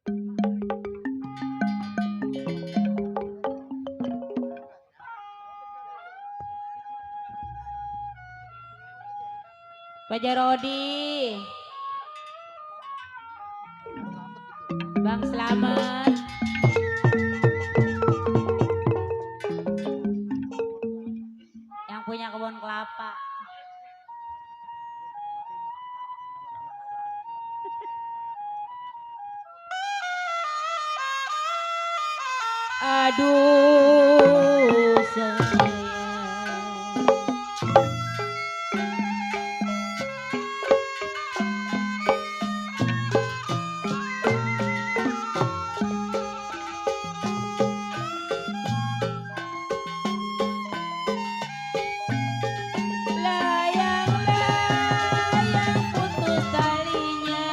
Pak Jarodi, Bang Slamet, yang punya kebun kelapa. Aduh sayang. Layang-layang putus talinya,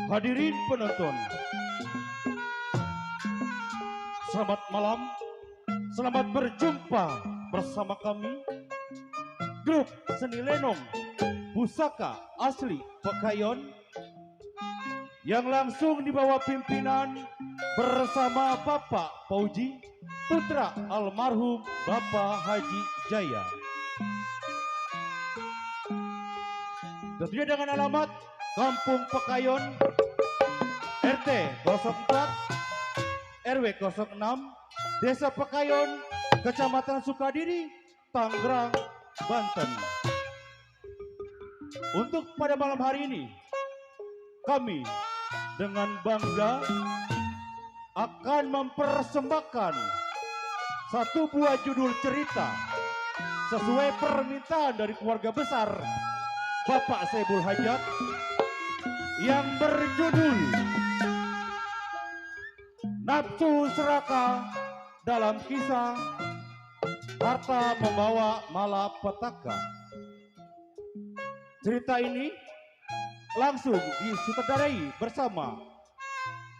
Hadirin penonton, selamat malam, selamat berjumpa bersama kami, grup seni lenong pusaka asli Pekayon, yang langsung dibawa pimpinan bersama Bapak Fauji, putra almarhum Bapak Haji Jaya. Tentunya dengan alamat Kampung Pekayon, RT 04, RW 06, Desa Pekayon, Kecamatan Sukadiri, Tangerang, Banten. Untuk pada malam hari ini, kami dengan bangga akan mempersembahkan satu buah judul cerita sesuai permintaan dari keluarga besar Bapak Saibul Hajat yang berjudul Nafsu Serakah dalam kisah Harta Membawa Malapetaka. Cerita ini langsung disutradarai bersama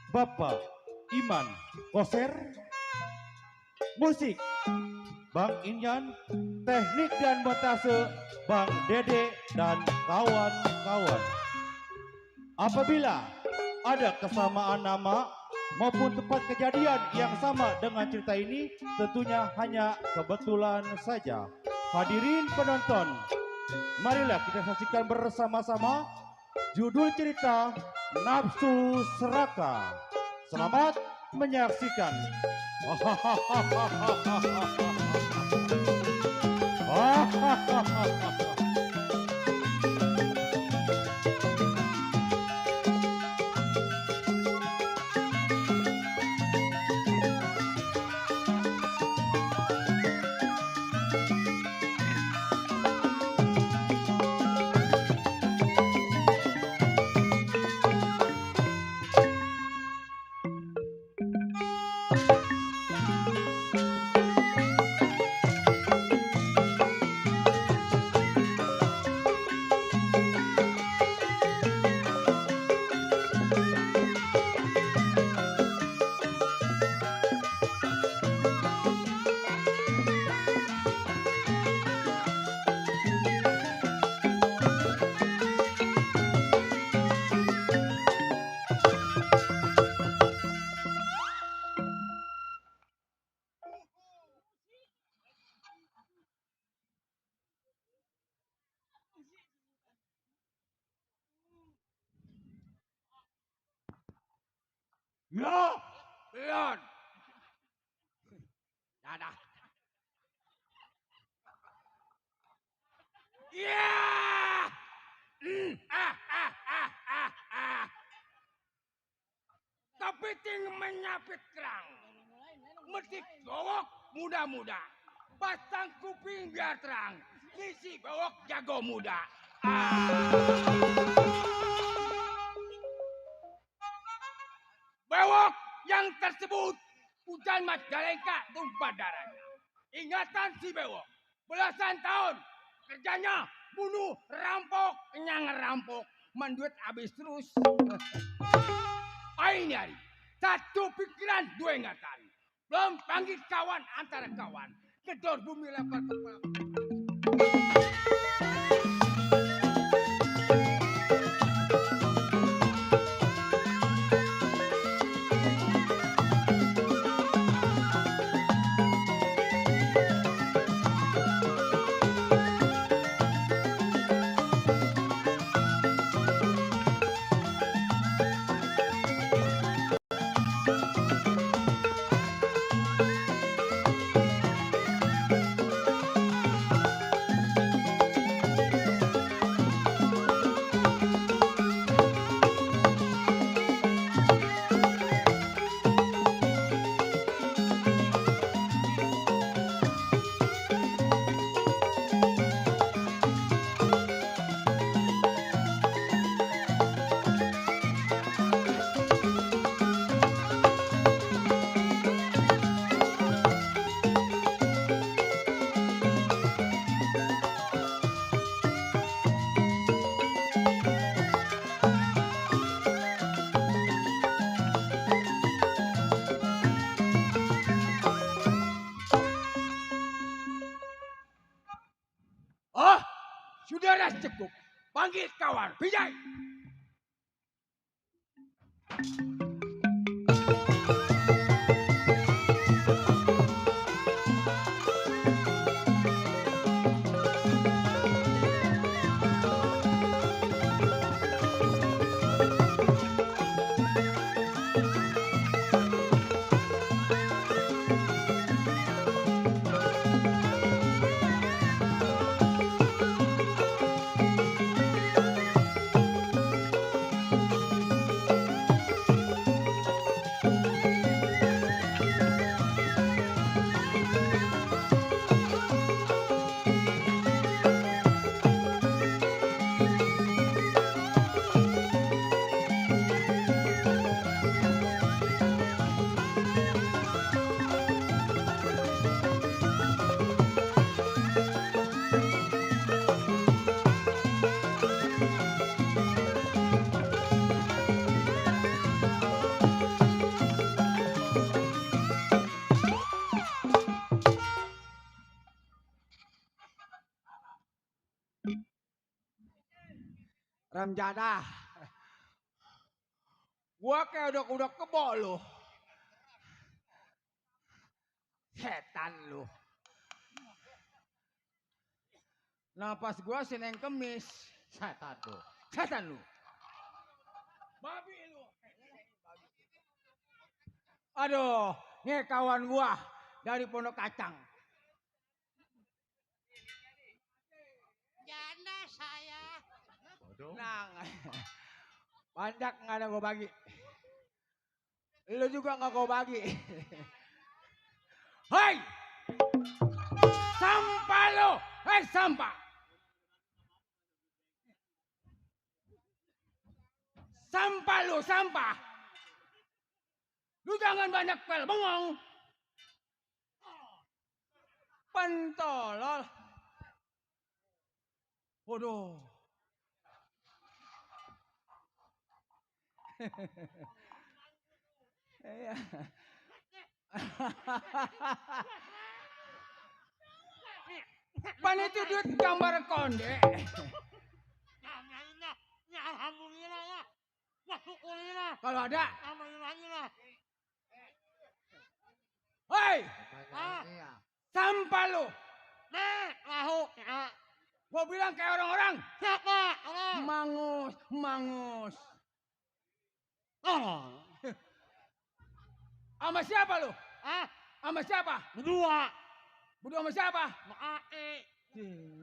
Bapak Iman Koser, musik Bang Inyan, teknik dan montase Bang Dede dan kawan-kawan. Apabila ada kesamaan nama maupun tempat kejadian yang sama dengan cerita ini, tentunya hanya kebetulan saja. Hadirin penonton, marilah kita saksikan bersama-sama judul cerita Nafsu Serakah. Selamat menyaksikan. Ya, Leon. Dadah. Ya. Tapi ting menyapit kerang. Metik bawok muda-muda. Pasang kuping biar terang. Isi bawok jago muda. Bewok yang tersebut hujan Majalengka tumpah darahnya. Ingatan si Bewok belasan tahun kerjanya bunuh, rampok, ngerampok, menduit habis terus. Ini hari satu pikiran dua ingatan. Belum panggil kawan antara kawan. Kedor bumi lempar kepala. Sudah dah cukup. Panggil kawan. Bijai. Ramjada. Gua kayak udah kebo lu. Setan lu. Napas gua Senin Kemis. Setan lu. Setan lu. Babi lu. Aduh, nih kawan gua dari Pondok Kacang. Janda saya. Nah, panjak nggak ada gua bagi. Lu juga nggak gua bagi. Hei, sampah lu. Hei, sampah. Sampah lu, sampah. Lu jangan banyak pel bengong. Pentolol. Waduh. Iya. Pan itu duit gambar konde. Alhamdulillah ya. Syukurillah. Kalau ada, Alhamdulillah. hei, Ah, sampah lu. nah, lahu. Ya. Gua bilang kayak orang-orang. Siapa? Allah. Mangus, mangus. Oh. Sama siapa lu? Ah, Sama siapa? berdua. Berdua sama siapa? Maae.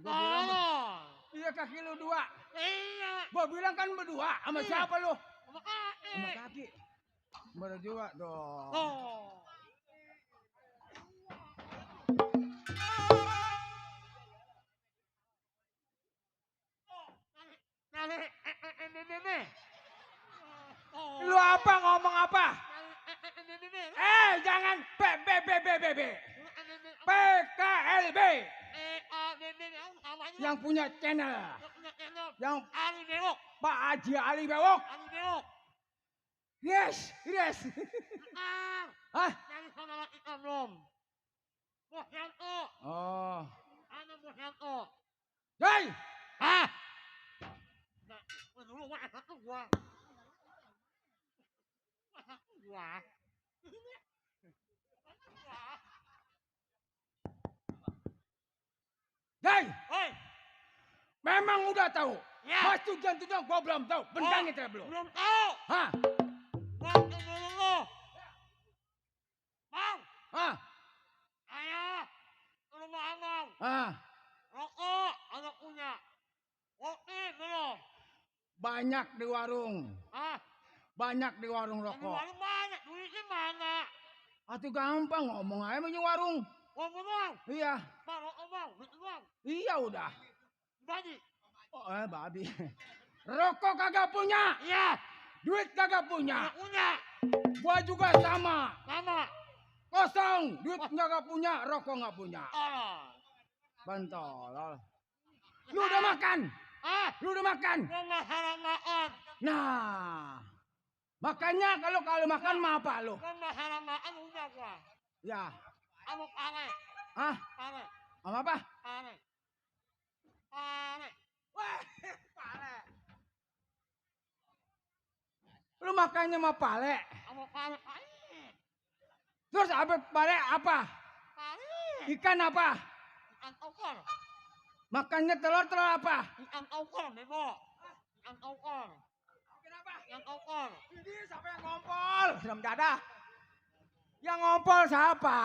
Gua bilang, Allah. iya kaki lu dua. Iya. Gua bilang kan berdua. Sama Iya. siapa lu? Maae. Sama kaki. Berdua dong. Oh. Nene. Oh. Lu apa ngomong apa? Jangan B. PKLB. Yang punya channel. Yang Pak Haji Ali Bewok. Yes. Hah? Oh. Hei, hei. Memang udah tahu. Ya. Mas tujuan gua belum tahu. Bentang itu belum. Belum tahu. Hah? Bang, Hah? ayah, rumah abang, Hah? rokok, ada punya. Kopi belum. Banyak di warung. Ah, Banyak di warung di rokok. warung banyak, duitnya mana? Atuh gampang ngomong aja punya warung. Oh, bang, Iya. bang, rokok bang, duit bang, Iya udah. bagi. Oh, babi. Rokok kagak punya. Iya, Duit kagak punya. nggak punya. Gua juga sama. Sama. Kosong. Duit kagak punya. Rokok nggak punya. Oh. Bantol. Lu udah makan? Ah, Lu udah makan? gua nggak salah makan. Nah. Makanya kalau makan mah apa lu? Gua nggak salah makan udah gua. Ya. Kamu pare, Hah? pare, Sama apa? pare. Pare. makannya mah pale. Apa kali? Terus apa pale apa? Kali. Ikan apa? Ikan okor. Makannya telur apa? Ikan okor, Bebo. Ikan okor. Kenapa? Ikan okor. Ini siapa yang ngompol? Dalam dada. Yang ngompol siapa?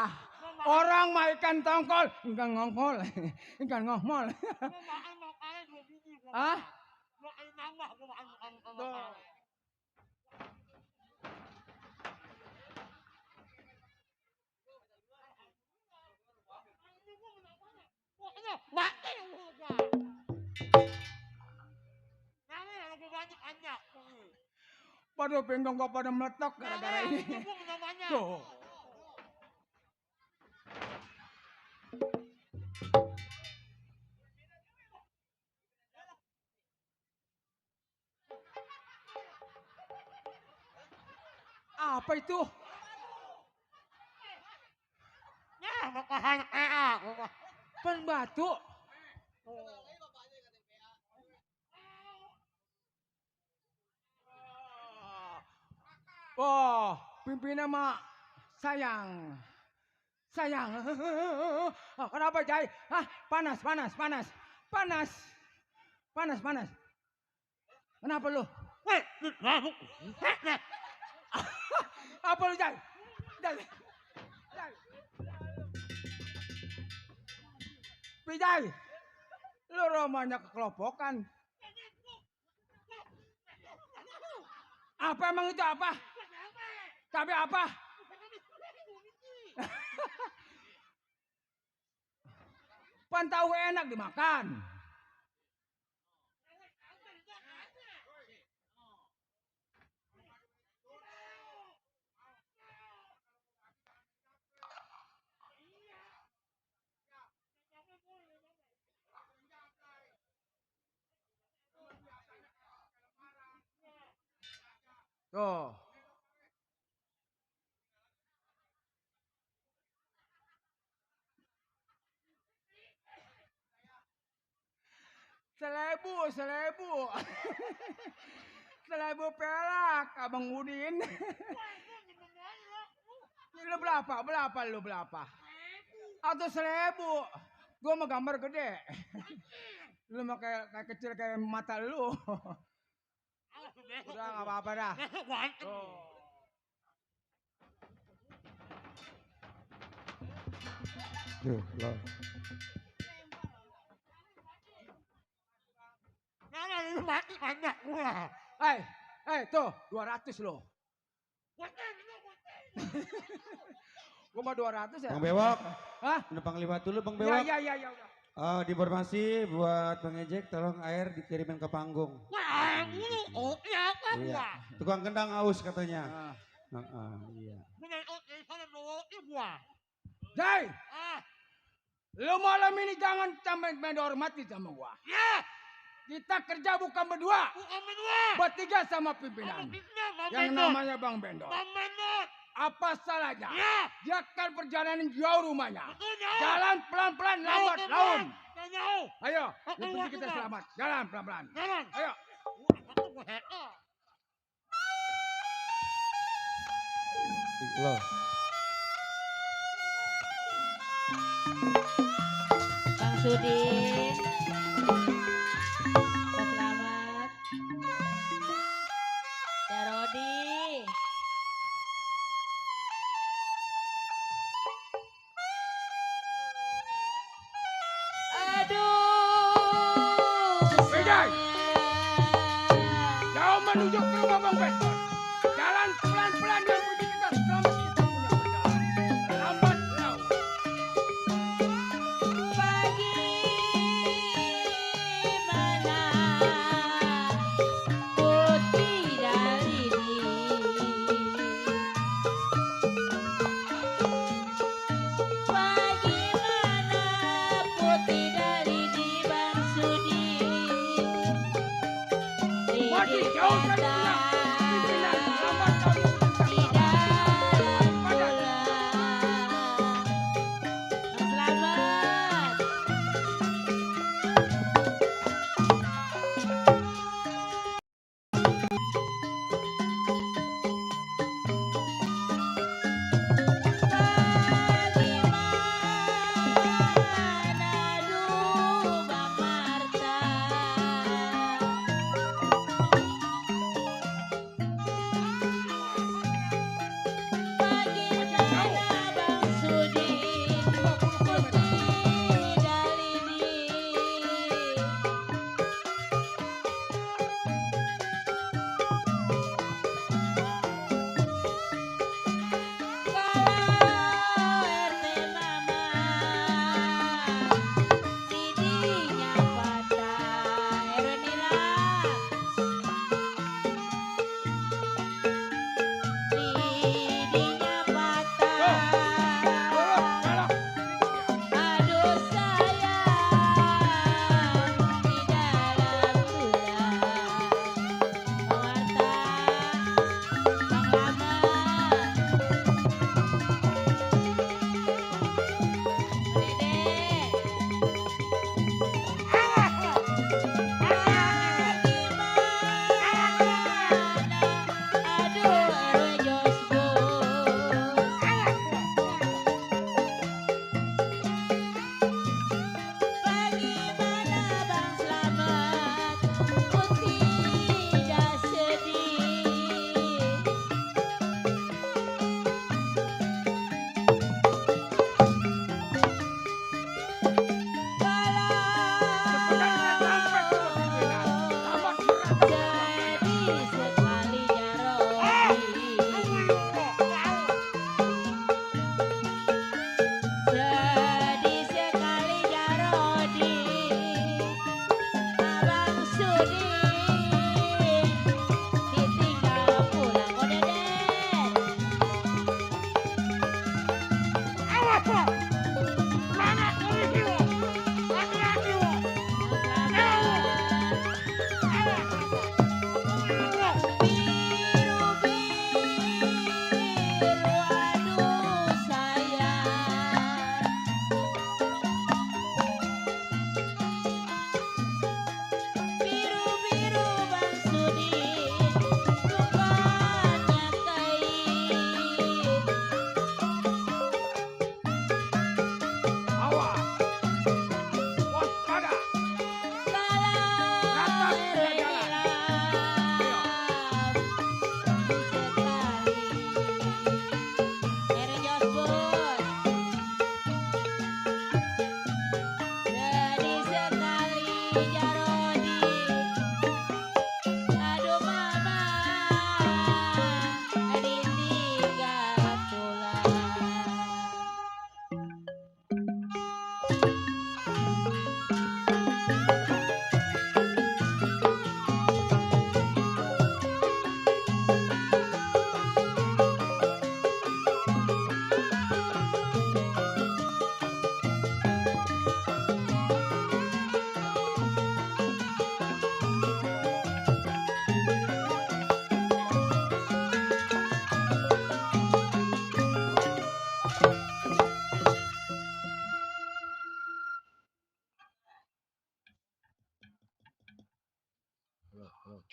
Orang mah ikan tongkol, ikan ngompol, ikan ngomol. Gue makan makannya 2 biji. Hah? Gue makan nambah, gue makan Tuh. Mati yang gua. Nanti lebih banyak anjak. Waduh, pinggang gua pada meletok gara-gara ini. Tuh. Apa itu? Ya, makahan EA. Pan batu. Oh, pimpinan mah sayang. Sayang. Oh, kenapa Jai? Hah, panas. Kenapa lu? Weh, Apa lu Jai? Jai. Pijai, lu romanya kekelopokan. Apa emang itu apa? Tapi apa? Pan tahu enak dimakan. Tuh. Selebu. Selebu pelak, Abang Udin. Lu berapa? Atau 1000. Gua mah gambar gede. Lu mah kayak kecil kayak mata lu. Udah nggak apa-apa dah. Oh. Tuh, lo. Nana ini mati banyak gua. Tuh 200 loh. Gua mah 200 ya. Bang Bewok, Hah? numpang liwat dulu Bang Bewok. Ya udah. Informasi buat Bang Ejek, tolong air dikirimin ke panggung. Wah, ini oke apa Iya. gua? Tukang kendang aus katanya. Ah. Iya. Bener oke sana bawa gua. Jai, Ah, lu malam ini jangan sampai main hormati sama gua. ya, Kita kerja bukan berdua, bukan berdua. bertiga sama pimpinan. Yang namanya Bang Bendor. Bang Bendor. Apa salahnya? Ya, Dia kan perjalanan jauh rumahnya. betul jauh. Jalan pelan-pelan, lambat laun. Jauh. Ayo, yang penting kita selamat. Jalan pelan-pelan. Jalan. Ayo. Aku gua hacker. Lo. Bang Sudin. Pak Selamat. Ya Rodi. Aduh. Bejai. sayang. Jauh menuju ke rumah Bang Bendor. Jalan pelan-pelan yang penting kita selamat kita punya perjalanan. Lambat laun. Bagaimana putri Dalini Bang Sudi Masih jauh dari rumah. Pimpinan lambat laun. di dalam bulan. Selamat.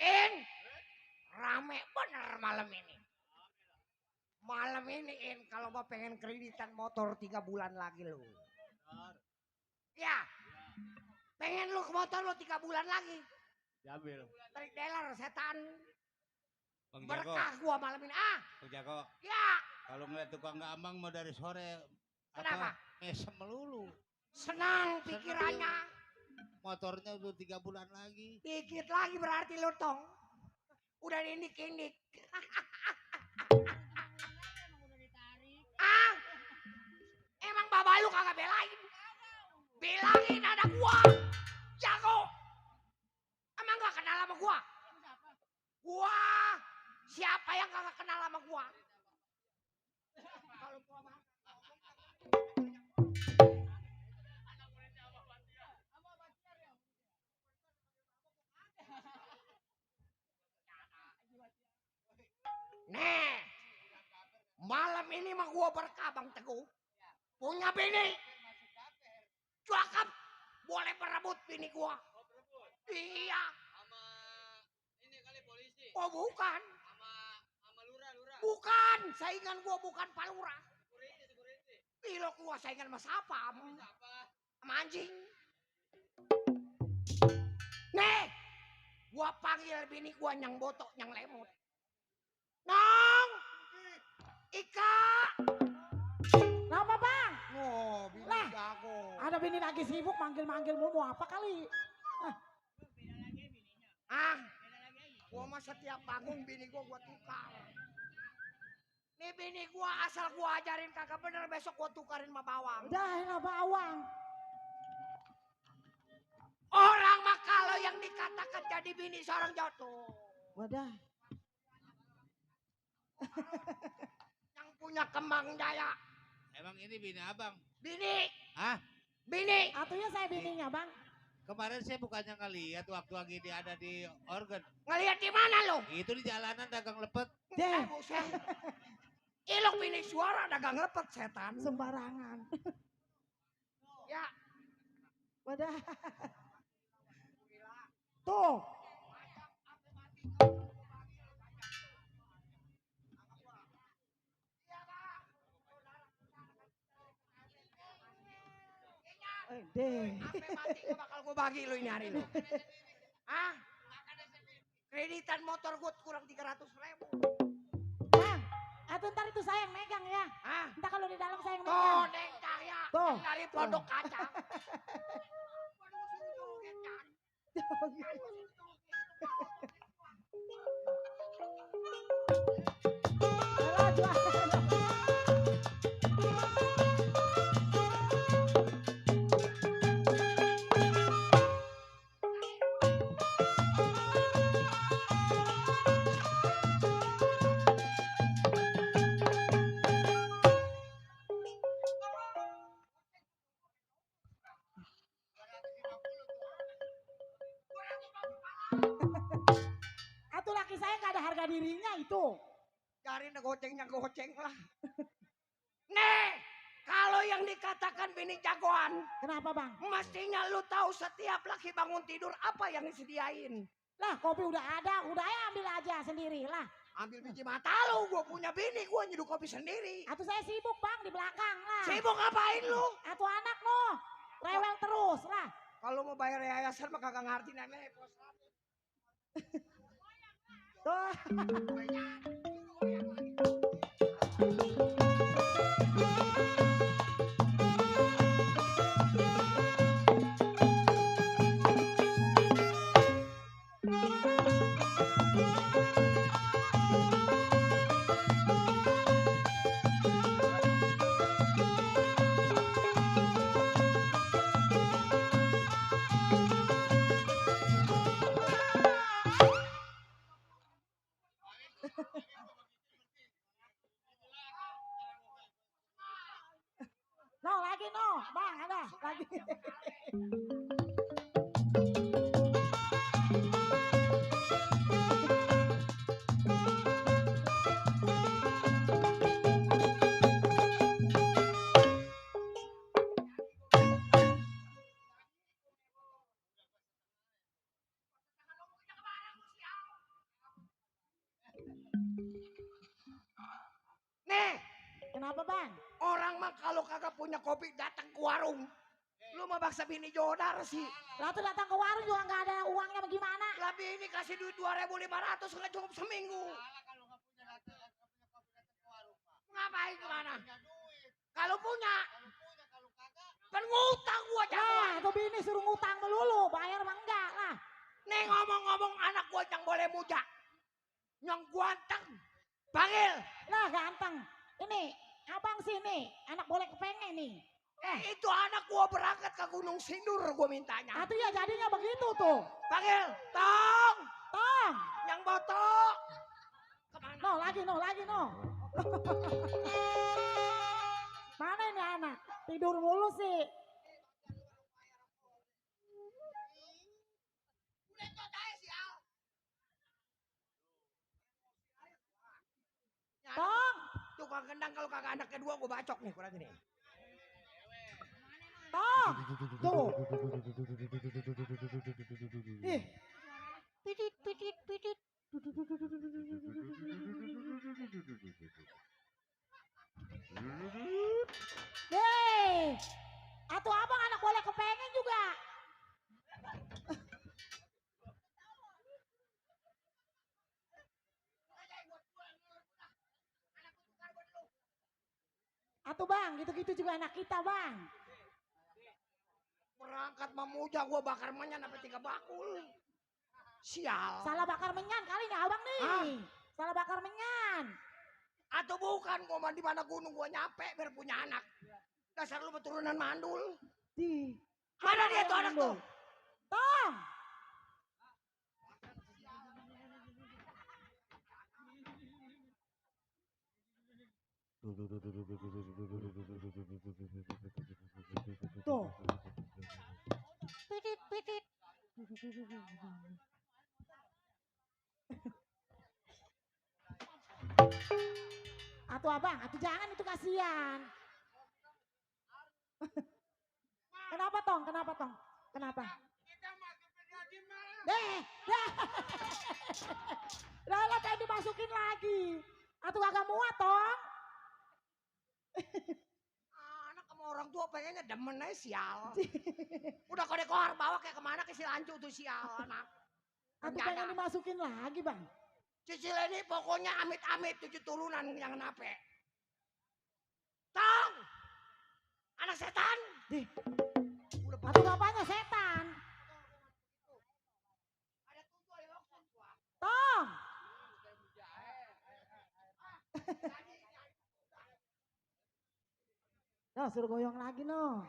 In, rame bener malam ini. Malam ini In, kalau mau pengen kreditan motor 3 bulan lagi lu. Ya, pengen lu ke motor lu 3 bulan lagi. Diambil. Trik dealer setan. Bang Jago, Berkah gua malam ini. Ah, Bang Jago. ya. Kalau ngeliat tukang gambang mau dari sore Kenapa? mesem melulu. Senang pikirannya. Motornya udah 3 bulan lagi. Dikit lagi berarti lu tong. Udah diindik-indik. Ah, emang bapak lu kagak belain? Bilangin ada gua. Jago. Emang gak kenal sama gua? Gua. Siapa yang kagak kenal sama gua? Kalau gua mah. Nih, malam ini mah gua berkah Bang Teguh. Punya bini. Cakep. Boleh berebut bini gua. Iya. Sama ini kali polisi. Oh bukan. Sama lurah. Bukan. Saingan gua bukan Pak Lurah. Security. Bilo gua saingan sama siapa? Sama anjing. Nih. Gua panggil bini gua nyang botok, nyang lemot. Nong. Ika. Kenapa bang? Oh, bini Lah. jago. Ada bini lagi sibuk manggil-manggil mau apa kali? Ah, gua mah setiap panggung bini gua tukar. Nih bini gua asal gua ajarin kagak bener besok gua tukarin sama bawang. Udah enak bawang. Orang mah kalau yang dikatakan jadi bini seorang jatuh. Wadah. Yang punya kembang jaya. Emang ini bini abang? Bini. Hah? Bini. Atunya saya bininya bang. Kemarin saya bukannya ngeliat waktu lagi dia ada di organ. Ngeliat di mana lo? Itu di jalanan dagang lepet. Deh. Buset. Ilok bini suara dagang lepet setan. Sembarangan. Ya. Wadah. Tuh. Deh. Sampai mati gua bakal gua bagi lo ini hari lo. Hah? Kreditan motor gua kurang 300.000. Bang. Atau ntar itu saya yang megang ya. Hah? Ntar kalau di dalam saya yang Tuh, megang. Neng Cahya. Tuh. Yang dari pondok kaca. Alah, jual. Atuh laki saya nggak ada harga dirinya itu. Cari gocengnya goceng lah. Nih, kalau yang dikatakan bini jagoan, Kenapa bang? mestinya lu tahu setiap laki bangun tidur apa yang disediain. Lah kopi udah ada, udah ya ambil aja sendiri lah. Ambil biji mata lu, gua punya bini, gua nyeduh kopi sendiri. Atuh saya sibuk bang di belakang lah. Sibuk ngapain lu? Atuh anak lo, rewel terus lah. Kalau mau bayar yayasan mah kagak ngerti nenek. Tuh. No lagi no, bang ada lagi. Kenapa bang? Orang mah kalau kagak punya kopi datang ke warung. Lu mah baksa bini jodar sih. Lah tuh datang ke warung juga nggak ada uangnya bagaimana? Lah bini kasih duit 2.500 nggak cukup seminggu. Ngapain kemana? Kalau punya. Kan ngutang gua Lah jagoan. tuh bini suruh ngutang melulu, bayar mah enggak lah. Nih ngomong-ngomong anak gua yang boleh muda. Yang ganteng. Panggil. Lah ganteng. Ini abang sini, anak boleh kepengen nih. Itu anak gua berangkat ke Gunung Sindur gua mintanya. Atau ya jadinya begitu tuh. Panggil. Tong. Tong. Yang botok. Kemana? No lagi no. Mana ini anak? Tidur mulu sih. Udah itu aja sih Al. Tong, Tukang gendang kalau kagak anak kedua gua bacok nih kurang gini. tong. Tuh. Ih. Pitit. Hei. Atau abang anak boleh kepengen juga. Atau bang, gitu-gitu juga anak kita bang. Berangkat memuja gua bakar menyan sampai 3 bakul. Sial. Salah bakar menyan kali nih abang nih. Salah bakar menyan. Atau bukan gua di mana gunung gua nyampe biar punya anak. Dasar lu keturunan mandul. Di. Mana dia tuh anak tuh? Tong. Tuh. Pitit. Atau abang, atau jangan itu kasihan. Kenapa tong? Kenapa? Deh. Lah pengen dimasukin lagi. Atau kagak muat tong? Anak sama orang tua pengennya demen aja sial. Udah kode kohar bawa kayak kemana ke Silancu tuh sial anak. Atau pengen dimasukin lagi bang? Cicil ini pokoknya amit-amit 7 turunan yang nape. Tong! Anak setan! Dih. Udah Atau bapaknya setan? ada 7 yang lokson gua. Tong. Nah, suruh goyong lagi no.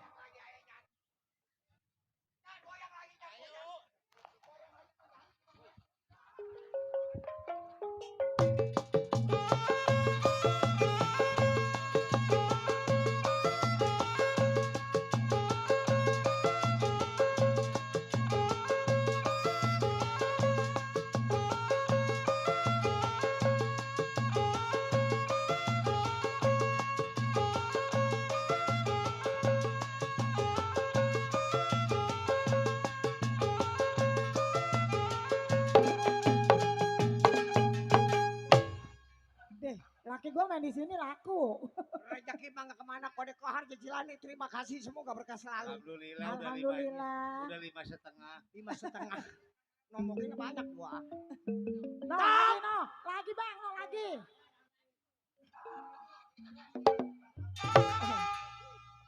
Laki gue main di sini laku. Rezeki mah nggak kemana kode kohar cicilan nih. Terima kasih semoga berkah selalu. Alhamdulillah. Udah 5,5. 5,5. Ngomongin banyak gua. No, lagi no, lagi bang, no lagi.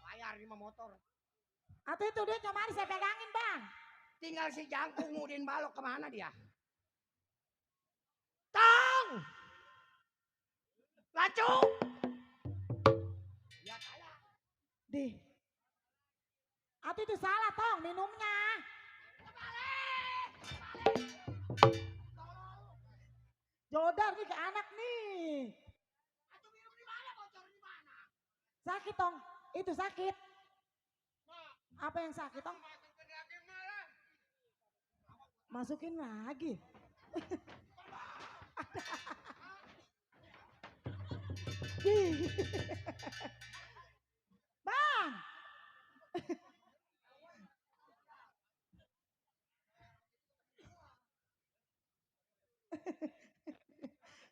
Bayar 5 motor. Atau itu dia kemarin saya pegangin bang. Tinggal si jangkung ngudin balok kemana dia? Tong! Lacu! Ya kalah. Dih. Atau itu salah tong minumnya. Jodar nih ke anak nih. Aduh minum di mana? Bocor di mana? Sakit tong, itu sakit. Apa yang sakit tong? Masukin lagi. Bang.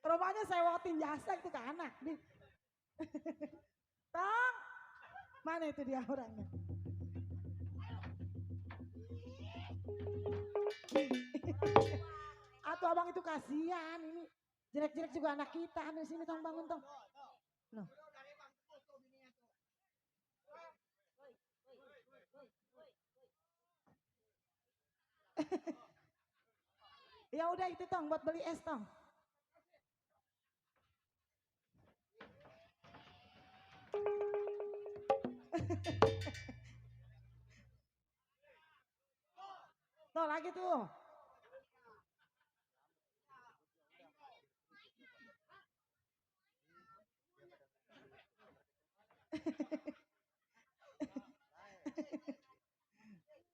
Rupanya sewatin jasa itu ke anak nih. Tong, mana itu dia orangnya? Atau abang itu kasihan ini. Jelek-jelek juga anak kita. Ambil sini tong bangun tong. Loh. Ya udah itu tong buat beli es tong. Tuh lagi tuh.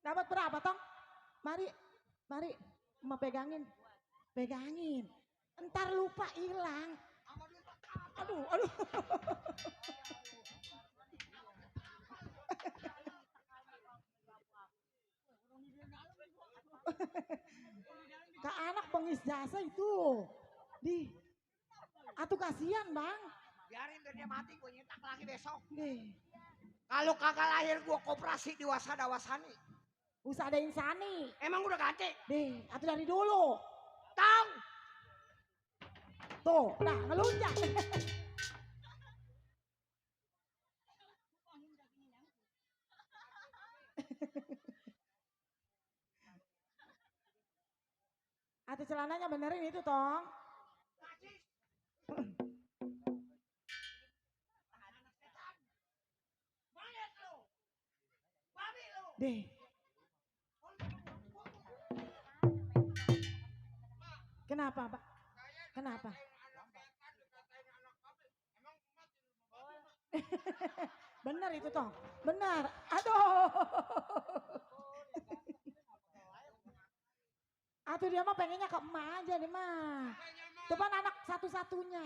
Dapat berapa tong? Mari, mari, mau pegangin, pegangin. Entar lupa hilang. Aduh, aduh. Kak anak pengis jasa itu. Di, atuh kasihan bang. Biarin biar dia mati, gue nyetak lagi besok. Nih, Kalau kagak lahir gue koperasi di Wasada Wasani. usah ada insani. Emang udah ganti? Deh, atuh dari dulu. Tong! Tuh, nah ngelunjak. Atuh celananya benerin itu tong. Deh. Kenapa, Pak? Kenapa? Benar itu, Tong. Benar. Aduh. Atuh dia mah pengennya ke emak aja nih mah. Itu kan anak satu-satunya.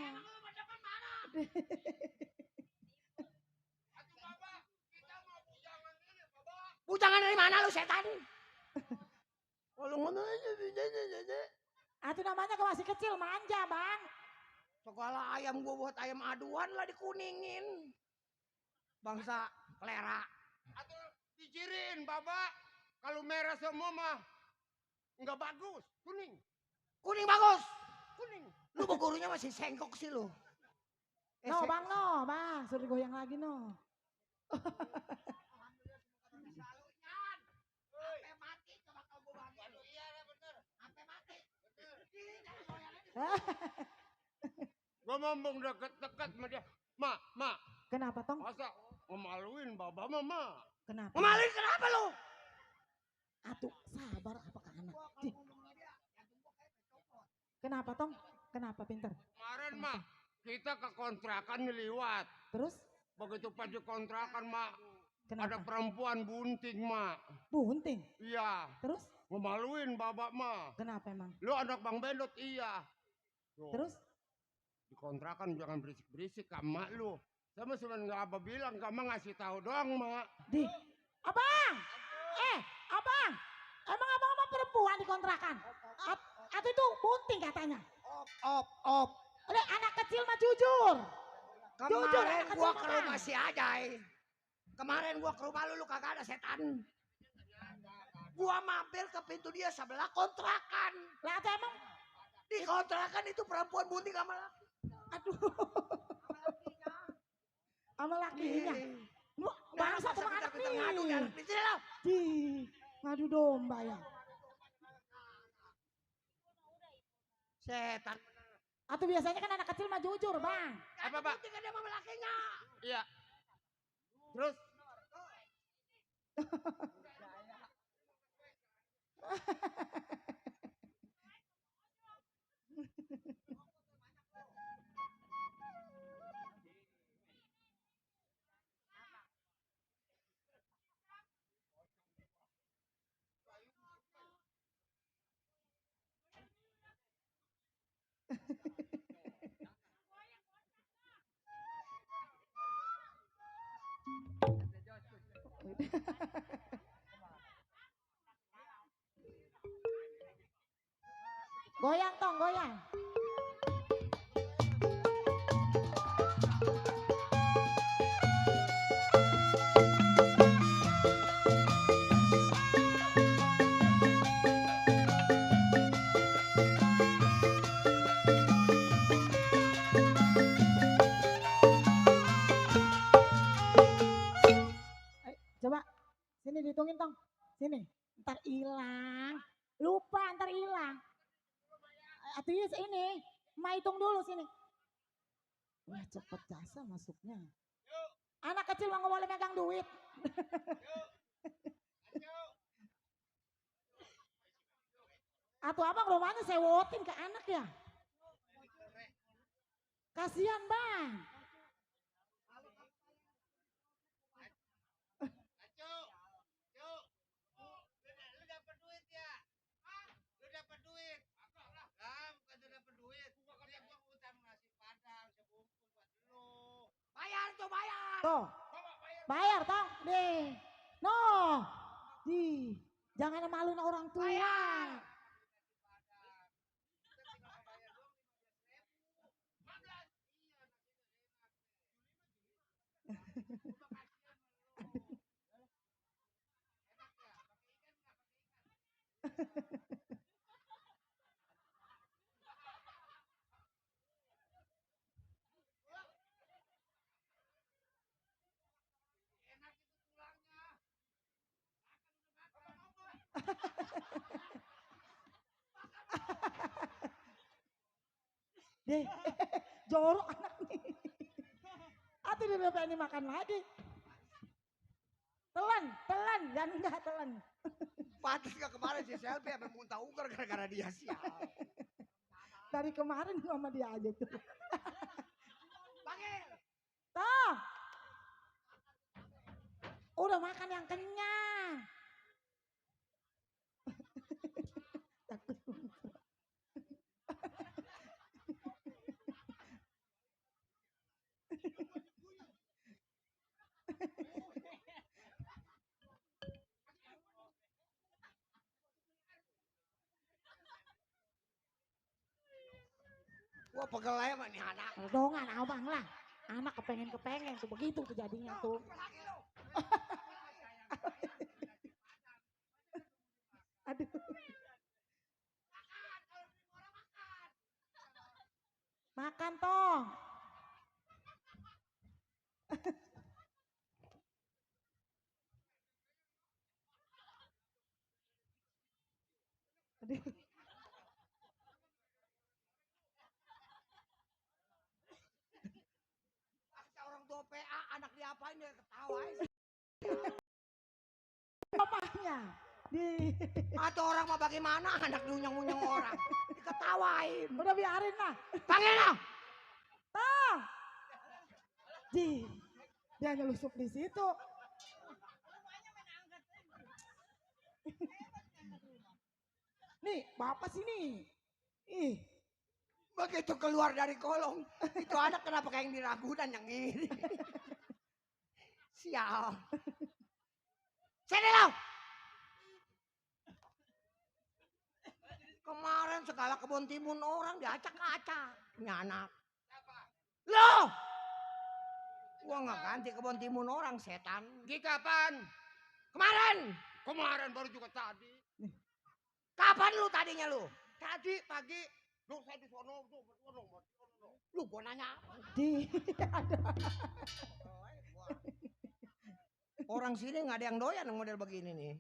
Bujangan dari mana lu setan? Atuh namanya kok masih kecil manja, Bang. Segala ayam gua buat ayam aduan lah dikuningin. Bangsa kelera. Atau dijirin, Bapak. Kalau merah semua mah nggak bagus, kuning. Kuning bagus. Kuning. Lu gurunya masih sengkok sih lu. No, Bang, no, Bang. Suruh goyang lagi, no. Sampai mati coba kau gua bahagia. Iya bener. Sampai mati. Gua ngomong deket-deket sama dia. Mak, Kenapa, Tong? masa ngemaluin Bapak mama? Kenapa? Memalin kenapa lu? Atuh, sabar apa ke anak. Di. Kenapa, Tong? Kenapa, pinter? Kemarin mah kita ke kontrakan ngeliwat. Terus? Begitu paju kontrakan mak, Kenapa? ada perempuan bunting mak. Bunting. Iya, Terus? ngemaluin Bapak mah. Kenapa emang? Lu anak Bang Bendot iya. Tuh, Terus? di kontrakan jangan berisik-berisik ke emak lu. Saya mah cuma nggak apa bilang, kamu ngasih tahu doang mak. Di. Abang! Abang! Emang abang sama perempuan di kontrakan? Atau itu bunting katanya? Op. Udah anak kecil mah jujur. Jujur, Kemarin anak gua kecil ke mah. rumah si Ajay. Kemarin gua ke rumah lu kagak ada setan. Gua mampir ke pintu dia sebelah kontrakan. Lah atau emang? Di kontrakan itu perempuan bunting sama laki. Aduh. Sama lakinya. Lu bangsa sama anak Kita ngadu di nih. anak di sini lah. Di. Ngadu domba ya. Setan. Atau biasanya kan anak kecil mah jujur, Bang. Apa, Pak? Bunting kan dia sama lakinya. Iya. Terus Goyang tong, goyang. Sini, ntar hilang. Lupa ntar hilang. Atis ini, Ma hitung dulu sini. Wah cepet jasa masuknya. Anak kecil mah nggak boleh megang duit. Atau abang rumahnya sewotin ke anak ya. Kasihan bang. Lu dapat duit ya? Lu dapat duit? Ah, bukan lu dapat duit. Dia gua utang nasi padang sebungkus buat lu. Bayar tuh bayar. Tuh, bayar tong. Deh. No. Di. Jangan maluin orang tua. Bayar. Deh. Jorok anak nih. Atau dia pengen makan lagi. Telan, dan enggak telan. Pantes gak kemarin si Selby sampai muntah ugar gara-gara dia sial. Dari kemarin sama dia aja tuh. Panggil. Toh. Udah makan yang kenyang. Takut. Gua pegel aja sama nih anak. Dongan abang lah. Anak kepengen tuh begitu tuh jadinya tuh. Aduh. Makan toh. Aduh. Orang tua PA anak diapain dia ketawa aja. Bapaknya. Di. Atau orang mah bagaimana anak diunyang-unyang orang. Diketawain. Udah biarin lah. Panggil lah. Toh. Di. Dia nyelusup di situ. Nih, bapak sini. Ih, Begitu keluar dari kolong, itu anak kenapa kayak yang di Ragunan yang ini. Sial. Sini lo. Kemarin segala kebun timun orang diacak-acak. Ini anak. Lo. Gua nggak ganti kebun timun orang setan. Gi kapan? Kemarin. Kemarin baru juga tadi. Kapan lu tadinya lu? Tadi pagi. Lu saya di sono tuh. Lu gua nanya. di. Orang sini nggak ada yang doyan model begini nih.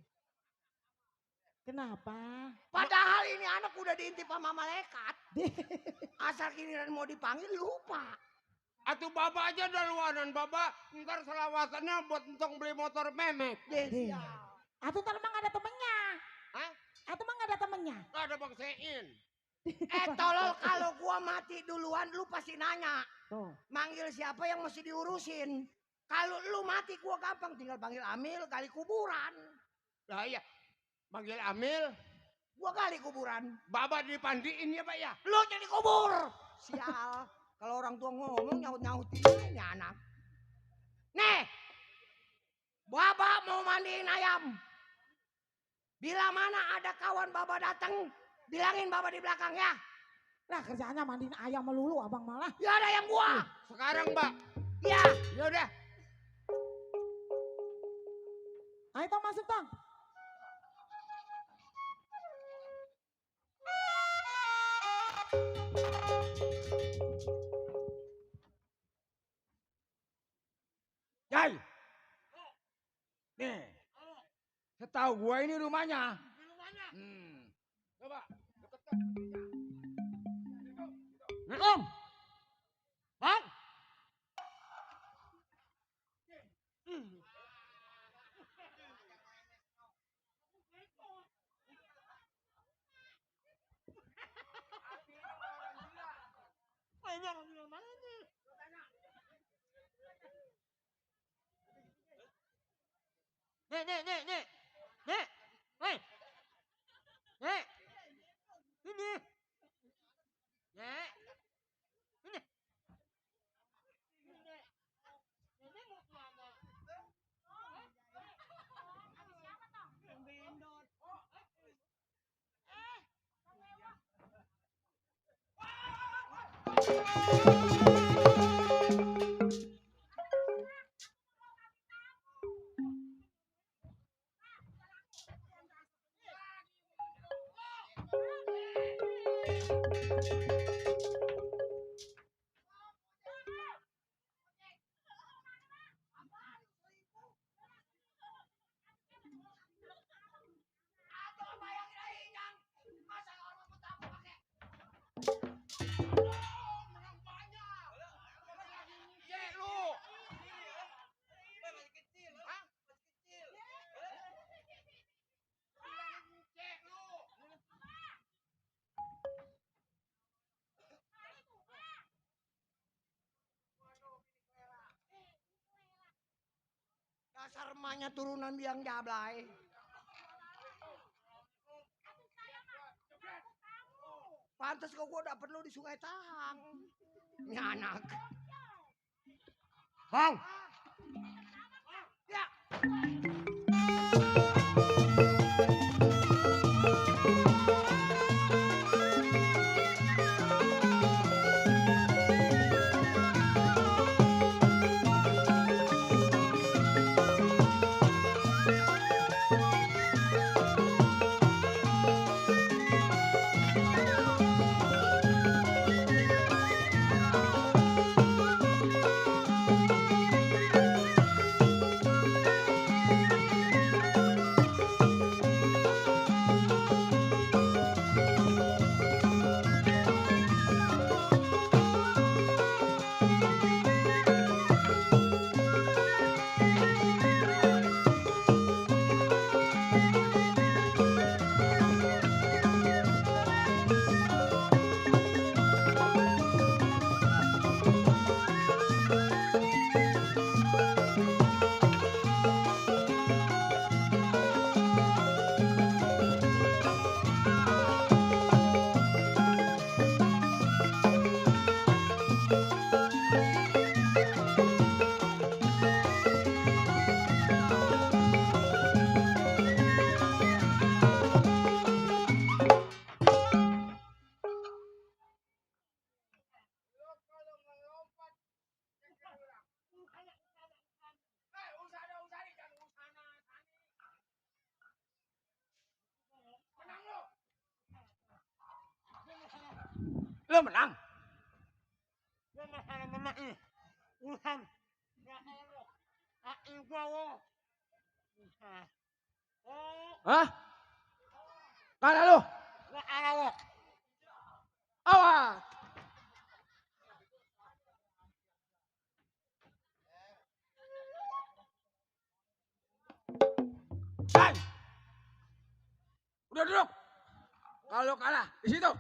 Kenapa? Padahal ini anak udah diintip sama malaikat. Asal giliran mau dipanggil lupa. Atuh baba aja daluanan baba. Ntar selawatannya buat entong beli motor memek. Di. Atau ntar emang ada temennya. Hah? Atau emang ada temennya. Gak ada Bang Sein. Tolol kalau gua mati duluan lu pasti nanya. Tuh. Manggil siapa yang mesti diurusin. Kalau lu mati gua gampang tinggal panggil Amil gali kuburan. Lah iya. Panggil Amil. Gua gali kuburan. Baba dipandiin ya Pak ya. Lu jadi kubur. Sial. Kalau orang tua ngomong nyaut-nyautin ini anak. Nih. Baba mau mandiin ayam. Bila mana ada kawan Baba datang, bilangin Baba di belakang ya. Lah kerjaannya mandiin ayam melulu abang malah. Ya ada yang gua. Sekarang Mbak. Ya. Ya udah. Ayo Tong masuk Tong. Yai. Nih. Setahu tahu gua ini rumahnya. Di rumahnya. Coba deketin. Assalamualaikum. Bang. Nih. Nih. Ini. Nek. Ini. Dasar emaknya turunan biang jablay. Pantes kok gua dapet lu di Sungai Tahang. Ini anak. Bang. Ya. Lu menang. Hah? Kalah lu? Awas. Hai. Udah duduk. Kalau kalah di situ.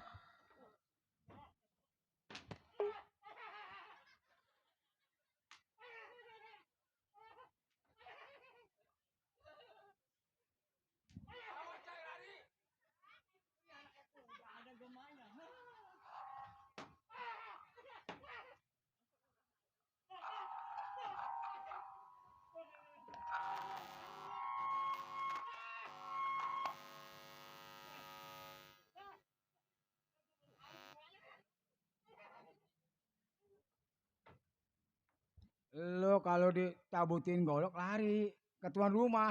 Lo kalau ditabutin golok lari ke tuan rumah.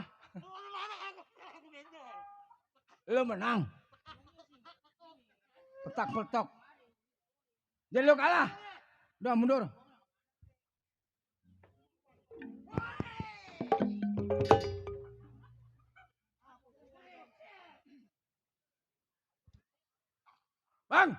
Lo menang. Petak-petok. Jadi lo kalah. Udah mundur. Bang.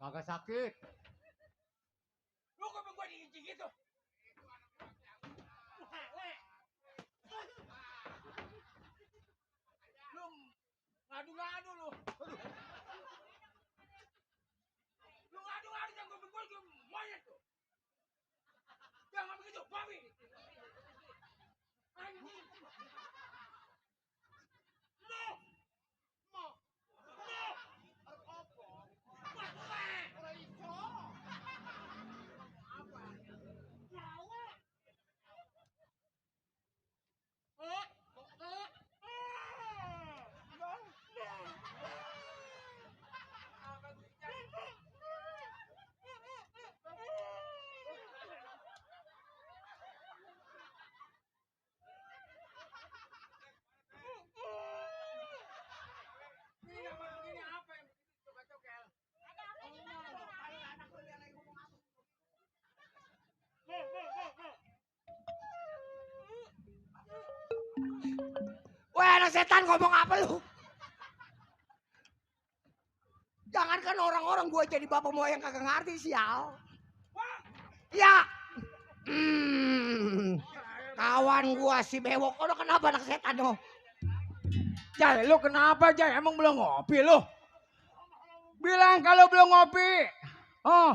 Kagak sakit. Lu kok gua diinjing gitu? Lu ngadu-ngadu lu. Aduh. Lu ngadu-ngadu yang gua monyet tuh. Jangan begitu, babi. Anjing. Wah, anak setan ngomong apa lu? Jangankan orang-orang gua jadi bapak moyang kagak ngerti sial. Ya. Kawan gua si bewok. Oh, kenapa anak setan lo? Jai, lu kenapa Jai? Emang belum ngopi lu? Bilang kalau belum ngopi. Oh,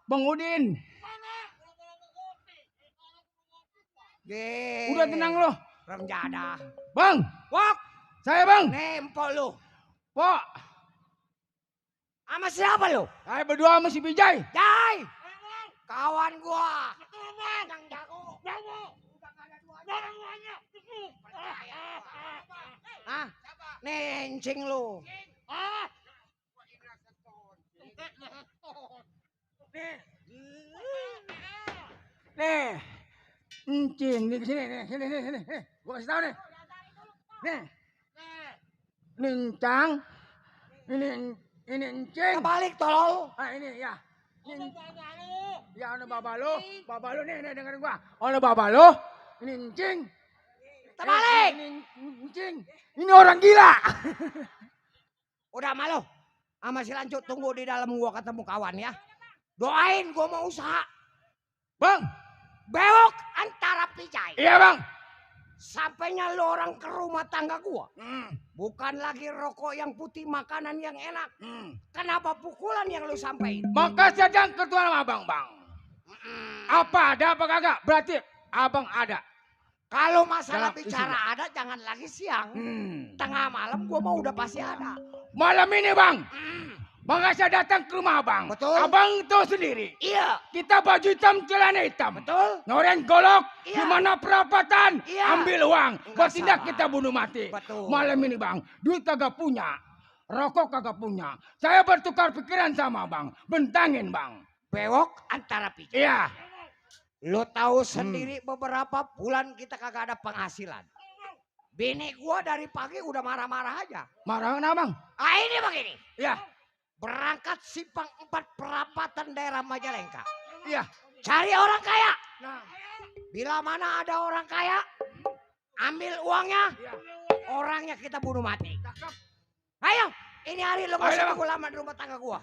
Bang Udin. Udah tenang lu. Remjada. Bang, Wok, saya Bang. nempel lu. Pok, Sama siapa lu? saya berdua sama si Bijay. Jai. Kawan gua. Yang jago. Hah? Nencing lu. Nih, encing nih sini nih, sini. Gua kasih tahu nih. Nih, ini encang, ini encing. Kebalik tolol. Ah ini ya. Ya ono baba lu nih dengerin gua. Ono baba lu, ini encing. Terbalik. Ini encing. Ini orang gila. Udah malu. Sama si Lancut tunggu di dalam gua ketemu kawan ya. Doain gua mau usaha. Bang, Bewok antara pijai. iya Bang. Sampainya lu orang ke rumah tangga gua. Bukan lagi rokok yang putih, makanan yang enak. Kenapa pukulan yang lu sampaikan? Maka sedang ketua sama Abang, Bang. Apa ada apa kagak? Berarti Abang ada. Kalau masalah Dalam bicara ada, jangan lagi siang. Tengah malam gua mau udah pasti ada. Malam ini Bang, maka saya datang ke rumah Abang. Betul. Abang tahu sendiri. Iya. Kita baju hitam, celana hitam. Betul. Ngoren golok, Iya. di mana perapatan, Iya. ambil uang. Enggak Buat tindak salah. kita bunuh mati. Betul. Malam ini Bang, duit kagak punya. Rokok kagak punya. Saya bertukar pikiran sama Bang. Bentangin Bang. Bewok antara pijai. Iya. Lo tahu sendiri beberapa bulan kita kagak ada penghasilan. Bini gua dari pagi udah marah-marah aja. Marah kenapa Bang? Ah ini begini. Iya. Berangkat simpang 4 perapatan daerah Majalengka. Iya. Cari orang kaya. Nah. Bila mana ada orang kaya, Ambil uangnya, Iya. orangnya kita bunuh mati. Cakep. Ayo, ini hari lo gak Ayo, usah Bang. tunggu lama di rumah tangga gua.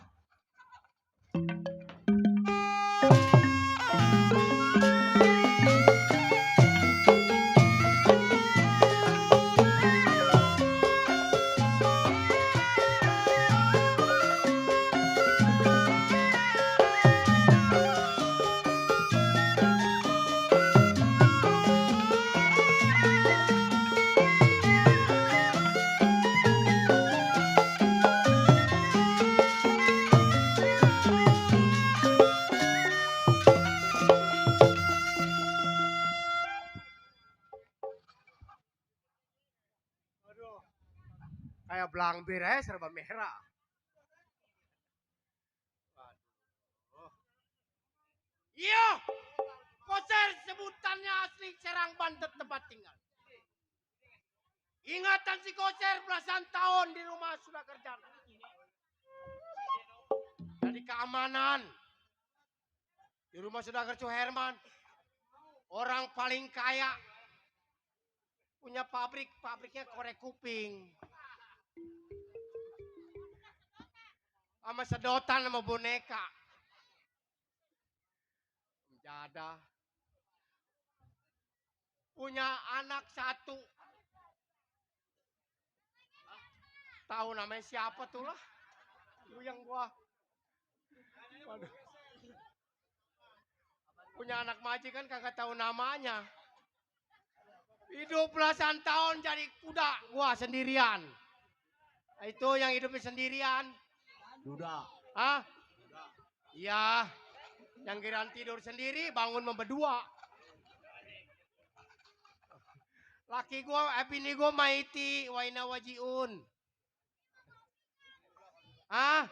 Aduh, kayak belang bir aja serba merah. Aduh. Iya, Kocer sebutannya asli Serang Banten tempat tinggal. Ingatan si Kocer belasan tahun di rumah sudah kerja. Jadi keamanan di rumah sudah kerja Herman, orang paling kaya, punya pabriknya korek kuping. Sama sedotan sama boneka. Menjadah. Punya anak satu. Tahu namanya siapa tuh lah? Yang gua. Waduh. Punya anak majikan kagak tahu namanya. Hidup belasan tahun jadi kuda gua sendirian. Itu yang hidupnya sendirian. Duda. Hah? Iya. Yang kira tidur sendiri bangun memberdua. Laki gua, bini gua maiti waina wajiun. Hah?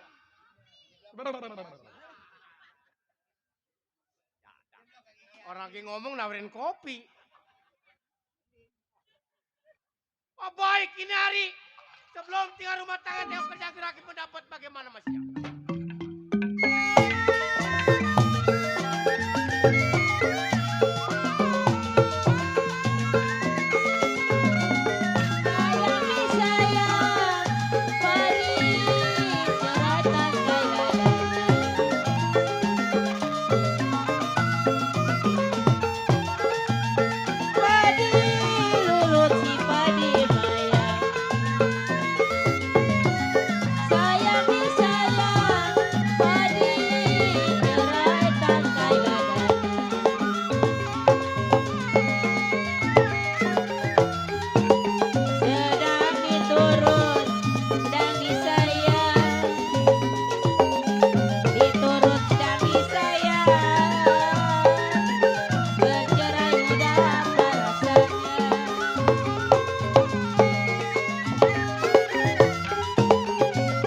Orang lagi ngomong nawarin kopi. Oh baik, ini hari sebelum tinggal rumah tangga tengok kerja laki pendapat bagaimana Mas ya? Sayangi sayang, pari jeratan kaya padi lulut si padi mayang. Sayangi sayang, padi jeratan kaya sedang diturut dan disayang, diturut dan disayang, bercerai mudah apa rasanya.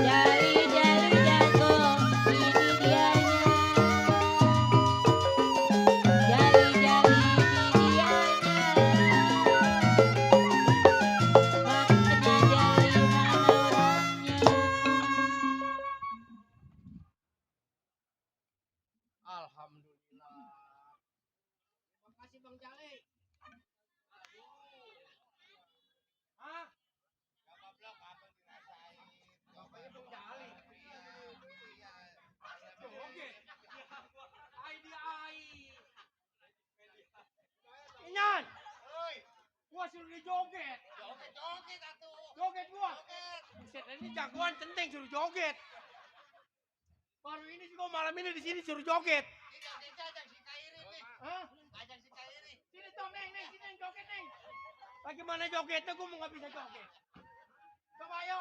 Jali-jali jago, ini dianya. Jali-jali ini dianya. Makanya jali mana orangnya. Alhamdulillah. Terima kasih Bang Jale. Hah? Goblok apa dirasain? Bapaknya Bang Jale. Joget. Ai di ai. Inyan. Gua suruh dia joget. Joget atuh. Joget gua. Buset, ini jagoan centeng suruh joget. Baru ini juga malam ini di sini suruh joget. Ini ajak si Kairi nih. Hah? Ajak si Kairi. Sini dong, Neng, sini Neng, joget, Neng. Bagaimana jogetnya, gue mau nggak bisa joget. Coba ayo.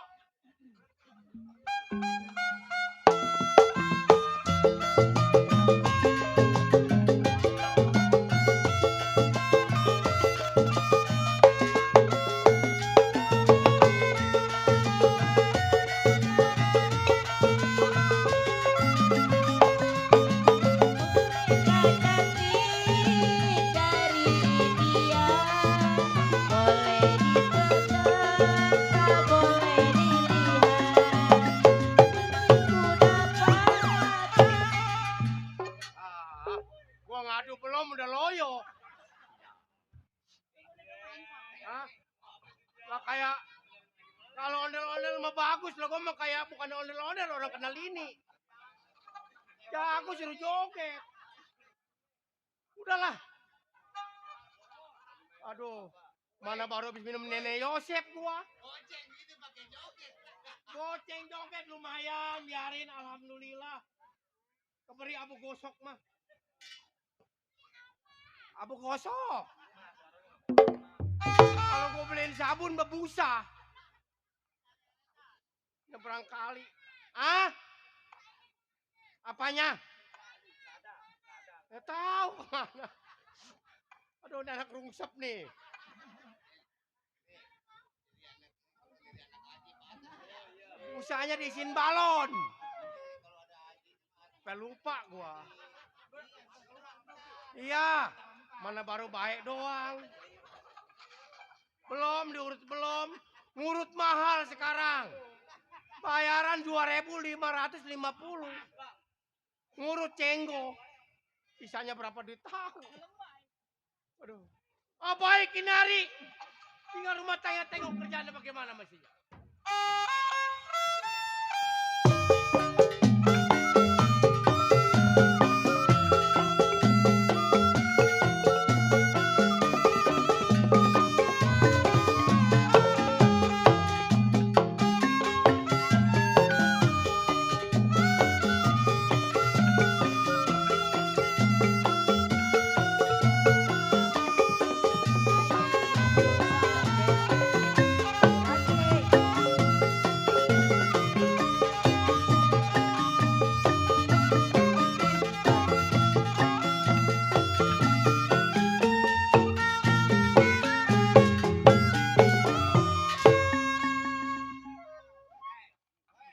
Mereka cantik dari India, boleh dipegang, tak boleh dilihat. kayak kalau ondel-ondel mah bagus lah, gua mah kayak bukan ondel-ondel, orang kenal ini. Ya aku suruh joget. Udahlah. Aduh, mana baru habis minum Nenek Yosep gua. Goceng gitu pakai joget. Goceng joget lumayan, biarin alhamdulillah. Keberi abu gosok mah. Abu gosok. Kalau gue beliin sabun bebusa. Nyebrang kali. Ah? Apanya? Nggak tahu kemana. Aduh, udah anak rungsep nih. Usahanya diisiin balon. Sampai lupa gua. Iya, mana baru baik doang. Belum diurut belum. Ngurut mahal sekarang. Bayaran 2.550. Ngurut cenggo. Sisanya berapa duit tahu. Aduh. Oh baik Kinari. Tinggal rumah tangga tengok kerjaannya bagaimana mestinya.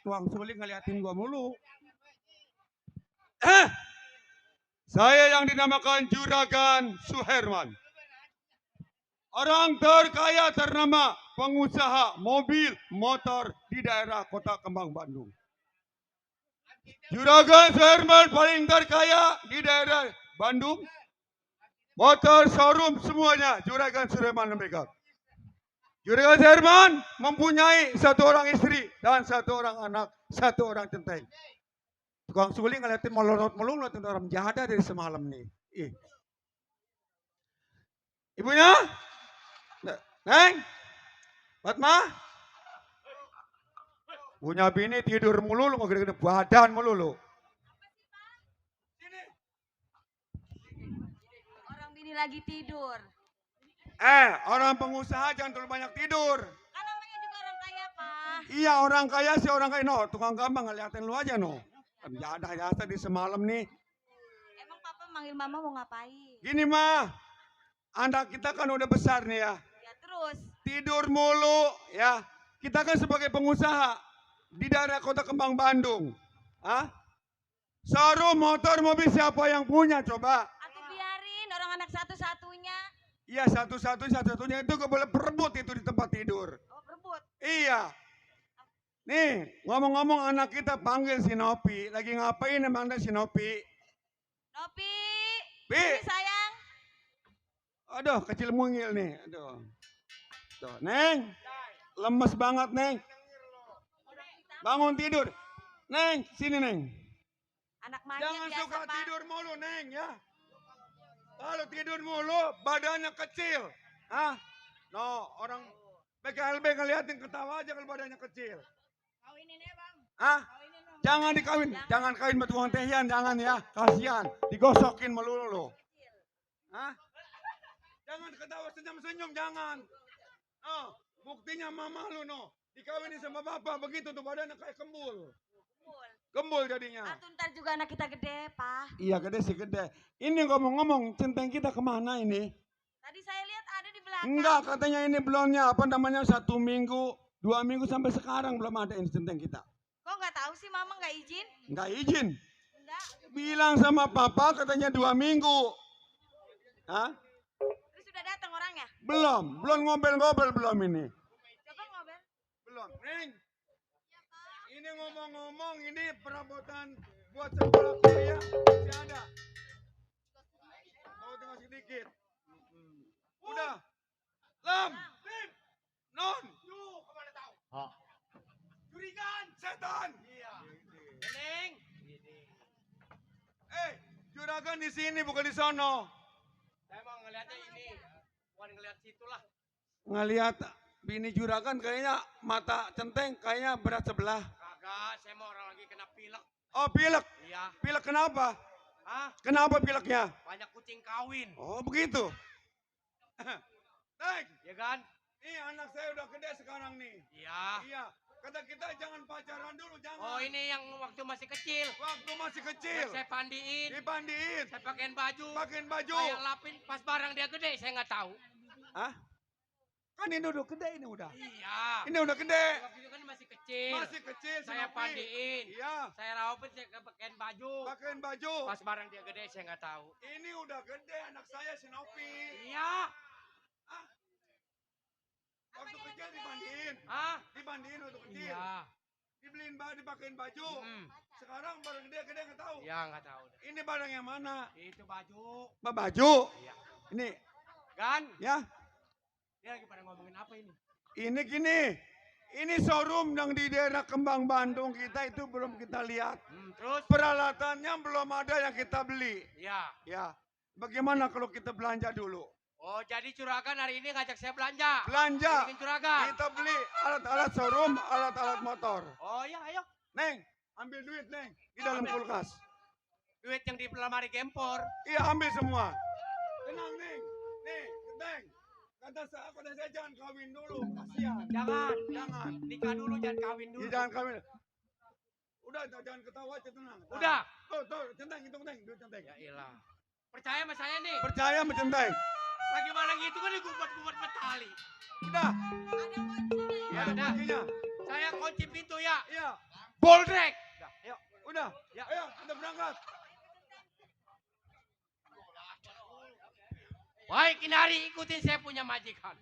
Tuang suling ngeliatin gua mulu. Saya yang dinamakan Juragan Suherman. Orang terkaya ternama pengusaha mobil motor di daerah Kota Kembang, Bandung. Juragan Suherman paling terkaya di daerah Bandung. Motor showroom semuanya Juragan Suherman yang pegang. Juragan Suherman mempunyai 1 orang istri dan 1 orang anak, 1 orang centeng. Tukang suling ngeliatin melorot melulu ngeliatin orang jahat dari semalam nih. Ibunya? Neng? Fatma? Punya bini tidur melulu, nggak gede-gede badan melulu. Orang bini lagi tidur. Orang pengusaha jangan terlalu banyak tidur. Kan namanya juga orang kaya, Pak. Iya orang kaya sih orang kaya. No, tukang gampang ngeliatin lu aja no. Ya ada jasa di semalam nih. Emang Papa manggil Mama mau ngapain? Gini mah, anak kita kan udah besar nih ya. Ya terus. Tidur mulu ya. Kita kan sebagai pengusaha di daerah Kota Kembang, Bandung. Showroom motor mobil siapa yang punya coba? Atau biarin orang anak satu-satunya. Iya satu-satunya itu gak boleh berebut itu di tempat tidur. Oh berebut. Iya. Nih ngomong-ngomong anak kita panggil si Nopi. Lagi ngapain emang si Nopi? Nopi. Pi. Ini sayang. Aduh kecil mungil nih. Aduh. Tuh, Neng. Lemes banget Neng. Bangun tidur. Neng, sini Neng. Anak manja Jangan biasa, suka Pak. tidur mulu Neng ya. Kalau tidur mulu badannya kecil. No, orang PKLB ngeliatin ketawa aja kalau badannya kecil. Kawinin ya bang. Kawinin dong. Jangan dikawin, jangan kawin sama tukang tehian, jangan ya. Kasihan, digosokin melulu lo. Jangan ketawa senyum-senyum, jangan. Buktinya mama lu no. Dikawinin sama bapak begitu tuh badannya kayak kembul. Gembul jadinya. Ntar juga anak kita gede, Pak. Iya gede sih gede. Ini ngomong-ngomong centeng kita kemana ini? Tadi saya lihat ada di belakang. Enggak katanya ini belumnya apa namanya 1 minggu 2 minggu sampai sekarang belum ada ini centeng kita. Kok nggak tahu sih Mama nggak izin? Enggak izin. Enggak. Bilang sama papa katanya 2 minggu. Terus sudah datang orangnya? Belum ngobel-ngobel belum ini. Coba ngobel. Belum. Neng. Ini ngomong-ngomong ini perabotan buat sekolah kuliah masih ada. Mau tinggal sedikit. Udah. Lam. Non. kelihatan. Neng. Juragan di sini bukan di sono. Saya mau ngeliatnya ini. Bukan ngeliat situ lah. Ngelihat bini juragan kayaknya mata centeng, kayaknya berat sebelah. Kagak, saya mau orang lagi kena pilek. Oh, pilek. Iya. Pilek kenapa? Hah? Kenapa pileknya? Banyak kucing kawin. Oh, begitu. Neng, Ya kan? ini anak saya udah gede sekarang nih. Iya. Iya. Kata kita jangan pacaran dulu, jangan. Oh ini yang waktu masih kecil. Waktu masih kecil. Yang saya pandiin. Dipandiin. Saya pakein baju. Pakein baju. Saya lapin pas barang dia gede, saya nggak tahu. Hah? Kan ini udah gede ini udah. Iya. Ini udah gede. Waktu itu kan masih kecil. Masih kecil. Saya Sinopi. pandiin. Iya. Saya raupin, saya pakein baju. Pakein baju. Pas barang dia gede, saya nggak tahu. Ini udah gede anak saya Sinopi. Iya. Waktu kecil dipandiin. Hah? Dipandiin waktu kecil. Iya. Dibeliin baju, dipakein baju. Sekarang barang gede nggak tahu. Iya nggak tahu. Ini barang yang mana? Itu baju. Baju. Iya. Ini Gan, ya. dia lagi pada ngomongin apa ini? Ini gini. Ini showroom yang di daerah Kembang Bandung kita itu belum kita lihat. Terus? Peralatannya belum ada yang kita beli. Iya. Ya. Bagaimana kalau kita belanja dulu? Oh jadi Juragan hari ini ngajak saya belanja. Belanja. Bikin Juragan. Kita beli alat-alat showroom, alat-alat motor. Oh iya, ayo. Neng, ambil duit, Neng. Di dalam Ambil. kulkas. Duit yang di lemari gempor. Iya, ambil semua. Tenang, Neng. Neng. Kata saya jangan kawin dulu. Kasihan. Jangan. Nikah dulu, jangan kawin dulu. Iya, jangan kawin. Udah, jangan ketawa aja, tenang. Udah. Tuh, centeng, hitung, Neng. Duit centeng. Ya ilah. Percaya sama saya nih. Percaya sama centeng. Bagaimana gitu kan digubat-gubat metali. Udah. Ya Ada udah. kuncinya. Saya kunci pintu ya. Iya. Boldrek. Udah, ayo. Udah. Ya. Ayo, kita berangkat. Baik, Inari, ikutin saya punya majikan.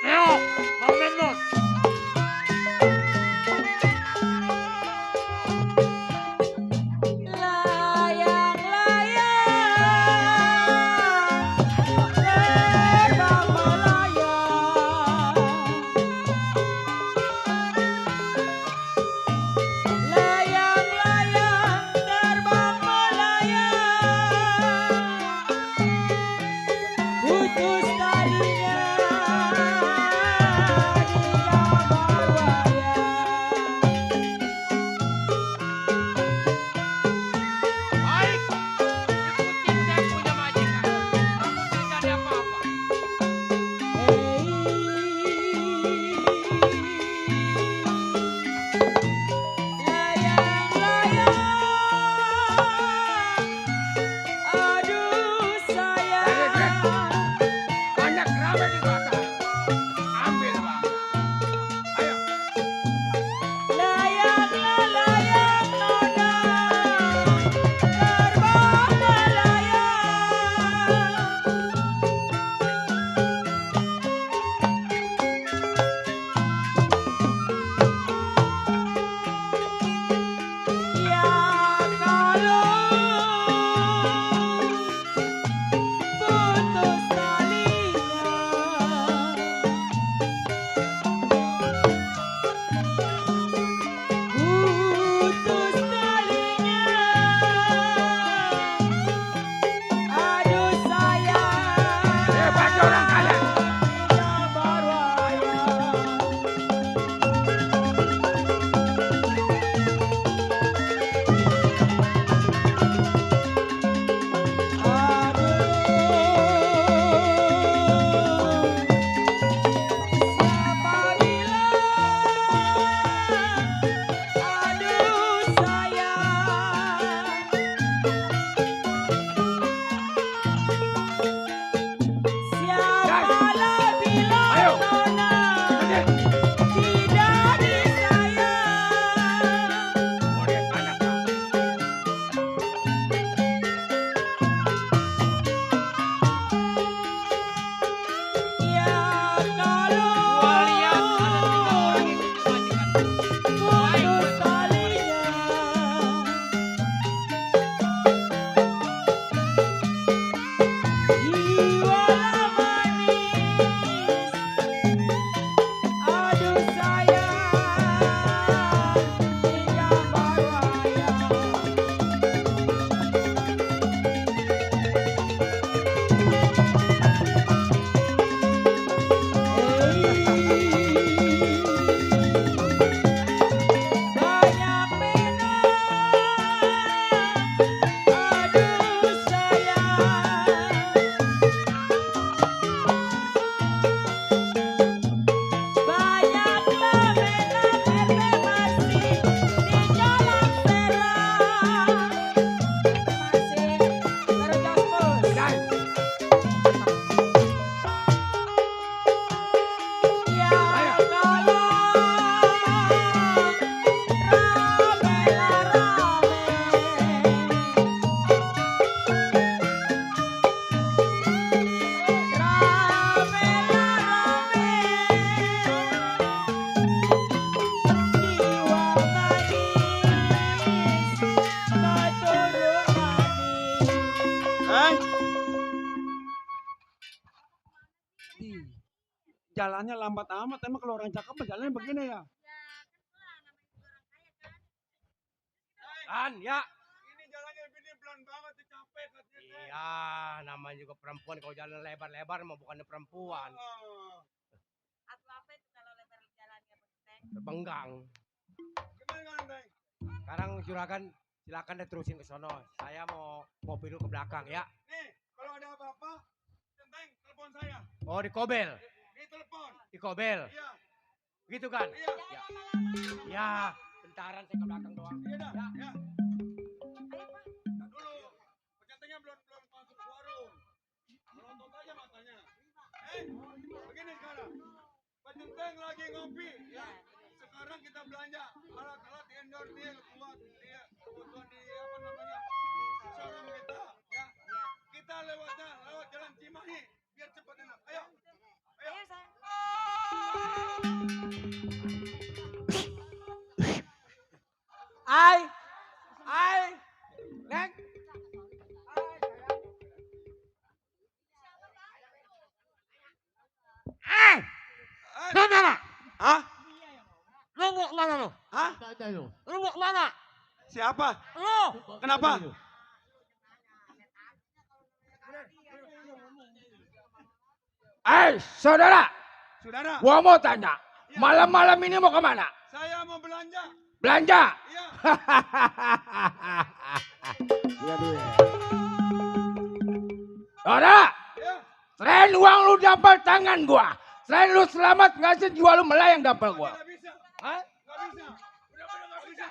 Neo, Bang Memnon. Layang-layang jalannya lambat amat. Emang kalau orang cakep mah jalannya begini ya? Kan ya. Ini jalannya begini pelan banget, capek katanya. Iya, namanya juga perempuan kalau jalan lebar-lebar mah bukannya perempuan. Atau apa itu kalau lebar jalannya Bang? Terbenggang. Gimana kan, Bang? Sekarang juragan silakan deh terusin ke sono. Saya mau ngopi dulu ke belakang ya. Nih, kalau ada apa-apa, Centeng telepon saya. Oh, di kobel. Di telepon. Di kobel. Iya, Gitu kan? iya. Ya. Ya, bentaran saya ke belakang doang. Iya dah, Ya. ya. Nah dulu, Centengnya belum masuk warung. Melotot aja matanya. Begini sekarang. Centeng lagi ngopi, ya. Sekarang kita belanja alat-alat indoor deal buat dia kebutuhan di apa namanya showroom kita, ya. Kita lewat jalan Cimahi biar cepat enak. Ayo, ayo. Ayo sayang. Neng. Hah? Lu mau kemana lu? Hah? Lu mau kemana? Siapa? Lu! Kenapa? Saudara, Saudara, gua mau tanya. Malam-malam ini mau kemana? saya mau belanja. Belanja. Iya. Saudara, Ya. selain uang lu dampal tangan gua, selain lu selamat ngasih jual lu melayang dampal gua. Tidak bisa. Hah? Nggak bisa. Benar-benar nggak bisa.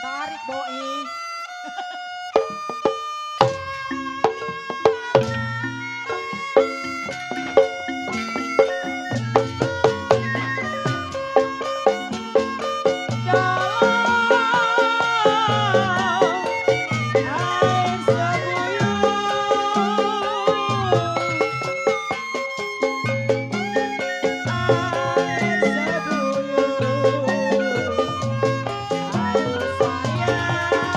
Tarik Boi. Sayang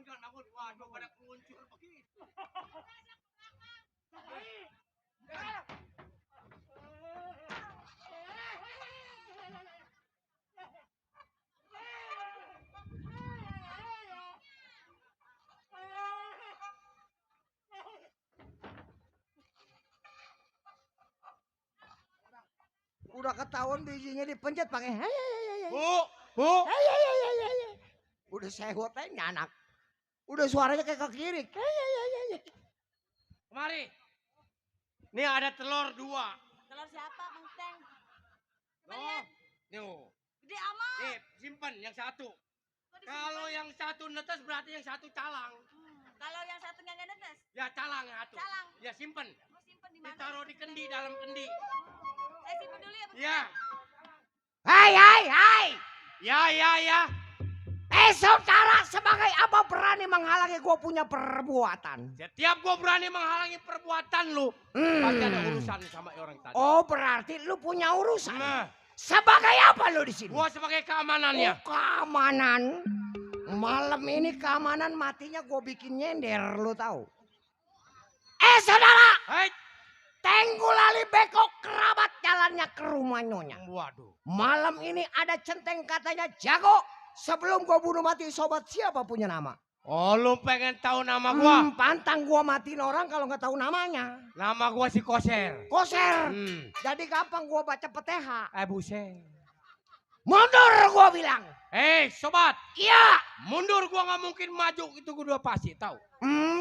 jangan bangun. Waduh, pada keluncur begitu. Udah ketahuan bijinya dipencet pakai Bu. Udah sewot aja anak. Udah suaranya kayak ke kiri. Kemari. Nih ada telur 2. Telur siapa, Mang Teng? Oh, nih. Gede amat. Nih, simpen yang satu. Kok disimpan? Kalau yang satu netes berarti yang satu calang. Kalau yang satunya nggak netes, Ya calang yang satu. calang. Ya simpen. Mau simpen di mana? Ditaruh di kendi, dalam kendi. Saya simpen dulu ya, Bang. Ya. Hai. Ya. Saudara, sebagai apa berani menghalangi gue punya perbuatan? Setiap gua berani menghalangi perbuatan lu, pasti ada urusan sama orang tadi. Oh, berarti lu punya urusan. Nah, Sebagai apa lu di sini? gua sebagai keamanannya. Oh, keamanan. Malam ini keamanan matinya gue bikin nyender, lu tahu? Saudara, Hei, Tenggulali Bekok kerabat jalannya ke rumah Nyonya. waduh. Malam ini ada centeng katanya jago. Sebelum gue bunuh mati sobat siapa punya nama? Oh, lu pengen tahu nama gua? Pantang gua matiin orang kalau nggak tahu namanya. Nama gua si Koser. Koser. Jadi kapan gua baca peteha? Buset. Mundur gua bilang. Sobat, Iya. mundur gua nggak mungkin maju, itu gua udah pasti tahu.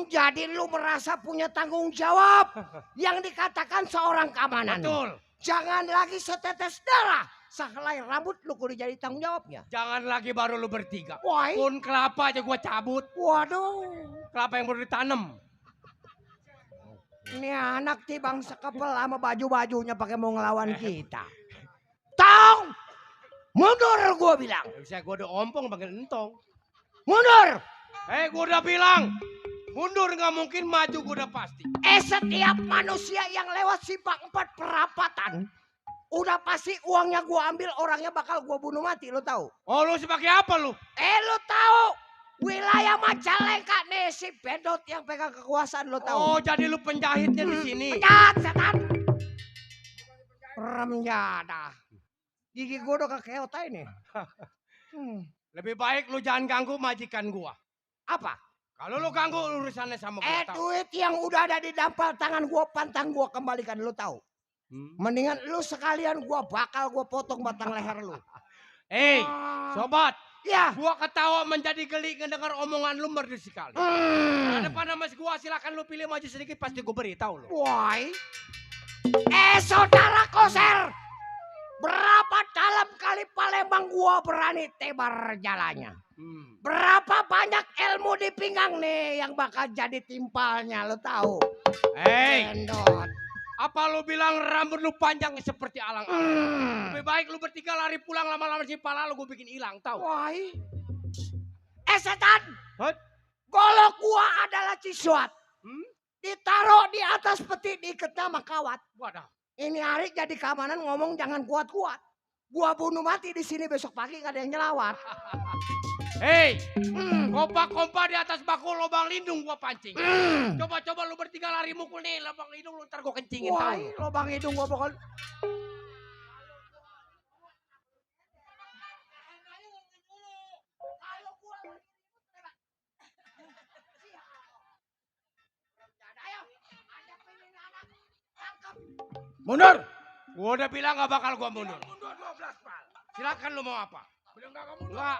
Jadi lu merasa punya tanggung jawab yang dikatakan seorang keamanan. Betul. Jangan lagi setetes darah. Sehelai rambut lu kudu jadi tanggung jawabnya. Jangan lagi baru lu bertiga. Woi. Pun kelapa aja gua cabut. Waduh. Kelapa yang baru ditanam. Ini anak tibang sekepel sama baju-bajunya pakai mau ngelawan kita. Tong! Mundur gua bilang. Bisa gua udah ompong panggil entong. Mundur! Gua udah bilang. Mundur nggak mungkin, maju gua udah pasti. Setiap manusia yang lewat simpang 4 perapatan. Udah pasti uangnya gua ambil, orangnya bakal gua bunuh mati, lo tahu? Oh, lu sebagai apa lu? Lo tahu? Wilayah Majalengka nih si Bedot yang pegang kekuasaan, lo tahu? Oh, jadi lu penjahitnya di sini. Penjahat setan. Remjada. Gigi gua udah kekeot aja nih. Lebih baik lu jangan ganggu majikan gua. Apa? Kalau lu ganggu urusannya sama gua. Tahu. Duit yang udah ada di dampal tangan gua, pantang gua kembalikan, lo tahu? Mendingan lu sekalian gua bakal gua potong batang leher lu. Sobat. Ya. Gua ketawa menjadi geli ngedengar omongan lu merdu sekali. Depan sama gua silakan lu pilih maju sedikit, pasti gua beritahu lu. Woi. Saudara Koser. Berapa dalam kali Palembang gua berani tebar jalannya. Berapa banyak ilmu di pinggang nih yang bakal jadi timpalnya, lo tahu? Endot. Apa lu bilang rambut lu panjang seperti alang-alang? Lebih baik lu bertiga lari pulang, lama-lama si pala lu gua bikin hilang, tahu? Woi. Setan. Hah? Golok gua adalah cisuat. Ditaruh di atas peti diikat sama kawat. Wadah. Ini hari jadi keamanan ngomong jangan kuat-kuat. Gua bunuh mati di sini besok pagi gak ada yang nyelawat. Kompa-kompa di atas baku lubang lindung gua pancing. Coba-coba lu bertiga lari mukul nih lubang lindung lu, ntar gua kencingin, Wah, tahu? lubang hidung gua pokoknya. Mundur. Gua udah bilang gak bakal gua mundur. Mundur 12 pal. Silakan lu mau apa? Bilang gak kamu mundur. Enggak.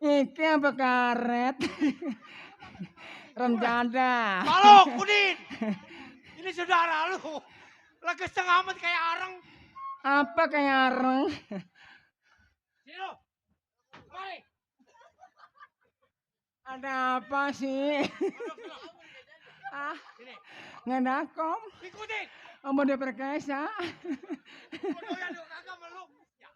Iki apa karet? Rem jada. Halo, Udin. Ini saudara lu. Lagi setengah amat kayak areng. Apa kayak areng? Sini lu. Mari. Ada apa sih? Ah, Sini. ngadakom. Ikutin. Om udah perkasa. Bodoh ya lu kagak meluk. Ya.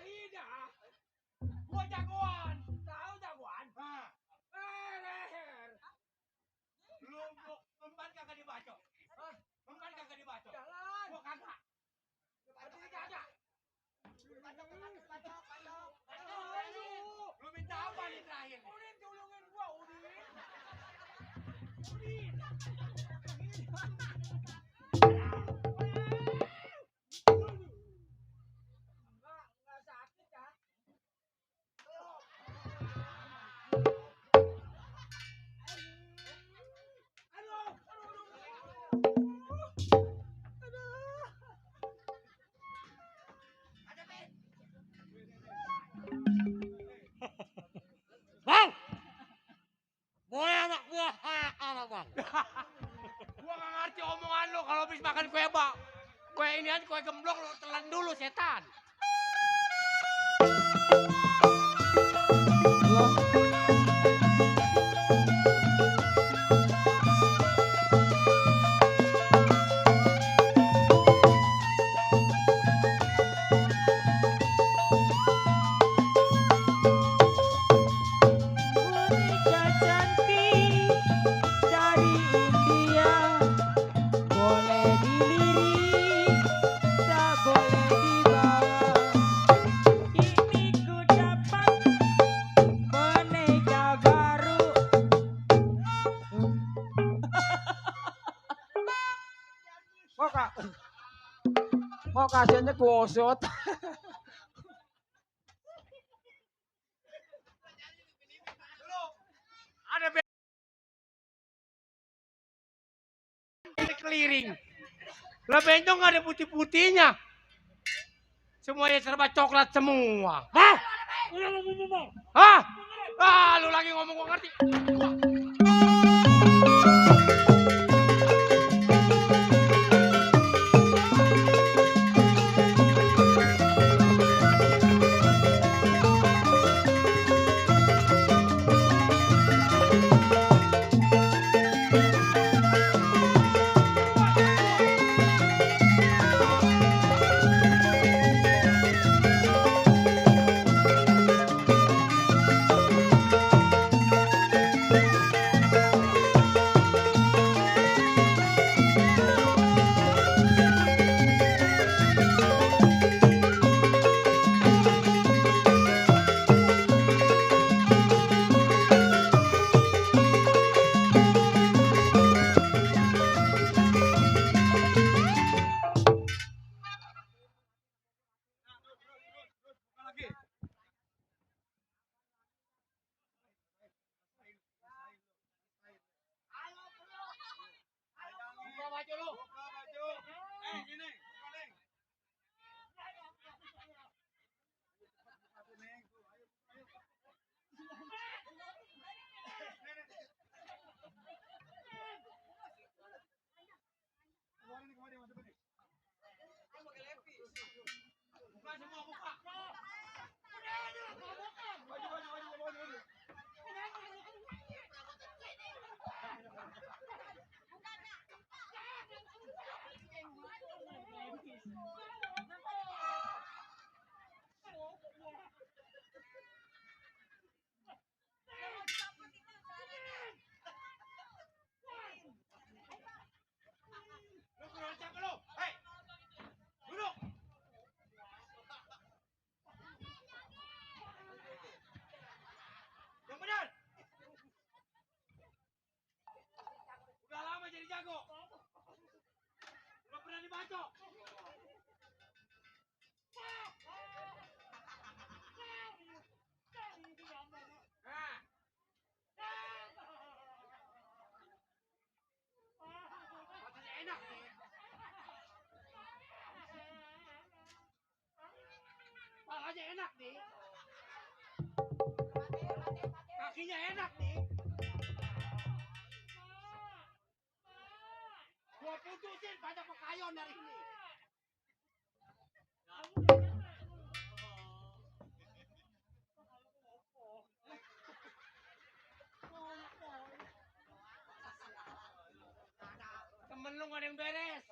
Ida. Gua jagoan. Tahu jagoan? Leher. Lu memban kagak dibaca. Memban kagak dibaca. Jalan. Gua kagak. Kagak ada. Lu minta apa nih terakhir? Udin tolongin gua, Udin. Udin. Enggak sakit ya? Bang! Boleh anak buah anak bang. Gua gak ngerti omongan lu kalau habis makan kue bak. Kue ini aja kue gemblong lu telan dulu setan. Boneka cantik dari India, boleh dilirik, tak boleh dibawa. Ini ku dapat boneka baru. Kok kasihannya gosot? Ada keliring. Lah bentong gak ada putih-putihnya. Semuanya serba coklat semua. Hah? Hah? Ah, lu lagi ngomong gua ngerti. Buka baju lu. Gini. Buka semua, buka. Mukanya enak nih. Kakinya enak nih. Gua putusin banyak pekayon dari ini. Temen lu gak ada yang beres.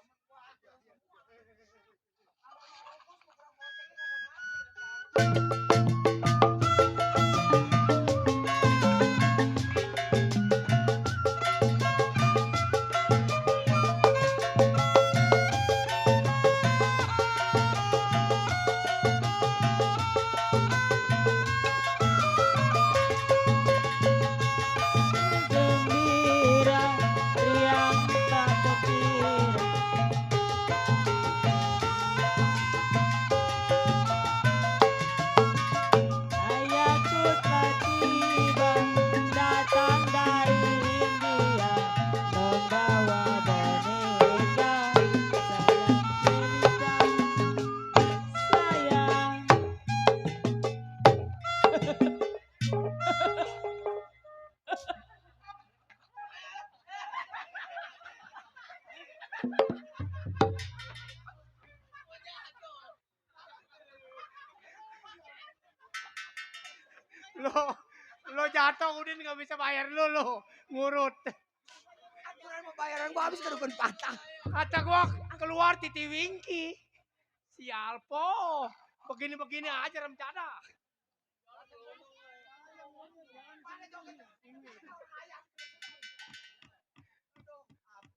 Gembira riang tak terkira. Ayahku telah tiba datang dari India membawa boneka sayang sayang. Lo jatuh Udin gak bisa bayar lo ngurut. Aturan pembayaran gua habis kedukun patah. Kata gua keluar Titi Wingki. Sial po. Begini-begini aja rencana.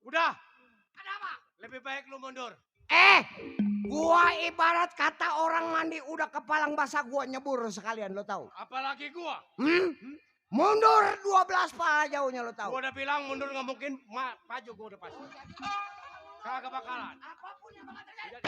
Udah. Ada apa? Lebih baik lu mundur. Gua ibarat kata orang mandi udah kepalang basah gua nyebur sekalian lo tahu. Apalagi gua. Mundur 12 pala jauhnya lo tahu. Gua udah bilang mundur nggak mungkin. Maju gua udah pasti. Kagak bakalan. Apapun yang bakal terjadi.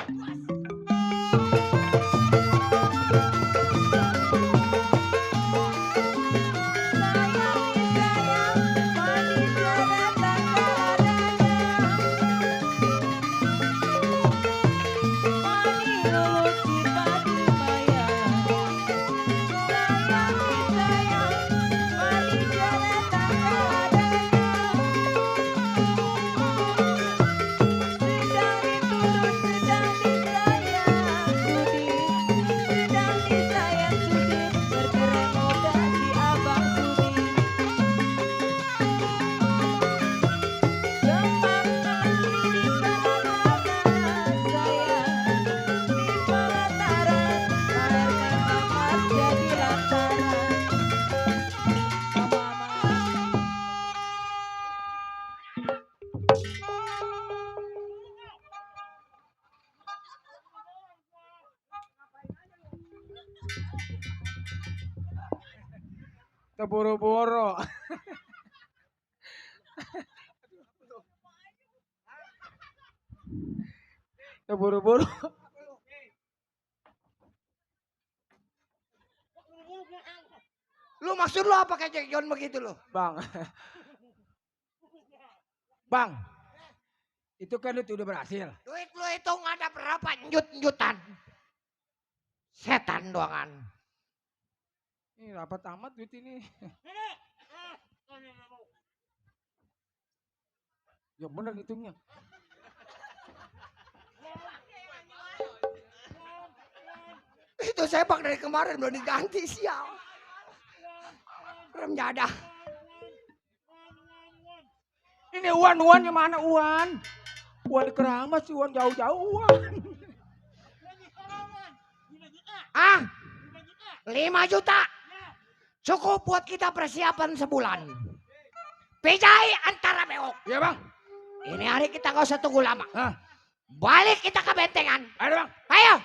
Keburu-buru. Keburu-buru. Lu maksud lu apa kayak Jack John begitu lo? Bang. Bang. Itu kan itu udah berhasil. Duit lu hitung ada berapa njut-njutan? Setan doangan. Ini rapat amat duit ini. Ya bener hitungnya. Itu sepak dari kemarin belum diganti sial. Rem jadah. Ini Uan yang mana Uan? Uan di Keramas, Uan jauh-jauh Uan. 5 juta. Cukup buat kita persiapan sebulan. Pijai antara beok. Iya bang. Ini hari kita gak usah tunggu lama. Hah? Balik kita ke bentengan. Ayo bang. Ayo.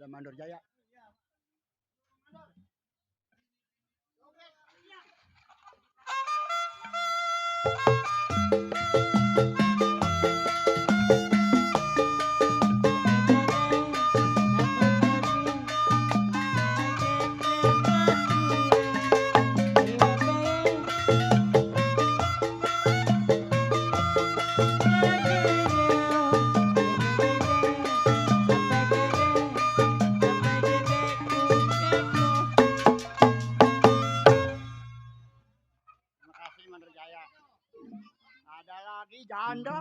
Ada Mandor Jaya. Terima kasih Mandor Jaya. Ada lagi janda.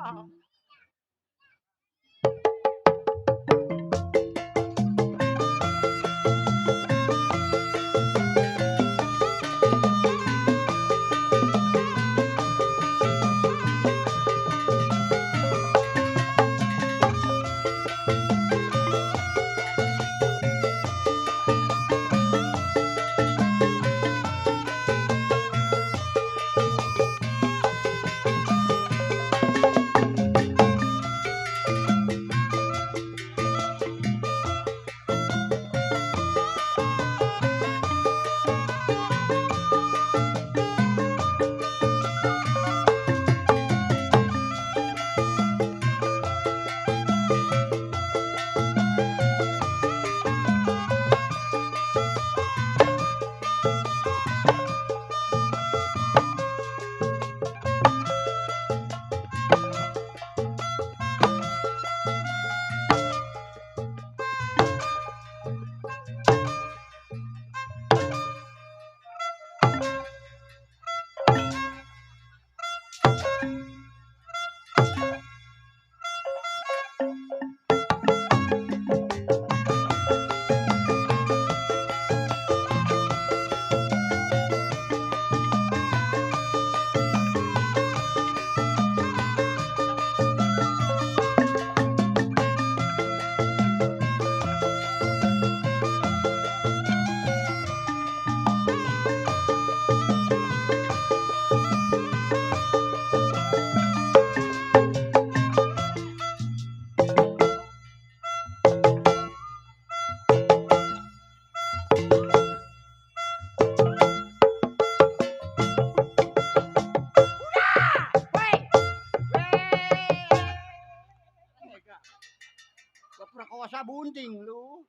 Perkosa bunting lu.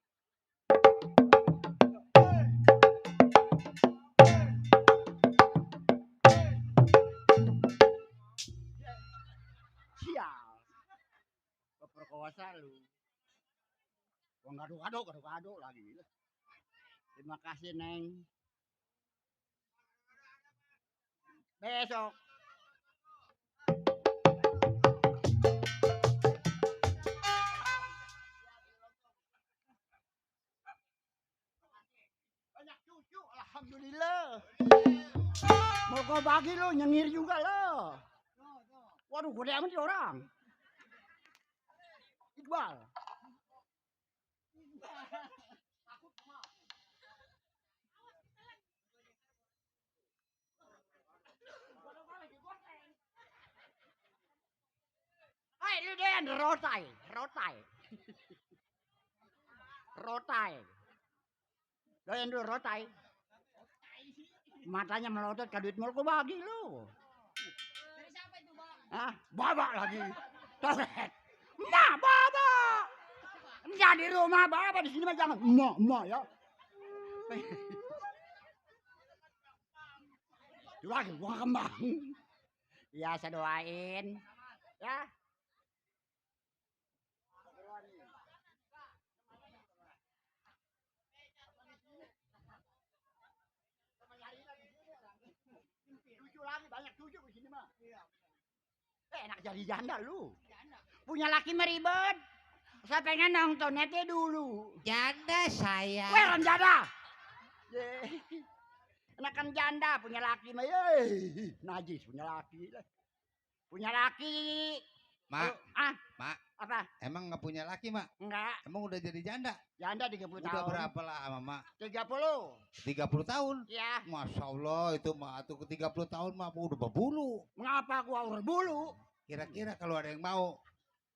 Sial. Perkosa lu. Gua gado lagi. Terima kasih, Neng. Besok. Banyak cucu, alhamdulillah. Mau kau bagi lo, nyengir juga lo. Waduh, gede amat dia orang. Iqbal. Hai, lu Den, rotai. Doyan dulu rotai. Matanya melotot ke duit mau bagi lu. Dari siapa itu, Bang? Hah? Babak lagi. Toret. Ma, baba. Jadi rumah baba di sini mah jangan. Ma ya. Itu lagi gua kembang. Ya, saya doain. Ya. Cucu lagi banyak cucu di sini mah. Enak jadi janda lu. Punya laki meribet. Saya pengen nonton netnya dulu. Janda saya. Weh, orang janda. Enakan janda punya laki mah. Najis punya laki. Punya laki. Mak, Mak. Apa? Emang nggak punya laki, Mak? Enggak. Emang udah jadi janda? Janda 30 Udah tahun. berapa lama, Mak? 30. 30 tahun? Ya. Masya Allah, itu Mak. Tuh ke 30 tahun, Mak. Udah berbulu. Mengapa gua berbulu? Kira-kira kalau ada yang mau,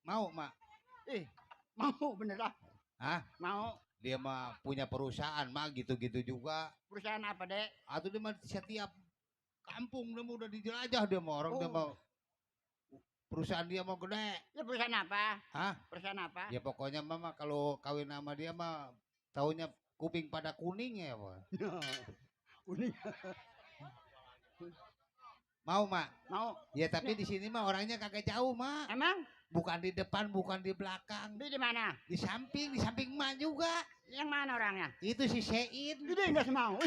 Mak? Mau bener lah. Hah? Mau. Dia mah punya perusahaan mah gitu-gitu juga. Perusahaan apa, Dek? Atau dia mah setiap kampung dia mah udah dijelajah dia mah orang dia Oh. mah perusahaan dia mau gede. Ya perusahaan apa? Hah? Perusahaan apa? Ya pokoknya mama kalau kawin sama dia mah taunya kuping pada kuning ya, Pak. Kuning. Mau, Mak? Mau. Ya tapi di sini mah orangnya kagak jauh, Mak. Emang? Bukan di depan, bukan di belakang. Di mana? Di samping Emak juga. Yang mana orangnya? Itu si Sein. Gede enggak semau.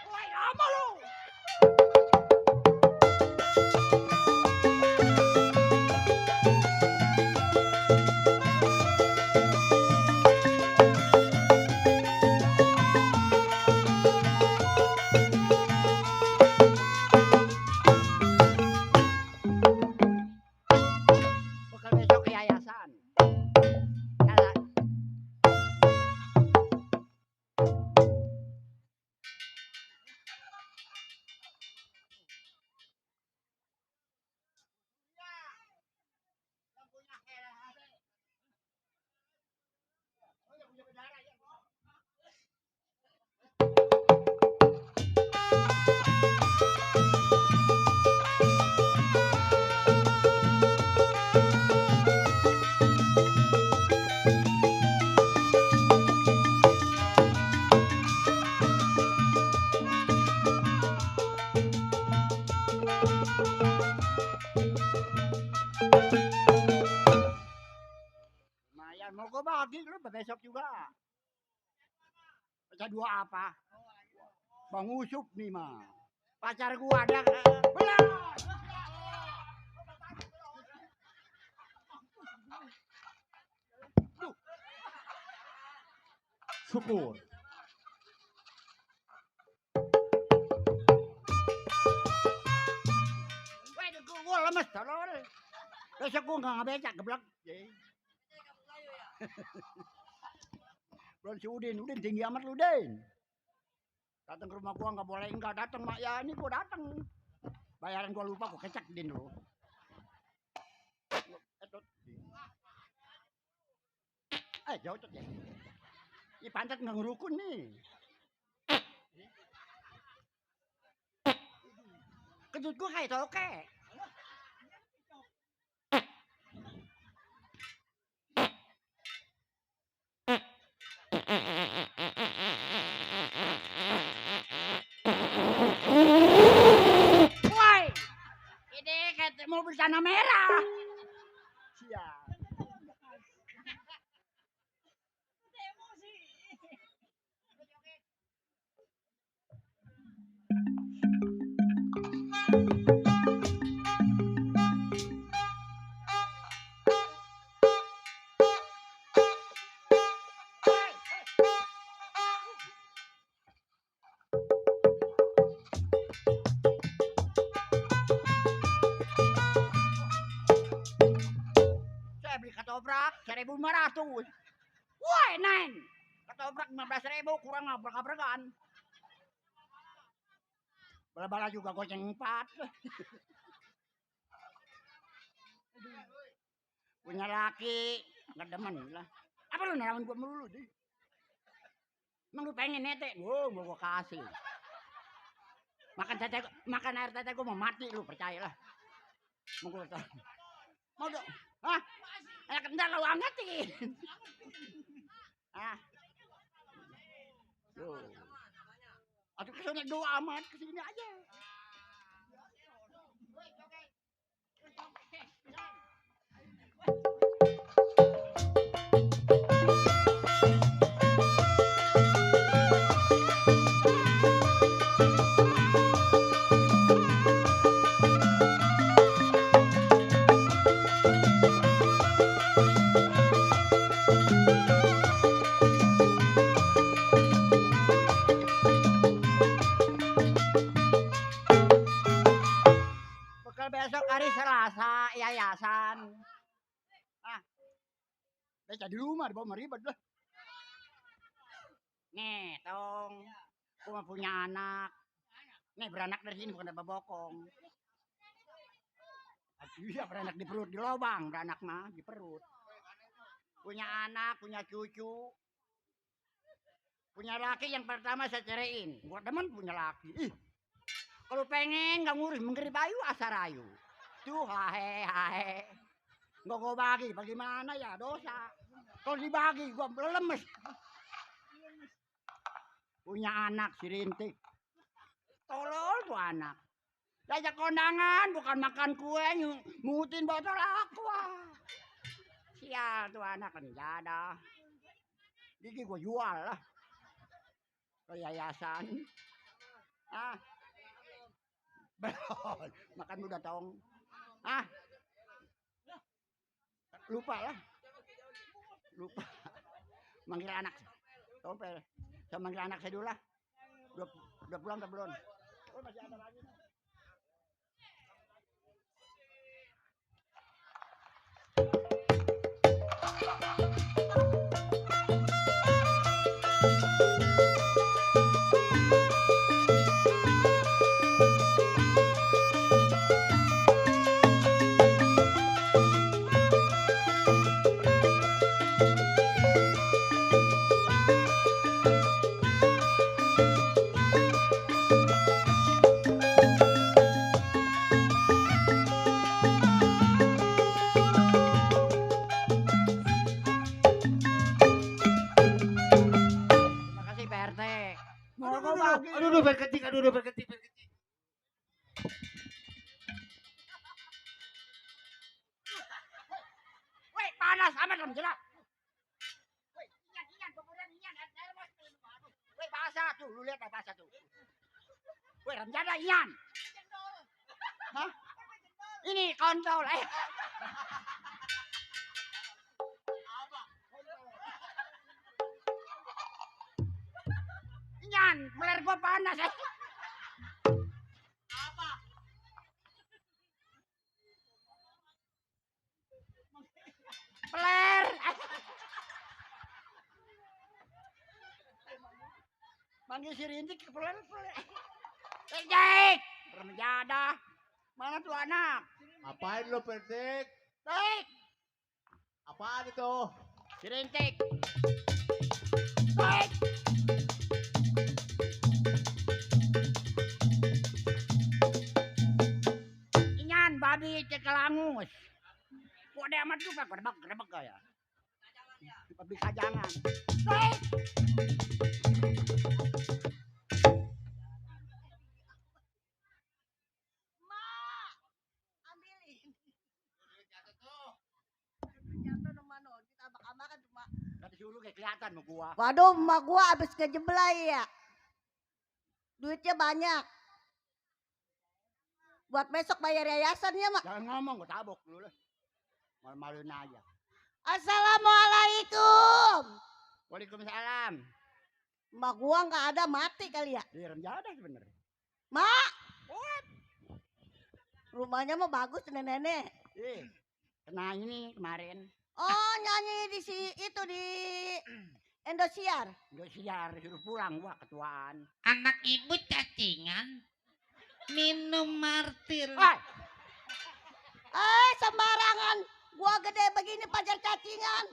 Woi, lama lu. Bakal besok ke yayasan. Yayasan. Lumayan, mau gue bagi lu besok juga. Pecah dua apa? Bang Usup nih mah. Pacar gua ada belas. Syukur. Weh, gua lemes tolol. Besok gua nggak ngabecak geblek. Belum si Udin tinggi amat lu, Udin. Datang ke rumah gua nggak boleh enggak datang, mak ya ini gua datang. Bayaran gua lupa gua kecek Din lu. Jauh ya. Ini pantat nggak ngerukun nih. Kejut gua kayak toke. Woi, ini kayak mobil tanah merah. Siap. Saya beli ketoprak 1.500. Woi, Neng. Ketoprak 15.000 kurang abrak-abrakan. Bala-bala juga goceng 4. Punya laki, nggak demen lah. Apa lu naramin gua melulu deh? Emang lu pengen nete? Mau gua kasih. Makan air tete gua mau mati lu, percayalah. Mau gua mau dong. Hah? Anak kendal lu angetin. Hah? Tuh. Aduh kesana doa amat, kesini aja. Bekal besok hari Selasa yayasan. Baca di rumah, di bawah ribet lah. Nih, tong. Gua punya anak. Nih beranak dari sini bukan dari bokong. Iya, beranak di perut, di lubang, beranak mah di perut. Punya anak, punya cucu. Punya laki yang pertama saya ceraiin. Gua demen punya laki. Ih, kalau pengen nggak ngurus menggeri bayu asar ayu. Tuh hahe. Nggak gua bagi, bagaimana ya dosa. Kalau dibagi gua lemes. Punya anak si Rintik. Tolol tuh anak. Diajak kondangan bukan makan kue, ngutin botol aqua. Sial tuh anak kan jada. Jadi gua jual lah. Ke yayasan. Ah. Belum. Makan udah tong. Ah. Lupa lah. Lupa. Manggil anak. Tompel. Saya manggil anak saya dulu lah. Udah pulang atau belum? Oh, masih ada lagi. Terima kasih Pak RT. Mau kau bagi. Aduh, berketik. Woi, panas amat dong jelas. Woi, inyan, pemuda inyan, air mas. Woi, basah tuh, lu lihat basah tuh. Woi, remjada inyan. Hah? Ini kontol. Inyan, meler gua panas. Peler. Manggil si Rintik peler. Jek, remjada. Mana tuh anak? Apain lo, Pertik? Tik, Apaan itu? si Rintik. Tik. Inyan, babi cekelangus. Kok ada amat juga, gerebek ya. Babi kajangan. Tik. Gak disuruh kayak kelihatan sama gua. Waduh, emak gua abis kejeblay ya. Duitnya banyak. Buat besok bayar yayasannya, Mak. Jangan ngomong, gua tabok dulu lah. Malu-maluin aja. Assalamualaikum. Waalaikumsalam. Emak gua nggak ada, mati kali ya. Iya, remjada sebenernya. Mak. Rumahnya mah bagus nenek-nenek. Ih, kena ini kemarin. Oh, nyanyi di itu di Indosiar. Gak siar, disuruh pulang gua ketuaan. Anak ibu cacingan. Minum martir. Sembarangan. Gua gede begini pacar cacingan.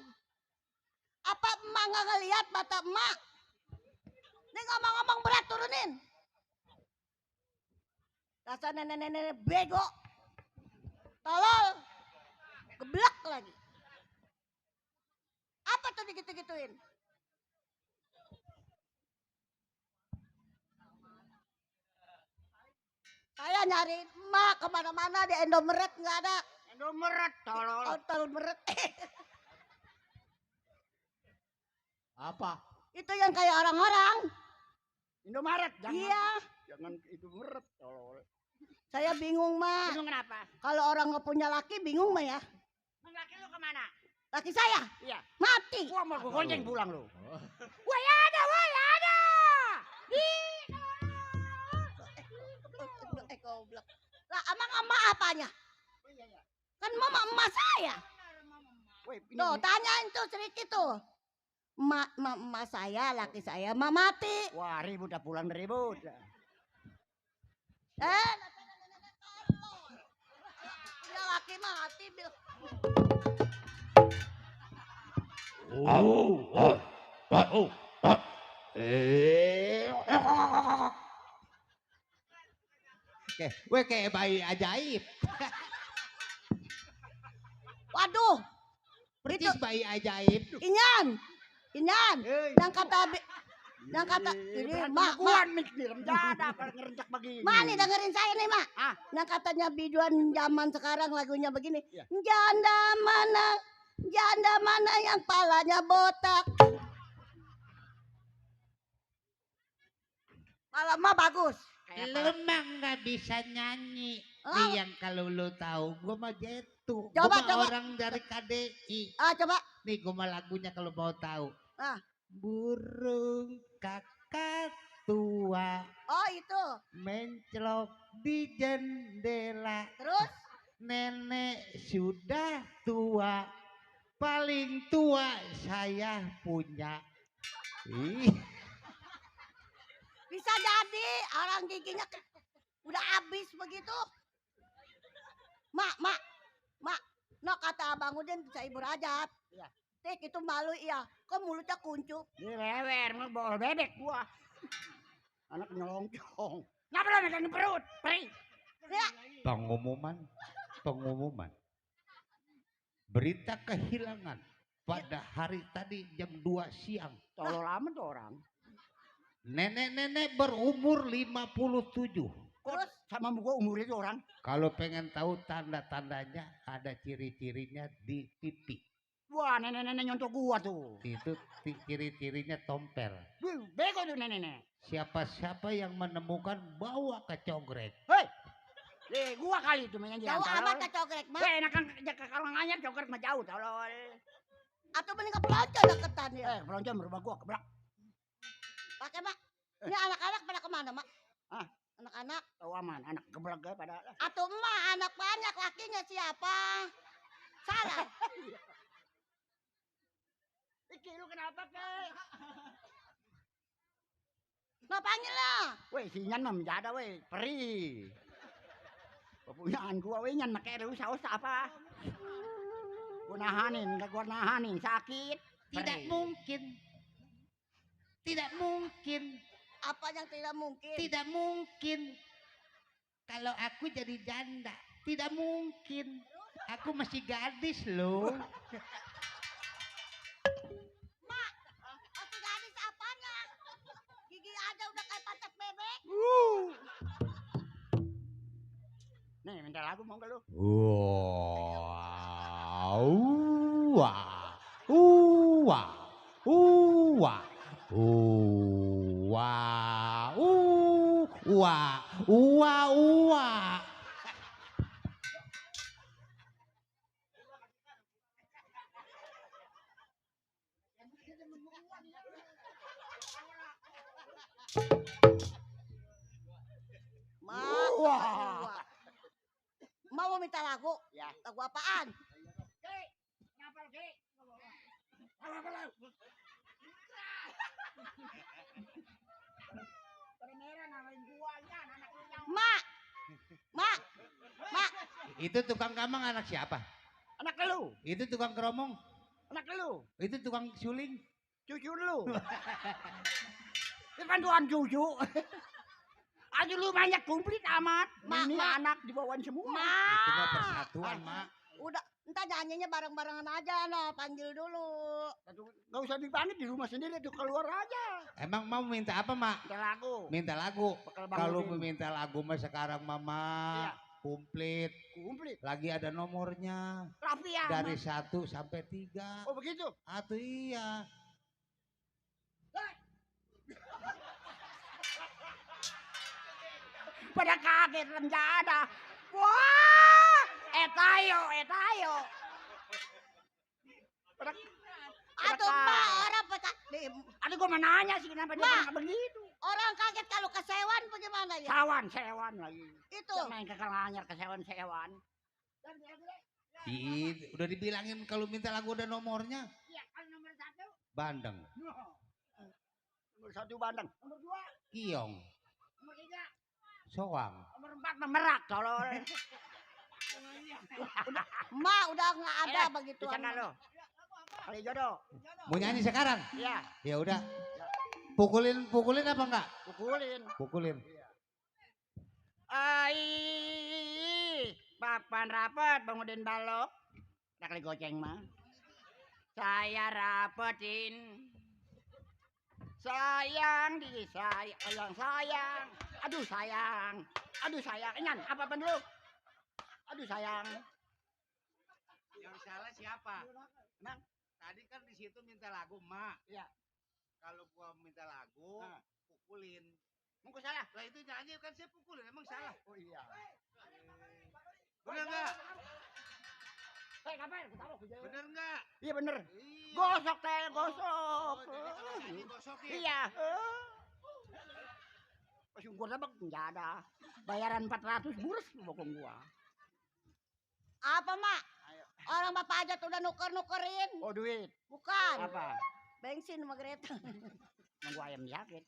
Apa emak nggak ngeliat mata emak? Ini ngomong-ngomong berat turunin. Dasar nenek-nenek bego. Tolol. Geblek lagi. Apa tuh digitu-gituin? Saya nyari emak kemana-mana di Indomaret nggak ada. Indomaret, tolol. Total meret. Apa? Itu yang kayak orang-orang. Indomaret, jangan. Iya. Jangan itu meret, tolol. Saya bingung, Mak. Bingung kenapa? Kalau orang nggak punya laki bingung, Mak ya. Laki lu kemana? Laki saya Iya. mati. Gua mau gua gonceng pulang lu. Woi ada. Goblok. Lah emang emak apanya? Kan mama emak saya. Woi, ini. Tuh tanyain tuh sedikit tuh. Emak saya, laki saya, emak mati. Wah, ribut dah pulang ribut. Punya mati bil. Weh kayak bayi ajaib. Waduh, Percis bayi ajaib. Inyan. Yang kata ini mak Remjada ngerencak begini. Nih dengerin saya nih mak. Yang katanya biduan zaman sekarang lagunya begini. Janda mana yang palanya botak. Kalau mah bagus. Lu mah nggak bisa nyanyi. Oh. Yang kalau lu tahu, gua mah gitu. Coba, Gua mah coba. orang dari KDI. Coba. Nih gua mah lagunya kalau mau tahu. Ah. Burung kakak tua Oh itu. mencelok di jendela. Terus? Nenek sudah tua. Paling tua saya punya. Ih. Bisa jadi orang giginya udah habis begitu. Mak. No kata Abang Udin bisa ibu rajab. Iya. Tik itu malu iya. Kok mulutnya kuncup? Ini lewer, mau bawa bebek gua. Anak nyelongcong. Ngapa lo megang perut? Peri. Ya. Pengumuman. Berita kehilangan pada hari tadi jam 2 siang. Tolol amat tuh orang. Nenek-nenek berumur 57. Kok sama gua umurnya tuh orang? Kalau pengen tahu tanda-tandanya ada ciri-cirinya di pipi. Wah, nenek-nenek nyontok gua tuh. Itu ciri-cirinya tompel. Bego tuh nenek-nenek. Siapa-siapa yang menemukan bawa kecogrek. Hei, gua kali itu main Jauh amat ke cogrek mak. Enak kan kalau nganyar cogrek mah jauh tolol. Atau mending ke pelonco deketan ya. Pelonco rumah gua keblak. Pakai mak. Ini anak-anak pada kemana mak? Anak-anak. Tahu aman, anak keblak gak pada. Atau emak anak banyak lakinya siapa? Salah. Iki lu kenapa kek? Nah panggil lah. Weh, sinyan mah menjada weh, peri. Kepunyaan gua weh nyan make lu saus apa? Gua nahanin, sakit. Tidak mungkin. Apa yang tidak mungkin? Tidak mungkin. Kalau aku jadi janda, tidak mungkin. Aku masih gadis loh. Mak, masih gadis apanya? Gigi aja udah kayak pacat bebek. Nih, minta lagu mau gak lu? Mau minta lagu? Ya. Lagu apaan? Ngapal Ki? Permera namain gua anak lu yang Mak. Itu tukang kamang anak siapa? anak lu, Itu tukang keromong? anak lu, Itu tukang suling? cucu lu. Depan tuan cucu. Aja lu banyak komplit amat. Mak, Ini mak. anak dibawain semua. Itu mah Mak. persatuan, Mak. Udah, entar nyanyinya bareng-barengan aja no, panggil dulu. Gak usah dipanggil di rumah sendiri tuh keluar aja. Emang mau minta apa, Mak? Ada lagu. Minta lagu. Bakal Bang Kalau Udin. meminta lagu mah sekarang Mama Iya. komplit. Komplit. Lagi ada nomornya. Rapi ya. Dari 1 sampai 3. Oh begitu. Atau iya. Pada kaget renjada. Wah, etayo. Pada Atau mak orang petak. Ada gua mau nanya sih kenapa dia Mak. pernah begitu. Orang kaget kalau kesewan bagaimana ya? Sewan lagi. Itu. Dia main kekal nganyar ke sewan. Udah dibilangin kalau minta lagu ada nomornya. Iya, kan nomor 1. Bandeng. Nomor 1 Bandeng. Nomor 2. Kiong. Nomor 3. Soang. Nomor 4 Merak tolol. Mak udah nggak ada Ayo, begitu. di sana lo. Kali jodoh. Mau nyanyi sekarang? Iya, Ya udah. Pukulin apa enggak? pukulin. Pukulin. Papan rapat bangunin balok. Tak kali goceng mah. Saya rapetin. Sayang di sayang. Aduh sayang. Aduh sayang. Enyan, apa lu? Aduh sayang. Yang salah siapa? Nah, tadi kan di situ minta lagu, Mak. Iya. Kalau gua minta lagu, Ah. pukulin. Mungkin salah. Lah itu nyanyi kan saya pukulin, emang salah. Oh iya. Bener nggak? Hei, ngapain? Kutabok ke jauh. Bener nggak? Iya bener. Iya. Gosok teh, gosok. Oh, jadi kalau nyanyi gosokin. Iya. Pas gua nabak enggak ada. Bayaran 400 burus lu bokong gua. Apa mak? Orang bapak aja tuh udah nuker-nukerin. Oh duit. Bukan. Apa? Bensin sama Greta. Nunggu ayam sakit.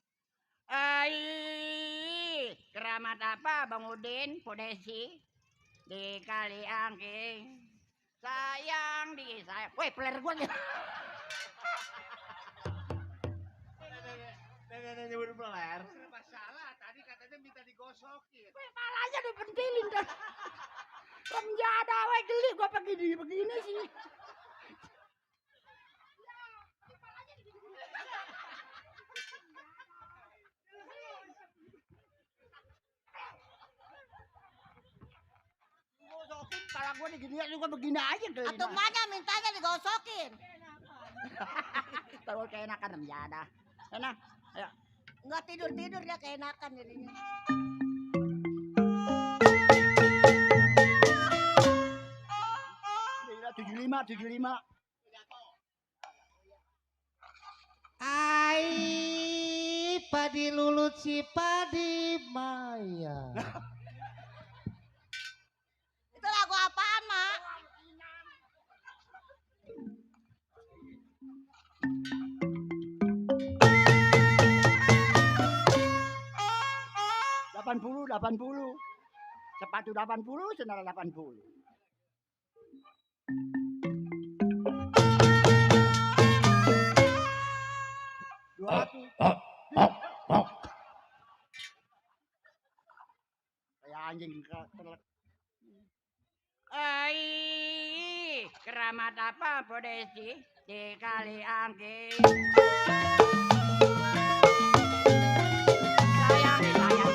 Keramat apa Bang Udin, Podesi? Di kali angking. Sayang di sayang. Woi, peler gua nih. Nenek nyebut peler. Serba salah. Tadi katanya minta digosokin. Palanya dipentilin dah. Penjada weh geli gua begini sih. Gosokin pala gua diginiin juga begini aja tuh. Atau mana mintanya digosokin. Terus keenakan penjada. Enak. Ayo. Nggak tidur-tidur dia keenakan jadinya. Gila 75. Ai padi lulut si padi maya. Itu lagu apaan mak? Sepatu 80, sendal 80. Kayak anjing terlek. Keramat apa Podesi di kali angking. Sayang di sayang.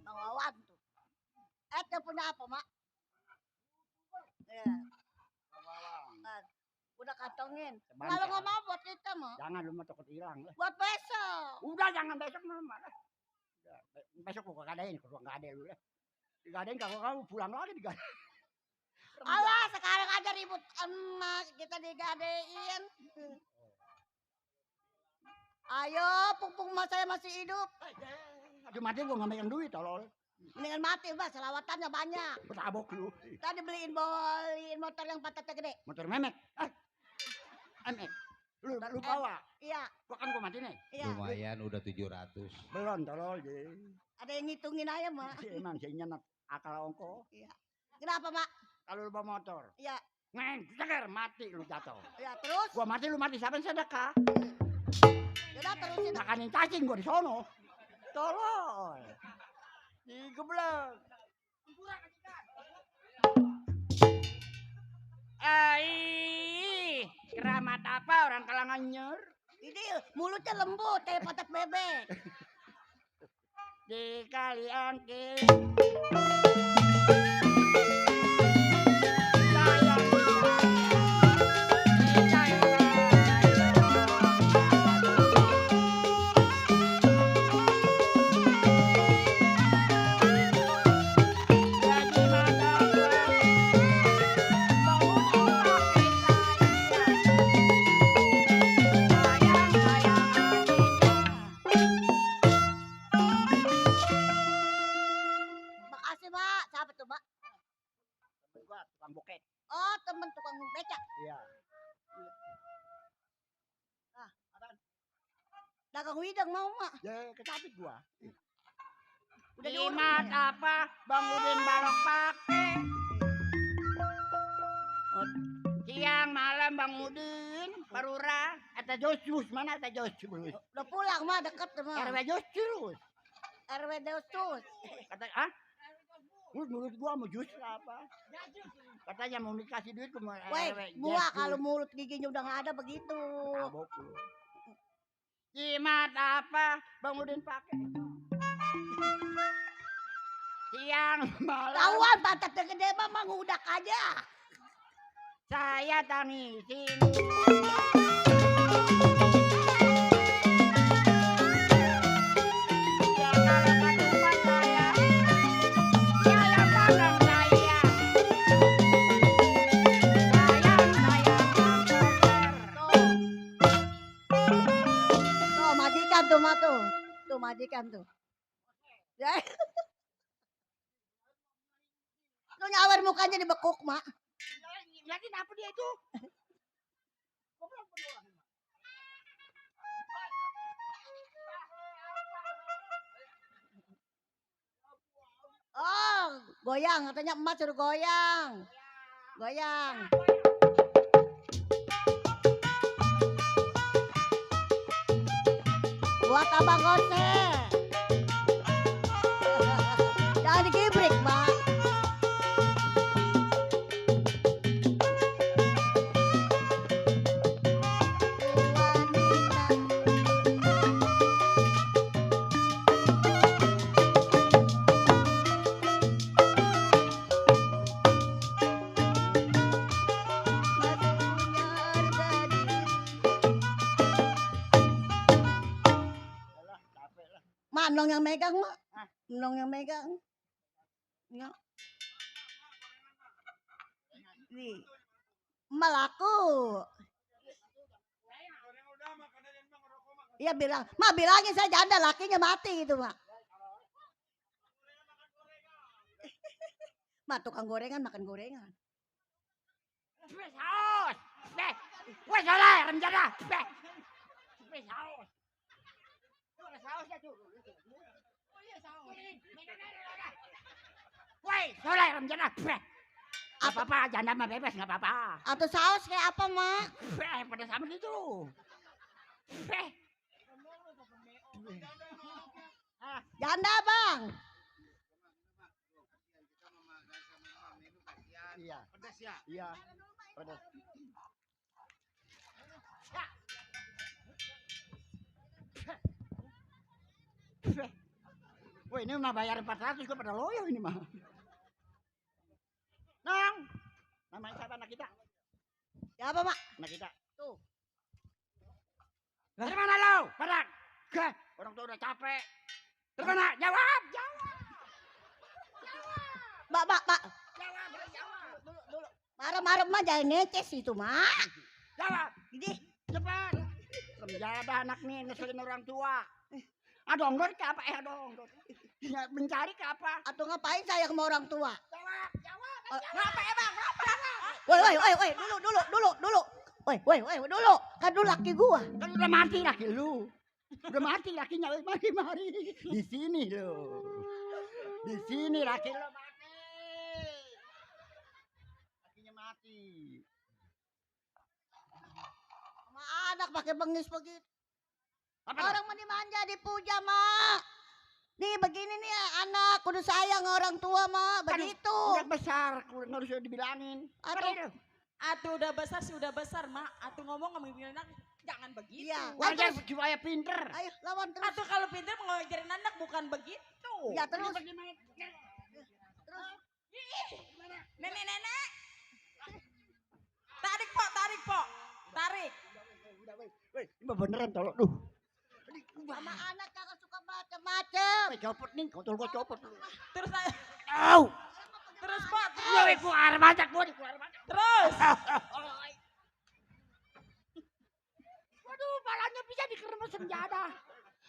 Bang Wawan tuh. Dia punya apa mak? Ya. Nah, udah kantongin. Sebanyak. Kalau nggak mau buat kita mak. Jangan lu mah takut hilang lah. Buat besok. Udah jangan besok mah. Besok gua gadain, kalau nggak ada lu lah. Digadain kalau kamu pulang lagi digadain. Alah sekarang aja ribut emak kita digadein. Ayo pupung mas saya masih hidup. Aduh mati gua nggak megang duit tolol. Mendingan mati mbak selawatannya banyak. Bertabok lu. Tadi beliin motor yang pantatnya gede. Motor memek. Memek. Lu bawa. Iya Gua kan gua mati nih. iya. Lumayan udah 700. Belum tolol je. Ada yang ngitungin aja mak. Emang si nyenat akal ongko. Kenapa mak? Kalau lu bawa motor. Iya Neng, ceger mati lu jatuh. iya terus. Gua mati lu mati siapa yang sedekah? Udah terusin. Makanin cacing gua di sono. Tolol. Digeblek. Keramat apa orang kalangan nyer? Ini mulutnya lembut kayak patat bebek. Di kali angking. Makasih mak. Siapa tuh mak? Gua tukang boket. Oh, temen tukang becak. Iya. Dagang widang mau, Mak. Ya, kecapit gua. Udah Jimat apa? Bang Udin balok pake. Siang malam Bang Udin, Parura, Ata Josus, mana Ata Josus? Udah pulang, Mak, deket mah. RW Josus. RW Deus. Kata, ah? Menurut gua mau jus apa? Katanya mau dikasih duit ke Woi, RW gua Josus. kalau mulut giginya udah nggak ada begitu. Tabok lu. Jimat apa Bang Udin pakai? Siang malam Lawan pantatnya gede mah mengudak aja. saya tangisin. Ya kalau ketupat saya pandang saya. Tuh majikan tuh, Mak tuh. Tuh majikan tuh. Ya. Lu nyawer mukanya dibekuk, Mak. Lihatin apa dia itu? Oh, goyang katanya emak suruh goyang. Goyang. Buat abang Gose. Jangan digibrik, Mak. Mak, nong yang megang, Mak. Nong yang megang. Ya. Nih. Emak laku. Iya bilang, Mak bilangin saya janda lakinya mati gitu, Mak. Mak tukang gorengan makan gorengan. Saus. Wes oleh rencana. Saus. Ada sausnya tuh. Oh iya saus. Woi, soleh rencana. Apa-apa, janda mah bebas enggak apa-apa. Atau saus kayak apa, Mak? Pada sama gitu. Janda, Bang. Iya. Pedas ya? Iya. Pedas. Woi, ini mah bayar 400 gua pada loyo ini mah. Nang. Namanya siapa anak kita? Siapa, Mak? Anak kita. Tuh. Dari mana lo? Padang. Gah, orang tua udah capek. Dari mana? Jawab, jawab. Mbak. Jawab, jawab. Dulu. Marah-marah mah jangan ngeces itu, Mak. Jawab. Gini. Cepat. Menjaga anak nih, ngeselin orang tua. Adonggor ke apa? Adonggor. Ya, mencari ke apa? Atau ngapain saya sama orang tua? Jawab, jawab. Ngapa emang? Ngapa? Woi, dulu. Woi, dulu. Kan dulu laki gua. Kan udah mati laki lu. Udah mati lakinya. Mari. Di sini lo. Di sini laki lo mati. Lakinya mati. Sama anak pakai bengis begitu. Apa Orang mau dimanja, dipuja, Mak. Nih begini nih anak, kudu sayang orang tua, Mak. Begitu. Udah besar, nggak usah dibilangin. Atuh udah besar sih udah besar, Mak. Atuh ngomong sama anak jangan begitu. Iya. Wajar supaya pinter. Ayo lawan terus. Atuh kalau pintar mengajarin anak bukan begitu. Ya terus. Nenek. Tarik, Pok. Tarik. Woi, ini beneran tolong. Duh. Sama anak kagak suka macem-macem. Woi, copot nih, kontol gua copot lu. Terus Au. terus, Pok. Woi, gua air macak gua, air macak. Terus. Waduh, palanya bisa dikeremes senjata.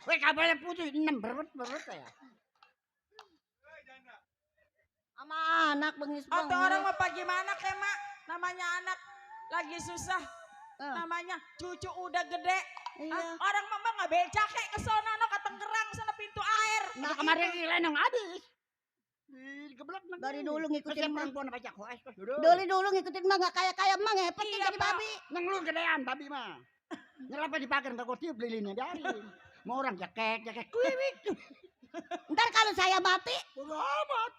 Woi, kabelnya putih 6 berut ya. Sama anak bengis Atau banget. orang apa gimana, Mak? Namanya anak lagi susah. Ah. Namanya cucu udah gede. Iya. Ah, orang mama nggak beca kayak ke sono no ke Tangerang sana pintu air. Nah, Kemarin itu. ilan yang habis. Digeblek Dari dulu ngikutin Ngikutin mah. perempuan pajak koes. Dulu ngikutin mah nggak kaya mah ngepet Iya, jadi Pak. babi. Nang lu gedean babi mah. Nyelapa dipakai nggak kau tiup lilinnya biarin. Mau orang jakek kuiwik. Ntar kalau saya mati, Bodo amat.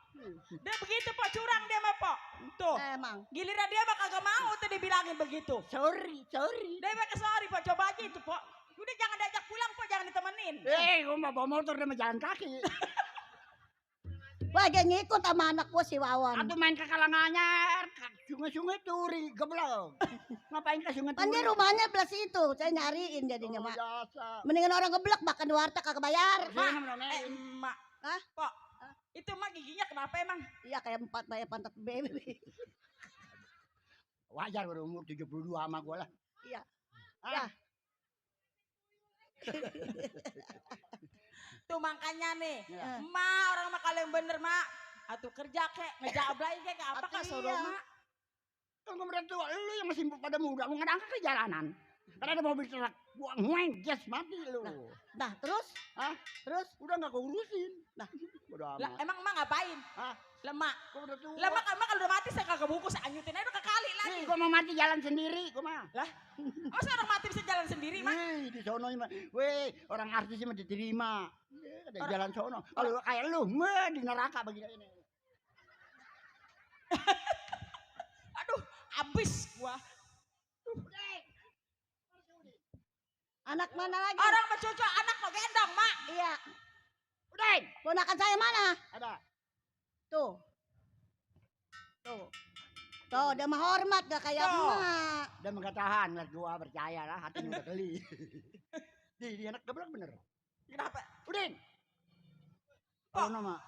Dia begitu Pak, curang dia mah Pak. Tuh, emang. giliran dia mah kagak mau tuh dibilangin begitu. Sorry. Dia pakai sorry Pak, coba aja itu Pak. Udah jangan diajak pulang Pak, jangan ditemenin. Gua mau bawa motor dia mau jalan kaki. Wah, dia ngikut sama anak gua si Wawan. Atau main ke kalangannya, sungai-sungai turi, geblok. Ngapain ke sungai Kan turi? dia rumahnya belah situ, saya nyariin jadinya, Mak. Jasa. Mendingan orang geblek makan di warteg kagak bayar. Emak. Hah? Pak, itu mah giginya kenapa emang? Iya kayak 4 bayar pantat baby. Wajar berumur 72 sama gua lah. Iya. Ah, Tuh makanya nih, Iya. emak orang mah kalau yang bener mak, atuh kerja kek, ngejablay kek, apa Atuh kak suruh iya. mak. kan gua merasa tua, lu yang masih pada muda, lu ngedangka ke jalanan. Karena ada mobil truk, gua gas mati lu. Nah, terus? Hah? Terus? Udah gak kau urusin. Nah. Bodo Lah amat. emang emak ngapain? Hah? Lemak. Gua udah tua. Lemak kalau udah mati saya kagak bungkus, saya anyutin aja udah kekali lagi. Nih, gua mau mati jalan sendiri, gua mah. Masa orang mati bisa jalan sendiri mak? Wih, di sono mah. Weh, orang artis mah diterima. Ada jalan sono. Kalau kayak lu, mah di neraka begini ini. Aduh, abis gua. Anak mana lagi? Orang mah cucu anak mau gendong mak. Iya. Udah, Ponakan saya mana? ada. Tuh. Tuh. Tuh, dia mah hormat gak kayak Tuh. emak. Udah enggak tahan, lihat gua percaya lah, hatinya udah geli. Dia anak geblek bener. Kenapa? Udin. Oh, nama.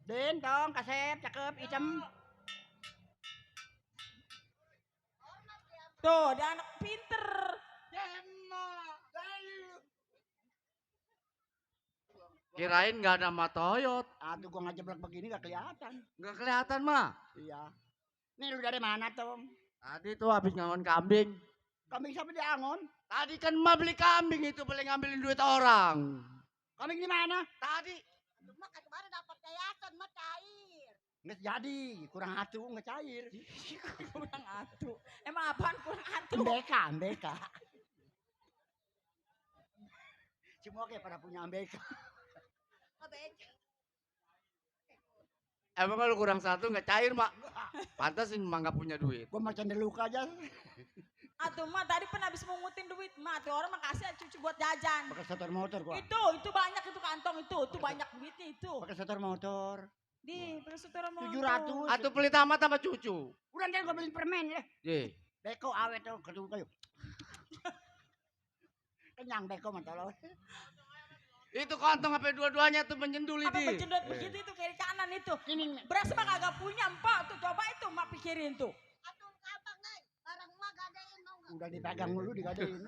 Din, dong, kasep, cakep, hitam. Tuh, dia anak pinter. Kirain nggak ada matoyot. Aduh, gua ngajeblek begini gak kelihatan. Nggak kelihatan mah. Iya. Nih lu dari mana, Tom? Tadi tuh habis ngangon kambing. Kambing siapa diangon? Tadi kan emak beli kambing itu boleh ngambilin duit orang. Kambing di mana? Tadi. Aduh, mak kemarin dapat yayasan mah cair. Nggak jadi, kurang atu, nggak cair. Kurang atuh. Emang apaan kurang atuh? Ambeka. Semua kayak pada punya ambeka. Emang kalau kurang satu nggak cair mak. Pantas emang nggak punya duit. Gua macan luka aja. Atuh mah tadi pun habis mungutin duit mah. Tuh orang mah kasih cucu buat jajan. Pakai setor motor gua. Itu banyak itu kantong itu banyak duitnya itu. Pakai setor motor. Di saudara mau. 700. Atau pelit amat sama cucu. Udah ntar gua beli permen ya. Ye. Beko awet tuh ketemu kayu. Kenyang beko mah tolong. Itu kantong apa dua-duanya tuh menyendul Apa itu. bercendot begitu itu kiri kanan itu. Ini Beras mah kagak punya empok tuh coba itu mak pikirin tuh. Aduh, abang nih. Barang emak gadein mau nggak? udah dipegang dulu digadein.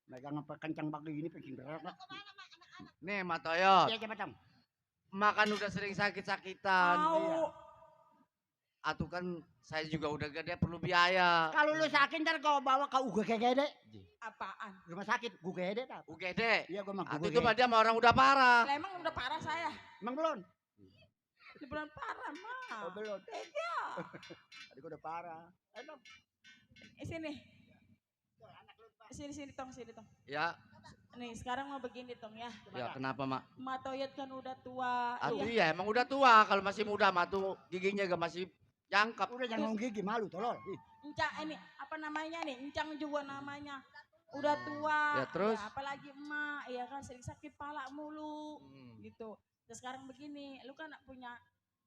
Megang apa kencang begini penting berat. Kemana mak anak-anak? Nih matoyot. Iya coba Tom. Makan udah sering sakit-sakitan. Tahu. Atuh kan saya juga udah gede perlu biaya. Kalau lu sakit ntar kau bawa ke UGD. Apaan? Rumah sakit UGD tak? UGD. Iya gua mah Atuh UGD. itu mah dia sama orang udah parah. Lah emang udah parah saya. Emang belum? Di bulan parah mah. Oh, belum. Iya. Tadi gua udah parah. Dong. Sini. Sini tong sini tong. Ya, Nih sekarang mau begini tong ya. ya kenapa mak? Matoyot kan udah tua. Atuh Iya. iya emang udah tua. Kalau masih muda mah tuh giginya gak masih jangkap. Udah jangan ngomong gigi malu tolol. Ih, Encang ini apa namanya nih? Encang juga namanya. Udah tua. Ya, terus? Apalagi emak, ya kan sering sakit pala mulu Hmm. gitu. Terus sekarang begini, lu kan punya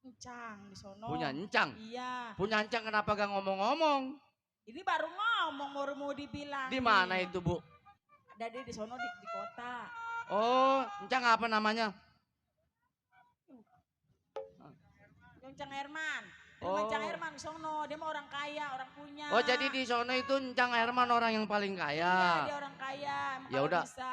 encang di sono. Punya encang. Iya. Punya encang kenapa gak ngomong-ngomong? Ini baru ngomong baru mau dibilang. Di mana itu bu? Ada di sono di kota. Oh, encang apa namanya? Encang Herman. Oh. Encang Herman di sono, dia mah orang kaya, orang punya. Oh jadi di sono itu encang Herman orang yang paling Iya, kaya. dia orang kaya. Emang Ya kalau udah. bisa.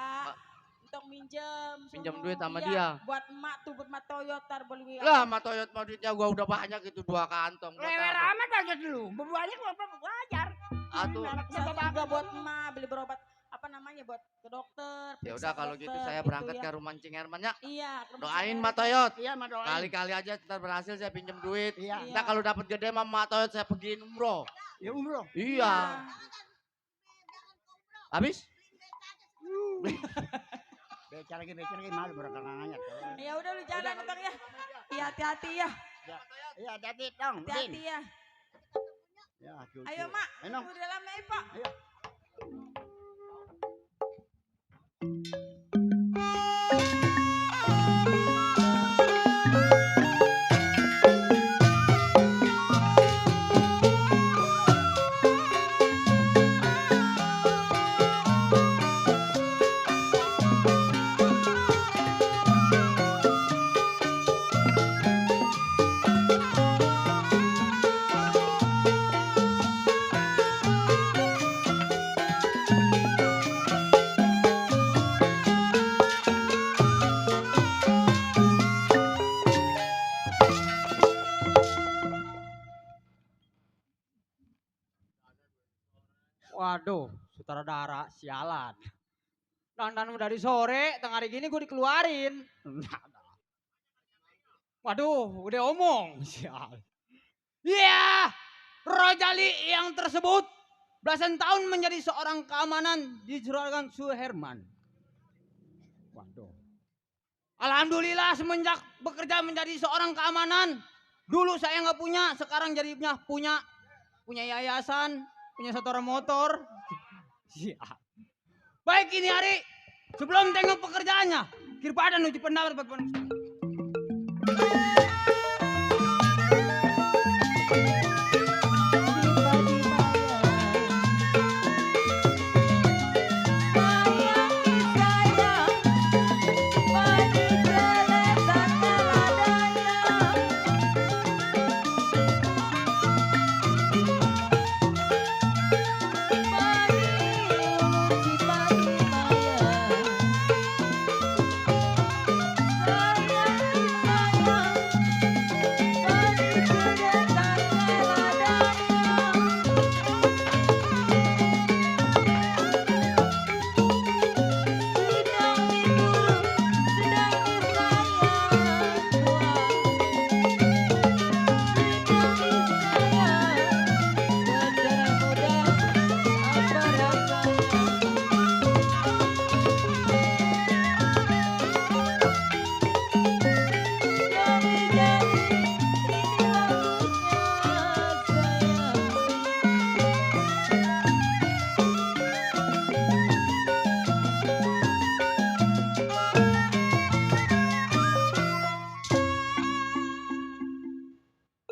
Untuk minjem. Pinjam sono. duit sama Iya, dia. Buat emak tuh, buat emak Toyota beli. Lah, sama Toyota mau duitnya gua udah banyak itu 2 kantong. Buat Lewer apa? amat aja dulu. Berduanya gua wajar. Atuh. Satu juga buat emak beli berobat apa namanya buat ke dokter. Ya periksa udah ke kalau gitu dokter, saya gitu berangkat ya. ke rumah Cing Herman ya. Iya. ke rumah Doain sakit. Mak Toyot. Iya, mah doain. Kali-kali aja ntar berhasil saya pinjam duit. Iya. Ntar kalau dapat gede sama Mak Toyot saya pergiin umroh. Ya umroh. Iya. Habis? Beca lagi malu berakangannya. Ya udah lu jalan Bang ya. Iya hati-hati ya. Iya, hati-hati dong. Hati-hati ya. Ya, Ayo Mak. Ayo, Nong. Udah lama ya Pak. Waduh, sutradara sialan. Dandan dari sore, tengah hari gini gue dikeluarin. Waduh, udah omong. Sial. Iya, Rojali yang tersebut belasan tahun menjadi seorang keamanan di Juragan Suherman. Waduh. Alhamdulillah semenjak bekerja menjadi seorang keamanan. Dulu saya nggak punya, sekarang jadinya punya. Punya yayasan, punya setoran motor. Siap. Baik ini hari, sebelum tengok pekerjaannya, kir badan uji pendapat bagaimana.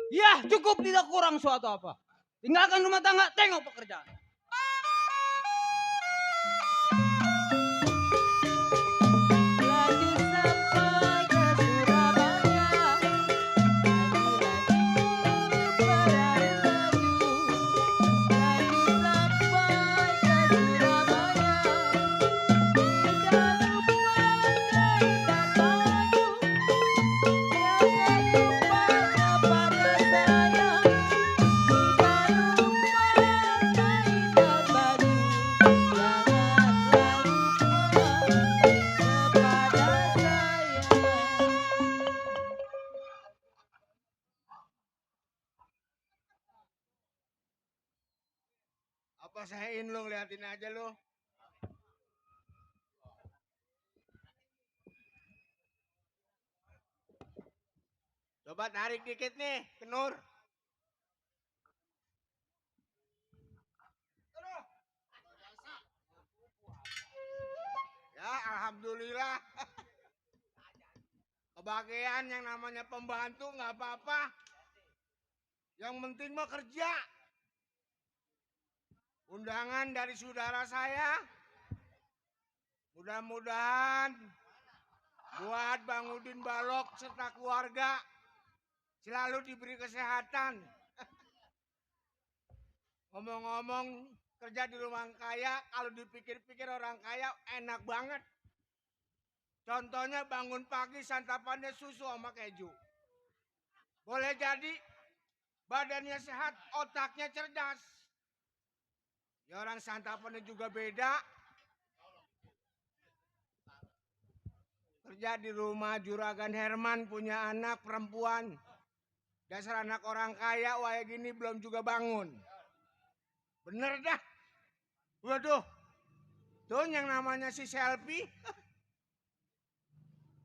Ya cukup tidak kurang suatu apa. Tinggalkan rumah tangga, tengok pekerjaan. Apa sahin lu ngeliatin aja lu? Coba tarik dikit nih, ke Nur. Ya, alhamdulillah. Kebahagiaan yang namanya pembantu nggak apa-apa. Yang penting mah kerja. Undangan dari saudara saya. Mudah-mudahan buat Bang Udin Balok serta keluarga selalu diberi kesehatan. Ngomong-ngomong kerja di rumah kaya, kalau dipikir-pikir orang kaya enak banget. Contohnya bangun pagi santapannya susu sama keju. Boleh jadi badannya sehat, otaknya cerdas. Ya orang santapannya juga beda. Kerja di rumah Juragan Herman punya anak perempuan. Dasar anak orang kaya waya gini belum juga bangun. Bener dah. Waduh. Tuh yang namanya si Selfie.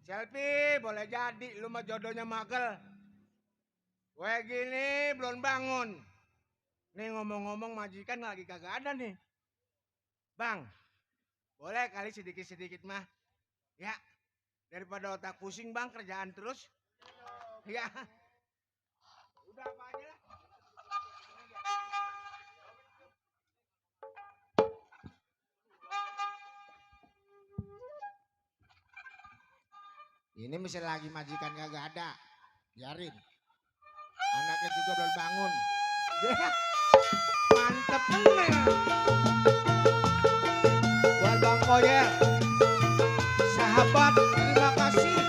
Selfie boleh jadi lu mah jodohnya magel. Wah gini belum bangun. Nih ngomong-ngomong majikan lagi kagak ada nih. Bang, boleh kali sedikit-sedikit mah. Ya, daripada otak pusing bang kerjaan terus. Ya, udah apa aja lah. Ini mesti lagi majikan kagak ada. Biarin. Anaknya juga belum bangun. Ya, mantep bener. Buat Bang Koyer. Sahabat, terima kasih.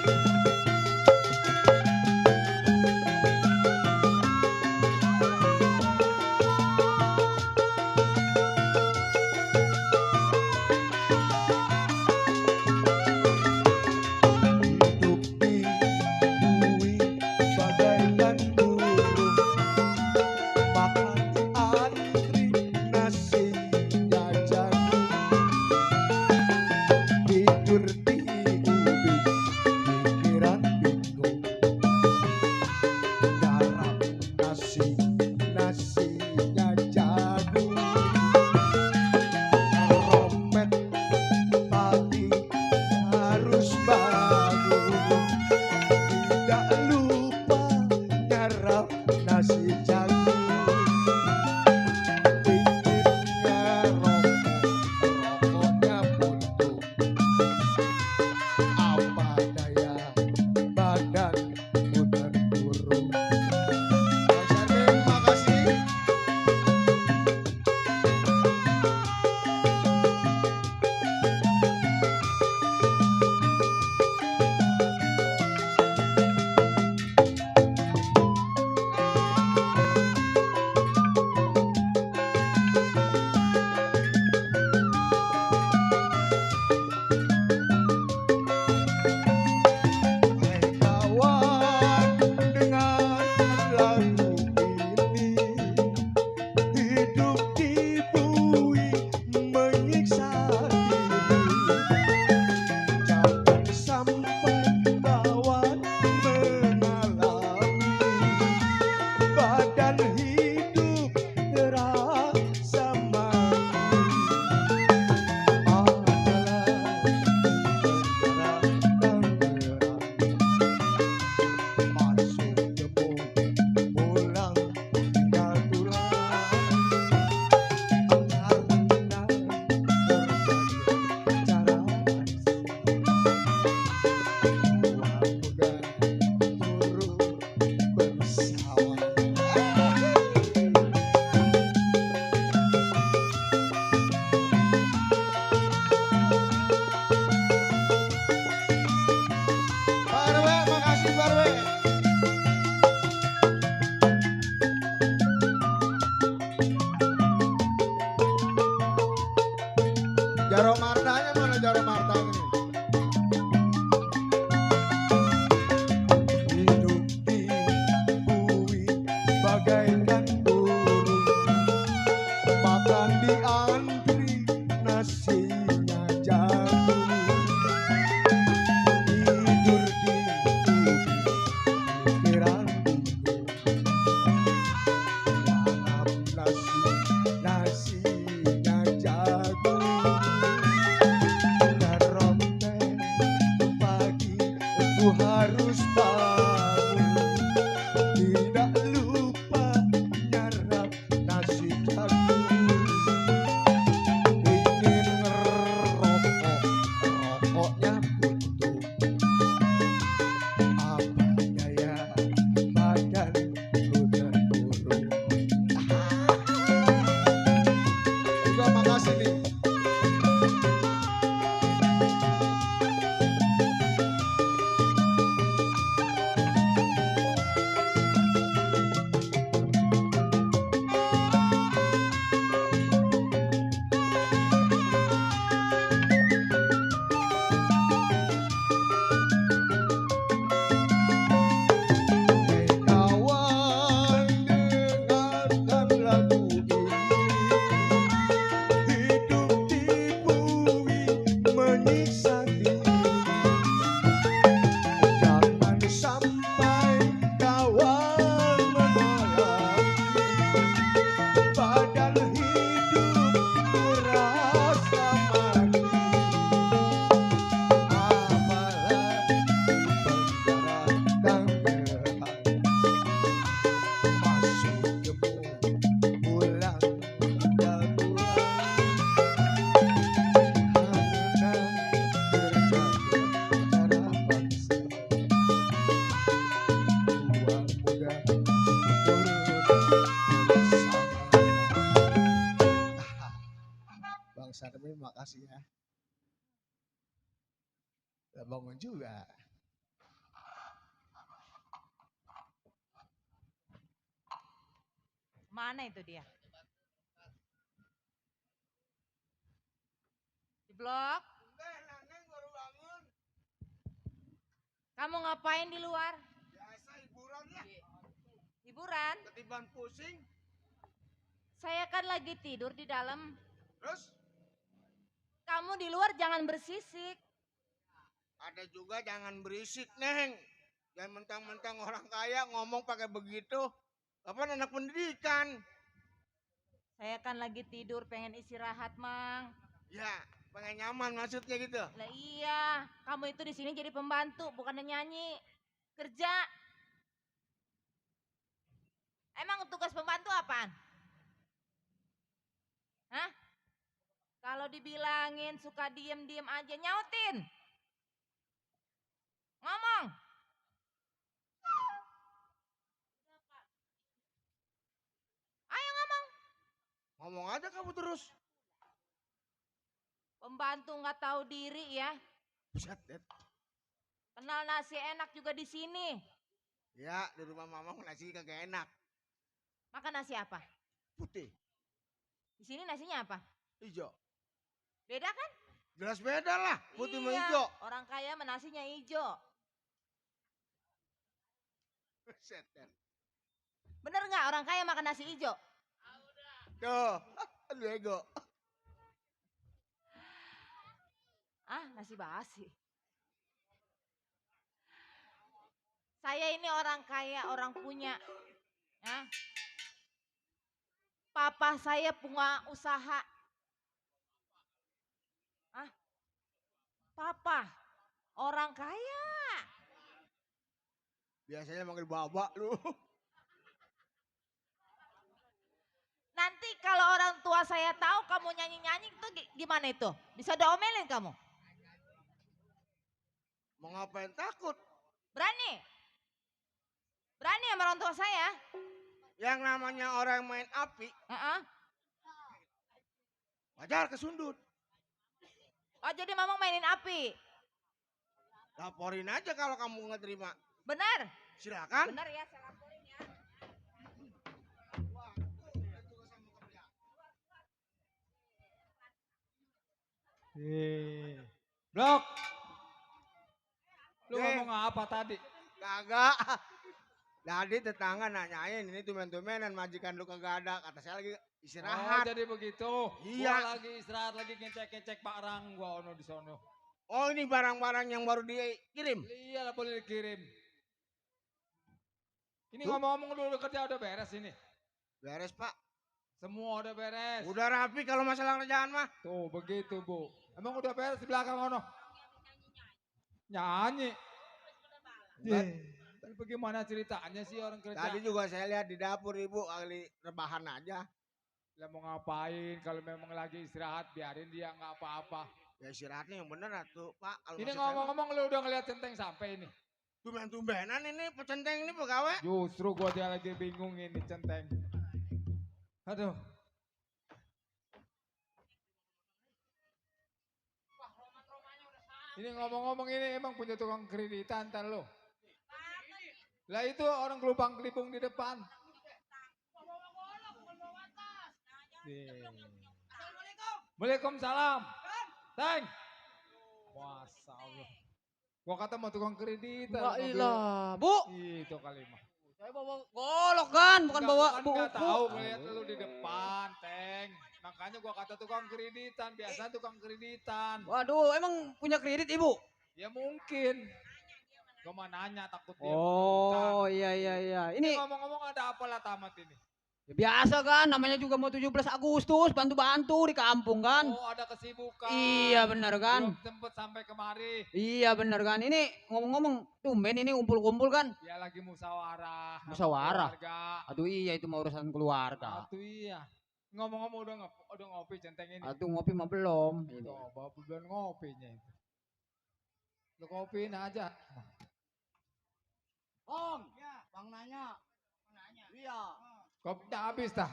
Jaro Martanya mana Jaro Martanya nih? Hidup di bumi bagaikan burung, makan di antri nasinya jagung. Tidur di bumi pikiran bingung, dalam nasinya jagung. Ku harus bangun, tidak lupa bangun juga. Mana itu dia? Di blok? Kamu ngapain di luar? Biasa hiburan ya. Hiburan? Ketiban pusing. Saya kan lagi tidur di dalam. Terus Kamu di luar jangan bersisik. ada juga jangan berisik, Neng. Jangan mentang-mentang orang kaya ngomong pakai begitu. Apa anak pendidikan? Saya kan lagi tidur pengen istirahat, Mang. Ya, pengen nyaman maksudnya gitu. Lah iya, kamu itu di sini jadi pembantu, bukannya nyanyi. Kerja. Emang tugas pembantu apaan? Hah? Kalau dibilangin suka diem-diem aja, nyautin. Ngomong. Ayo ngomong. Ngomong aja kamu terus. Pembantu nggak tahu diri ya. Buset, Dad. Kenal nasi enak juga di sini. Ya, di rumah mama nasi kagak enak. Makan nasi apa? Putih, Di sini nasinya apa? hijau. Beda kan? Jelas beda lah, putih sama Iya, hijau. orang kaya mah nasinya hijau. Buset, Dad. Bener nggak orang kaya makan nasi hijau? Tuh, aduh ego. Ah, nasi basi. Saya ini orang kaya, orang punya. Ya. Papa saya punya usaha. Ah, papa, orang kaya. Biasanya manggil babak lu. Nanti kalau orang tua saya tahu kamu nyanyi-nyanyi itu gimana itu? Bisa diomelin kamu? Mau ngapain takut? Berani? Berani sama orang tua saya? Yang namanya orang main api, Heeh. wajar kesundut. Oh jadi mamang mainin api? Laporin aja kalau kamu nggak terima. Benar? Silakan. Benar ya, saya laporin ya. Blok. Lu Eh. ngomong apa tadi? Kagak. Tadi tetangga nanyain ini tumen-tumenan majikan lu kagak ada. Kata saya lagi Oh, istirahat. jadi begitu. Iya. Gua lagi istirahat, lagi ngecek-ngecek barang gua ono di sono. Oh ini barang-barang yang baru dikirim. Iya lah boleh dikirim. Ini Tuh. ngomong-ngomong dulu kerja udah beres ini. Beres pak. Semua udah beres. Udah rapi kalau masalah kerjaan mah. Tuh begitu Bu. Emang udah beres di belakang ono? Nyanyi. Tapi bagaimana ceritanya sih orang kerja? Tadi juga saya lihat di dapur ibu kali rebahan aja. Lah mau ngapain kalau memang lagi istirahat biarin dia nggak apa-apa. Ya istirahatnya yang bener tuh pak. Kalau Ini maksud saya mah, ngomong-ngomong lu udah ngeliat centeng sampai ini. tumben-tumbenan ini pecenteng ini pegawai. Justru gua dia lagi bingung ini centeng. Aduh. Ini ngomong-ngomong ini emang punya tukang kreditan ntar lo. Lah itu orang kelupang kelipung di depan. Waalaikumsalam. Teng. Masya Allah. Gua kata mau tukang kreditan. Enggak mobil. ilah, Bu. Itu kali mah. Saya bawa golok kan, bukan bawa Kan buku. nggak tahu ngeliat lu di depan, Teng. Makanya gua kata tukang kreditan, biasa tukang kreditan. Waduh, emang punya kredit Ibu? Ya mungkin. Gua mah nanya takut dia. Oh, iya iya iya. Ini Ini ngomong-ngomong ada apa lah tamat ini? ya biasa kan, namanya juga mau 17 Agustus, bantu-bantu di kampung kan. Oh ada kesibukan. Iya benar kan. Belum sempet sampai kemari. Iya benar kan. Ini ngomong-ngomong, tumben ini kumpul-kumpul kan. Dia lagi musyawarah. sama Musyawarah? keluarga. Aduh iya itu mau urusan keluarga. Aduh iya. Ngomong-ngomong udah ngopi centeng ini. Aduh ngopi mah belum. Ini. Coba belum ngopinya itu. Lu kopiin aja. Om, Bang nanya. Iya. Kopinya habis dah.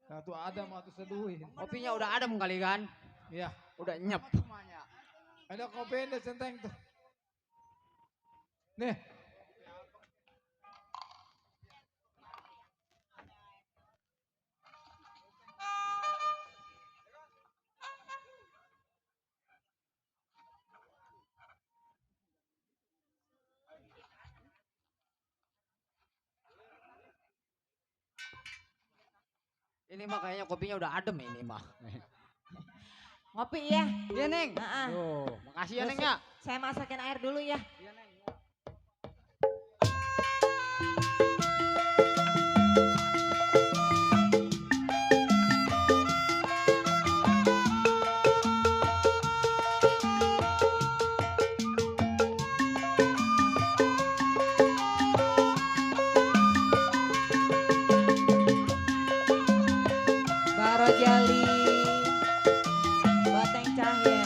Satu ada mau tuh seduhin. Kopinya udah adem kali kan. Iya. Udah nyep. Ada kopi ada centeng tuh. Nih. Ini mah kayaknya kopinya udah adem ini mah. Ngopi ya. Iya Neng. Heeh. Tuh, makasih ya Terus Neng ya. Saya masakin air dulu ya. Barojali Bateng Cahya.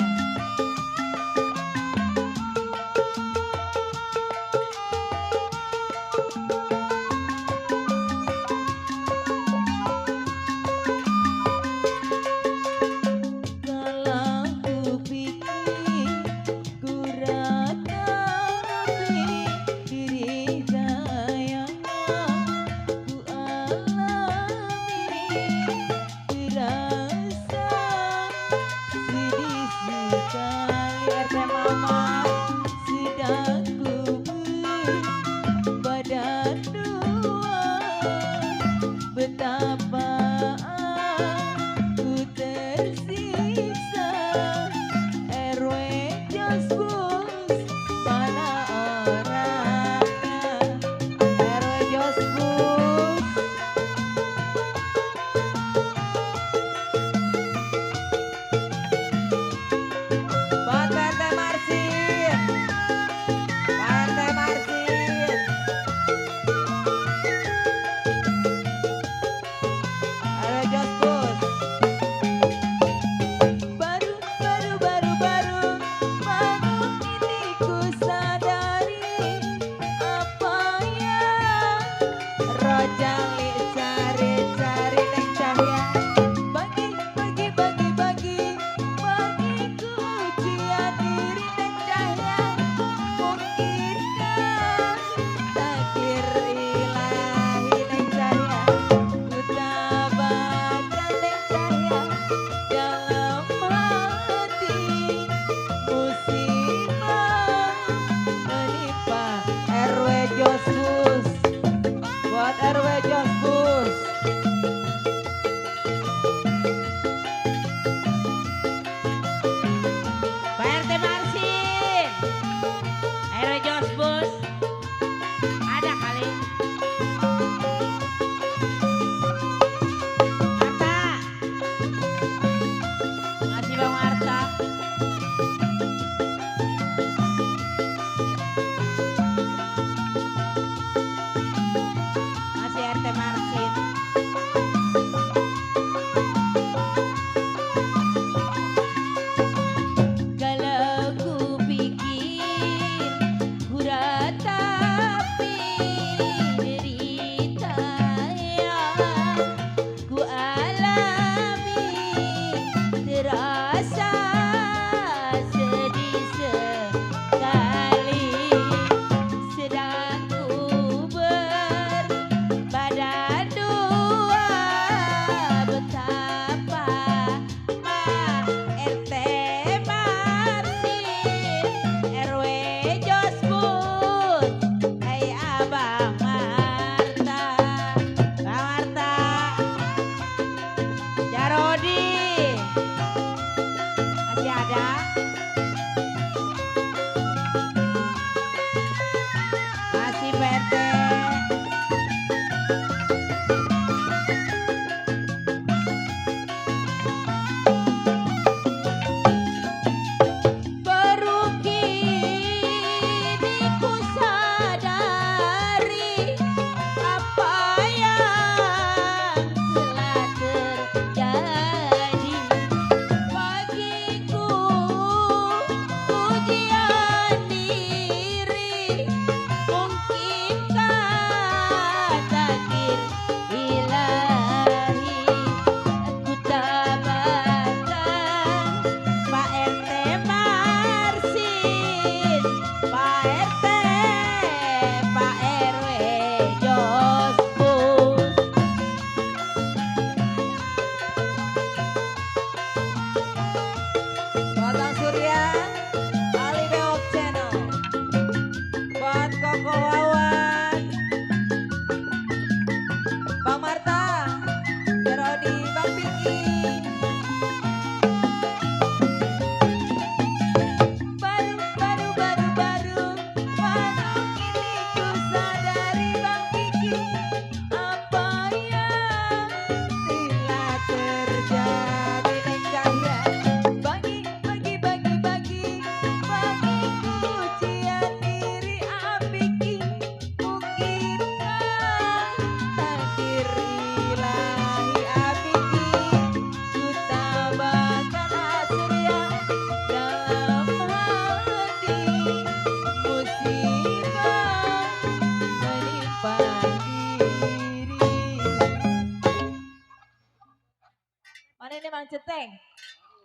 Mang Ceteng?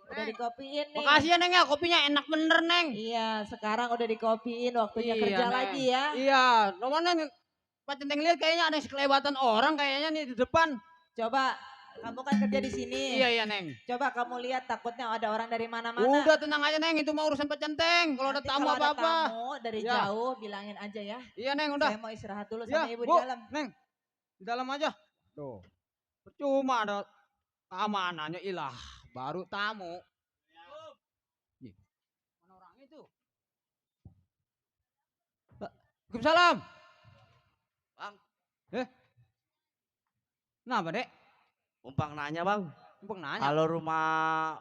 Udah dikopiin nih. Makasih ya Neng ya, kopinya enak bener Neng. Iya, sekarang udah dikopiin, waktunya Iya, kerja Neng. lagi ya. Iya, mana nih? Pak Centeng lihat kayaknya ada sekelebatan orang kayaknya nih di depan. Coba, kamu kan kerja di sini. Iya Neng. Coba kamu lihat, takutnya ada orang dari mana-mana. Udah tenang aja Neng, itu mah urusan Pak Centeng. Kalau ada Nanti tamu kalau ada apa-apa. tamu dari Ya. jauh, bilangin aja ya. Iya Neng, udah. Saya mau istirahat dulu Ya, sama ibu Bu, di dalam. Neng, di dalam aja. Tuh, percuma ada keamanannya ilah. Baru tamu. Ih, mana orang itu? Waalaikumsalam. Bang, Kenapa dek? umpang nanya bang. Umpang nanya. Kalau rumah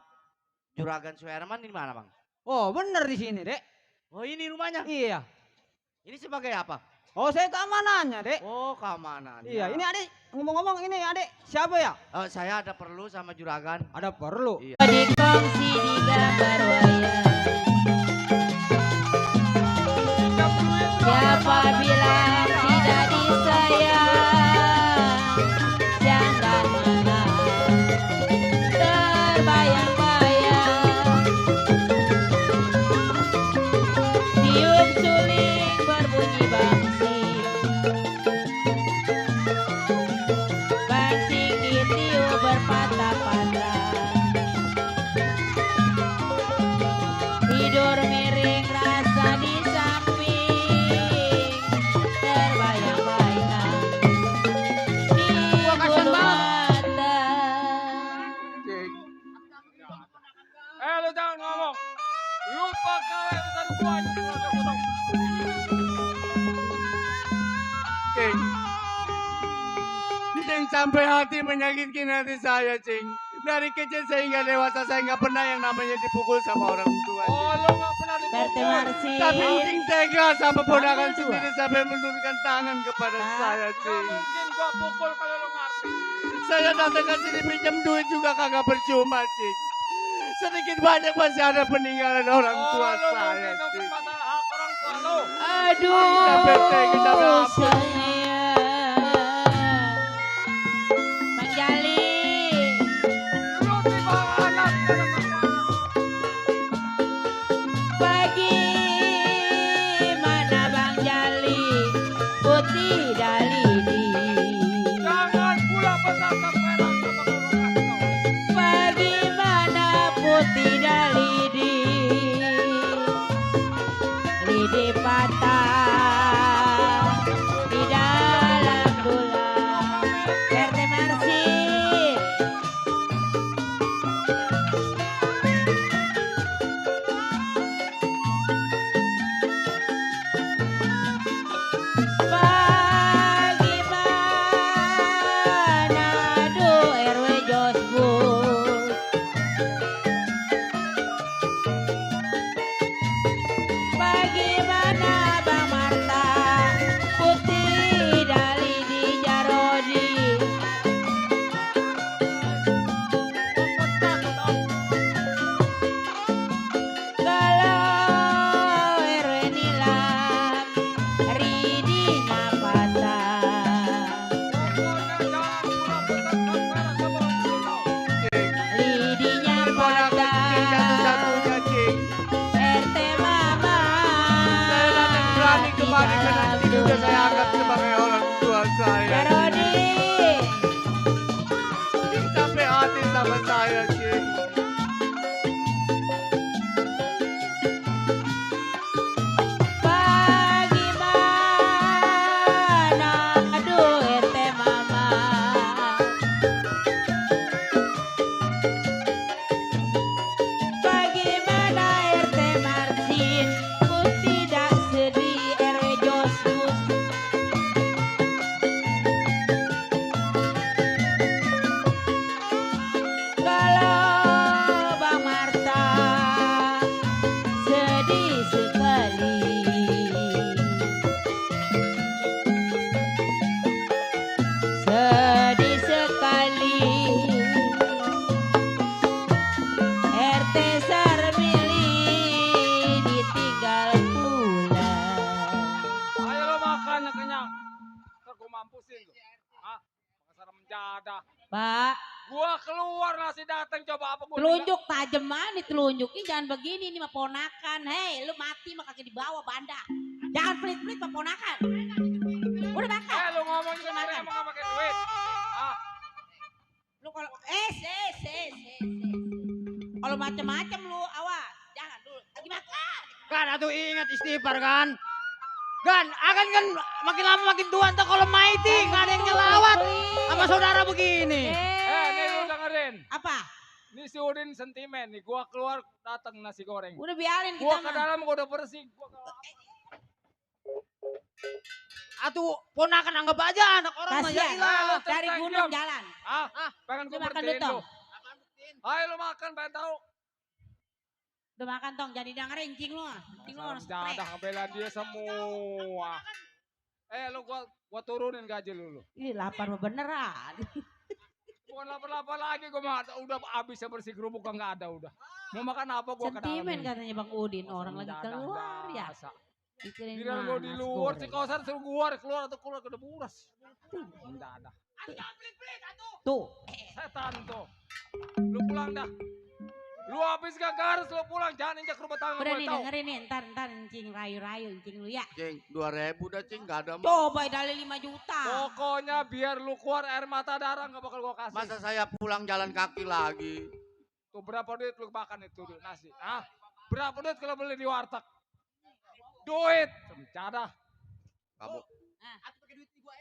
Juragan Suherman di mana bang? Oh bener di sini dek. Oh ini rumahnya. Iya. Ini sebagai apa? Oh saya keamanannya dek. Oh keamanan. Iya ini adik ngomong-ngomong ini adik siapa ya? Saya ada perlu sama Juragan. Ada perlu. Iya. Dikongsi di gambar wayang. Siapa bilang tidak disayang? Jangan malah terbayang-bayang. Tiup suling berbunyi bangsing. Bangsing ditiup berpatah-patah. Tidur miring rasa di samping, terbayang-bayang di bulu mata. Lu jangan ngomong. Lu pakai besar gua aja. Cing. Cing sampai hati menyakitkan hati saya, Cing. Dari kecil saya hingga dewasa saya nggak pernah yang namanya dipukul sama orang tua. Oh, lu nggak pernah Berarti dipukul. Marsi. Tapi Cing tega sama ponakan Kamu sendiri sampai menurunkan tangan kepada saya, Nggak Cing. mungkin gua pukul kalau lu ngerti. Saya datang ke sini pinjam duit juga kagak percuma, Cing. Sedikit banyak masih ada peninggalan orang tua lu saya, mungkin ngomong Cing. masalah hak orang tua lu. Sampai tega, sampai Aduh, apa? sayang. Bang Jali. Lu di bawah anak. Bagaimana Bang Jali putih dalidi? Jangan pula pesantren perang sama ngomong kasih tau. Bagaimana putih dalidi? Lidi patah di dalam tulang. RT Marsin. Bagaimana aduh RW Josbus? Bagaimana Bang Marta putih dali di Jarodi? Kalau RW Nilam ridinya patah. Lidinya Ponakan Cing satu-satunya, patah. Cing. RT Mama. Saya datang berani kemari karena Cing udah saya anggap sebagai orang tua saya. Jarodi. Cing sampai hati sama saya, Cing. Bagaimana aduh RT Mama? Bagaimana RT Marsin ku tidak sedih RW Josbus? Kalau Bang Marta sedih sekali. Sedih sekali. RT Sarmili ditinggal pulang. Ayo lo makan yang kenyang. Ntar gua mampusin lu. Hah? Serem jadah. Pak, Gua keluar nasi datang coba apa gua telunjuk tajam nih telunjuk. Ini jangan begini nih mah ponakan. Hei, lu mati mah kagak dibawa banda. Jangan pelit-pelit mah ponakan. Udah makan. lu ngomong juga Udah makan. emang gak pakai duit. Ah, Lu kalau kalau macam-macam lu awas. Jangan dulu. Lagi makan. Kan atuh ingat istighfar kan. Kan akan kan makin lama makin tua entar kalau maiti nggak ada yang nyelawat sama saudara begini. nih lu dengerin. Apa? Nih si Udin sentimen nih. Gua keluar datang nasi goreng. Udah biarin Gua kita ke mah. dalam gua udah bersih. Atuh ponakan anggap aja anak orang mah ya Kasihan. ilah. Dari gunung jalan. Pengen gua Udah makan bersihin dulu, lu. Ayo lu makan, pengen tahu. Udah makan tong, jadi dengerin cing lu. Cing lu orang stres. Jadah ngebela dia semua. Lu gua turunin gaji lu. Ini lapar mah beneran. Bukan lapar-lapar lagi gua mah udah habis bersih kerupuk enggak ada udah. Mau makan apa gua ke dalam. Sentimen ini. katanya Bang Udin, orang lagi Jadah keluar ya. biasa. Pikirin Giliran gua di nasi luar goreng. si kosan suruh keluar atau keluar ke buras. Jadah. Tuh. Setan tuh. Lu pulang dah. Lu habis gak garis lu pulang jangan injak rumah tangga Udah gue nih tahu. dengerin nih, ntar cing rayu-rayu cing lu ya. Cing, 2.000 dah cing, gak ada mah. Coba dari 5 juta. Pokoknya biar lu keluar air mata darah gak bakal gua kasih. Masa saya pulang jalan kaki lagi? Tuh berapa duit lu makan itu nasi? Berapa duit kalau beli di warteg? Duit. Cadah. Kamu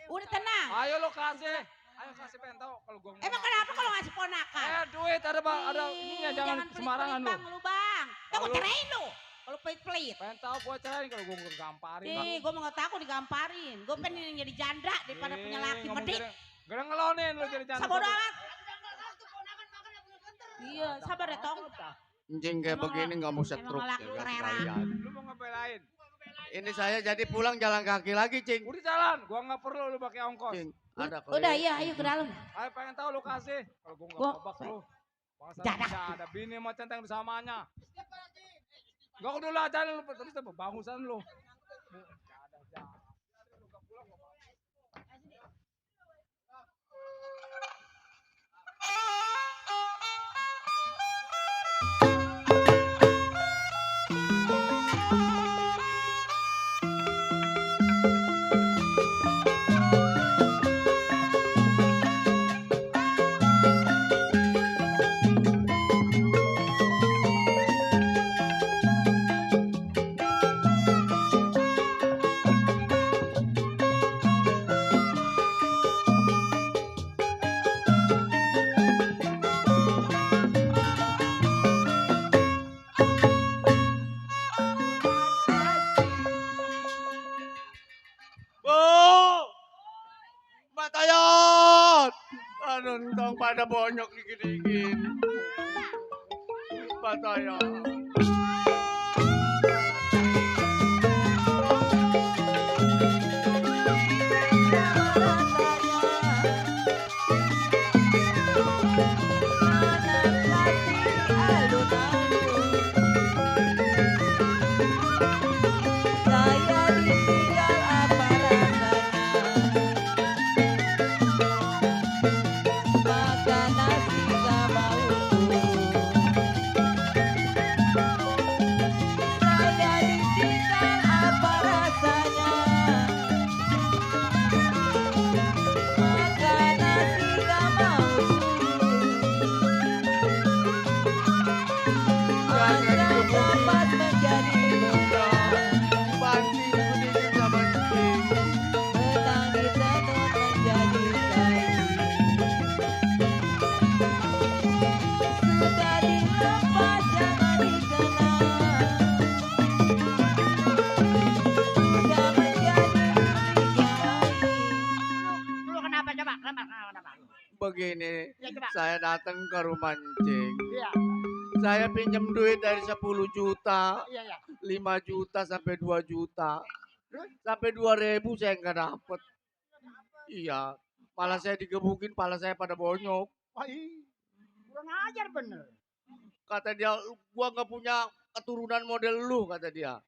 Udah tenang. Ayo lu kasih. Ayo kasih pengen tahu kalau gua Emang kenapa kalau ngasih ponakan? duit ada bang, ada ininya jangan sembarangan lu. Bang lu bang. Tahu Kalau- cerain lu. Kalau pelit-pelit. Pengen tahu gua cerain kalau gua gamparin. Nih, gue mau gak takut digamparin. Gue pengen jadi janda daripada punya laki medit. Gak ngelonin lu jadi jangan. Sabar amat. Iya, sabar ya tong. cing kayak Emang begini nggak mau emang setruk laki ya kan rera. sekalian. Lu mau ngebelain. Ini saya jadi pulang jalan kaki lagi cing. Udah jalan, gua nggak perlu lu pakai ongkos. Cing, ada kali. Udah iya, ayo ke dalam. Ayo pengen tahu lu kasih. Kalau gua nggak Gua- kebak lu. Bangsa Jadah. tidak ada bini mau centeng bersamanya. Gak kudu lah jalan lu terus bangusan lu. Bu! Mbak Tayot! Aduh, entong pada bonyok dikit-dikit. Mbak Tayot. Banting sedikit sama cing. Lu kenapa coba? Kenapa? Begini, Ya coba. saya datang ke rumah cing. Iya. Saya pinjam duit dari 10 juta, Iya, iya. 5 juta sampai 2 juta. Sampai 2.000 saya nggak dapet. Iya, malah saya digebukin, pala saya pada bonyok. Kurang ajar bener. Kata dia, gua nggak punya keturunan model lu, kata dia.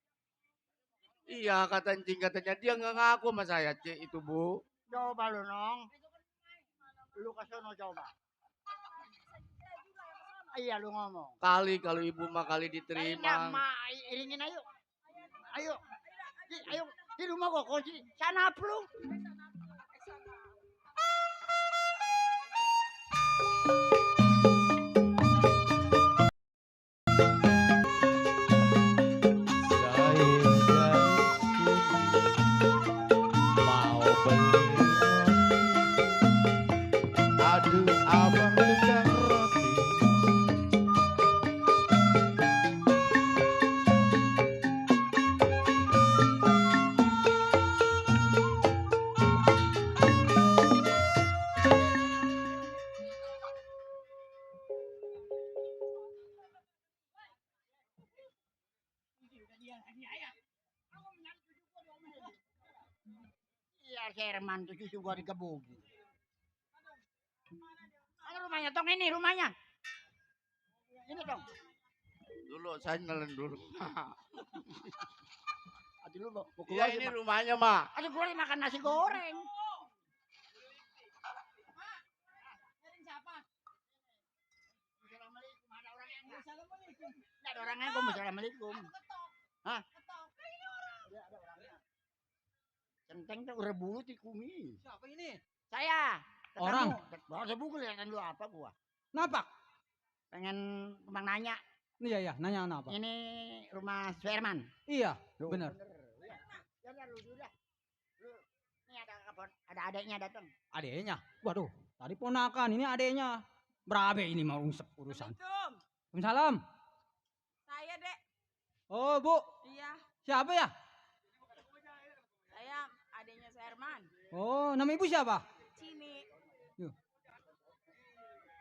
Iya, kata cing, katanya dia nggak ngaku sama saya, cing itu bu. Coba lu nong. Lu ke sono coba. Iya lu ngomong. Kali kalau ibu mah kali Enggak, diterima. Ma, iringin ayo. Ayo. Ayo di rumah gua kunci. Sana lu. Saya dari sini mau beli roti. Aduh abang tukang roti. Iya, Herman tuh cucu gua dikebukin. Mana rumahnya, Tong? Ini rumahnya. Ini, Tong. Dulu saya nelen dulu. Aduh lu mau Iya keluar ini sih, Mak. rumahnya mah. Aduh gua lagi makan nasi goreng. Nggak ada orangnya, gua mau assalamualaikum. Hah? Ada orangnya. Centeng tuh udah bulu tikumi. Siapa ini? Saya. Orang? Baru saya bukul ya lu apa gua. Napak? Pengen kembang nanya. Iya, nanya apa? Ini rumah Herman. Iya, benar. Ya udah lu udah. Lu ini ada adiknya datang. Adeknya? Waduh, tadi ponakan, ini adeknya. Berabe ini mau urusan. Waalaikumsalam. Saya, Dek. Oh, Bu. Iya, Siapa ya? saya adiknya Herman. Oh, nama ibu siapa? Cini.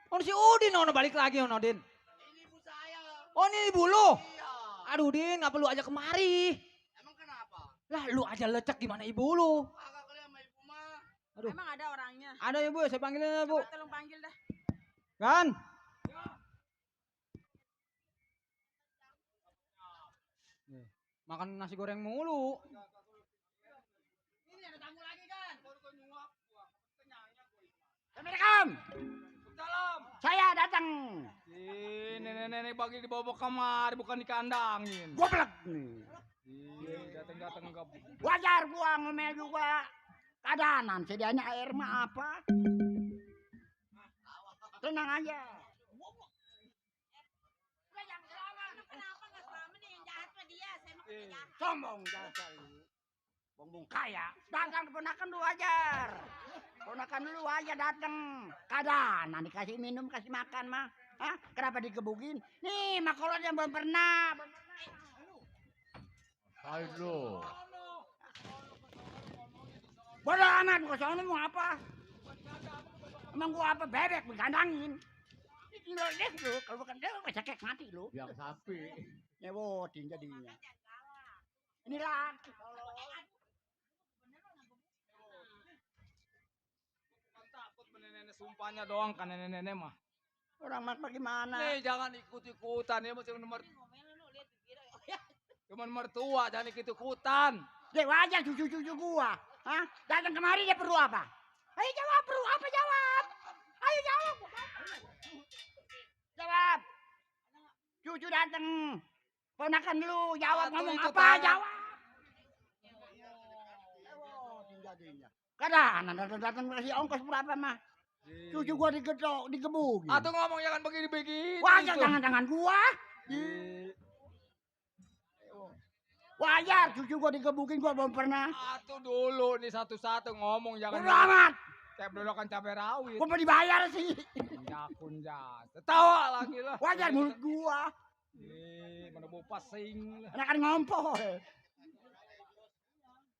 Oh, si Udin, ono balik lagi, ono Din. Ini ibu saya. Oh, ini ibu lu. Iya. Aduh, Din, ngapa lu aja kemari? Emang kenapa? Lah, lu aja lecek gimana ibu lu? Agak kali sama ibu mah. Aduh. Emang ada orangnya? Ada ya, Bu, saya panggilin ya, Bu. Coba tolong panggil dah. Kan? Nih, makan nasi goreng mulu. Ini ada tamu lagi kan? Assalamualaikum. Salam. Saya datang. Ih, nenek-nenek bagi dibawa ke kamar, bukan dikandangin. Goblok nih. Ih, datang-datang enggak. Wajar gua ngomel juga. Keadaanan sedianya air mah apa? Tenang aja. Kenapa nggak selama nih yang jahat mah dia? Saya mah kerja jahat. Sombong dasar lu. Bongbong kaya. Datang keponakan lu wajar. Ponakan lu aja datang. Keadaanan dikasih minum, kasih makan mah. Hah? Kenapa dikebukin? Nih, makolot yang belum pernah. Aduh. Bodoh amat, gua soalnya mau apa? Emang gua apa? Bebek digandangin. Tinggal deh lu, kalau bukan dia gua cekek mati lu. Yang sapi. Nyewotin jadinya. Ini laki. Takut nenek-nenek sumpahnya doang kan nenek-nenek mah. Orang mah bagaimana? Nih jangan ikut-ikutan ya masih nomor cuman mertua jangan ikut-ikutan. Dia wajar cucu-cucu gua. Hah? Datang kemari dia perlu apa? Ayo jawab, perlu apa jawab? Ayo jawab. Jawab. Cucu datang. Ponakan lu jawab Satu ngomong itu apa tak. jawab. Kadang datang kasih ongkos berapa mah? Cucu gua digedok, digebuk. Atau ngomong jangan begini-begini. Wajar tuh. jangan gua. Wajar cucu gua digebukin gua belum pernah. Atuh dulu nih satu-satu ngomong jangan. Bodo amat. Kayak belokan cabai rawit. Gua mau dibayar sih. Jakun jat. Tawa lagi lah. Wajar mulut gua. Nih, mana bau pasing lah. Enakan ngompol.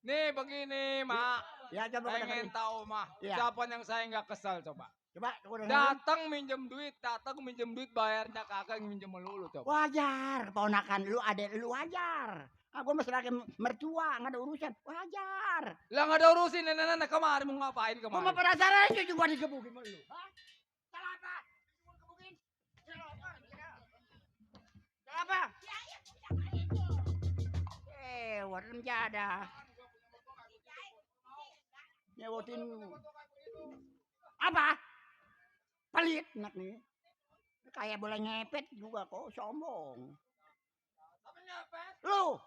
Nih begini, Mak. Ya coba Pengen tahu, Mah. Iya. Siapa yang saya nggak kesal coba? Coba gua dengerin. Datang minjem duit, bayarnya kakak yang minjem melulu coba. Wajar, keponakan lu, adek lu wajar. Ah, gua masih lagi mertua, nggak ada urusan. Wajar. Lah nggak ada urusin nenek-nenek kemarin mau ngapain Gua kemarin? mau penasaran cucu gua digebukin sama lu. Hah? Salah apa? Gua digebukin. Salah apa? Wadah menjadah. Nyewotin apa? pelit nak nih. Kayak boleh ngepet juga kok sombong. Lu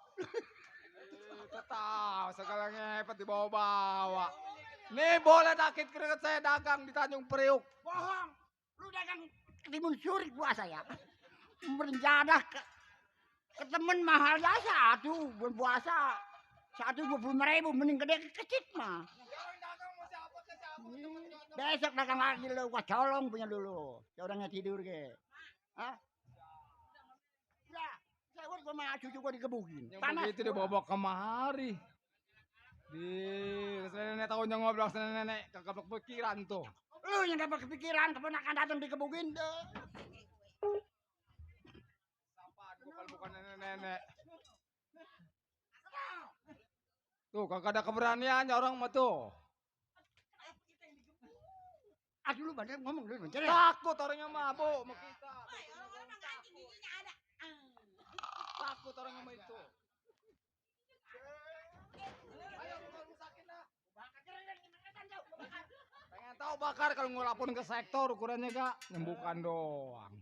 Tahu segala ngepet dibawa-bawa. Nih boleh dakit keringet saya dagang di Tanjung Priuk. bohong. Lu dagang timun suri puasa ya. Berjadah ke temen mahal ya satu berpuasa. 125.000 mending gede kecil mah. Besok dagang lagi lu, gua colong punya dulu. Ya orangnya tidur ke. Hah? Ya, saya gua sama cucu gua digebukin. Yang begitu dia bawa kemari. Nenek tahunya ngobrol sama nenek kagak kepikiran tuh. Lu yang dapat kepikiran keponakan datang digebukin deh. Apaan bukan bukan nenek-nenek. Tuh kagak ada keberaniannya orang mah tuh. Aduh lu bandel ngomong dulu bentar. Takut orangnya mabuk sama kita. Takut orangnya sama itu. Ayo rusakin dah. Pengen tahu bakar kalau ngelaporin ke sektor ukurannya gak nyembuhkan doang.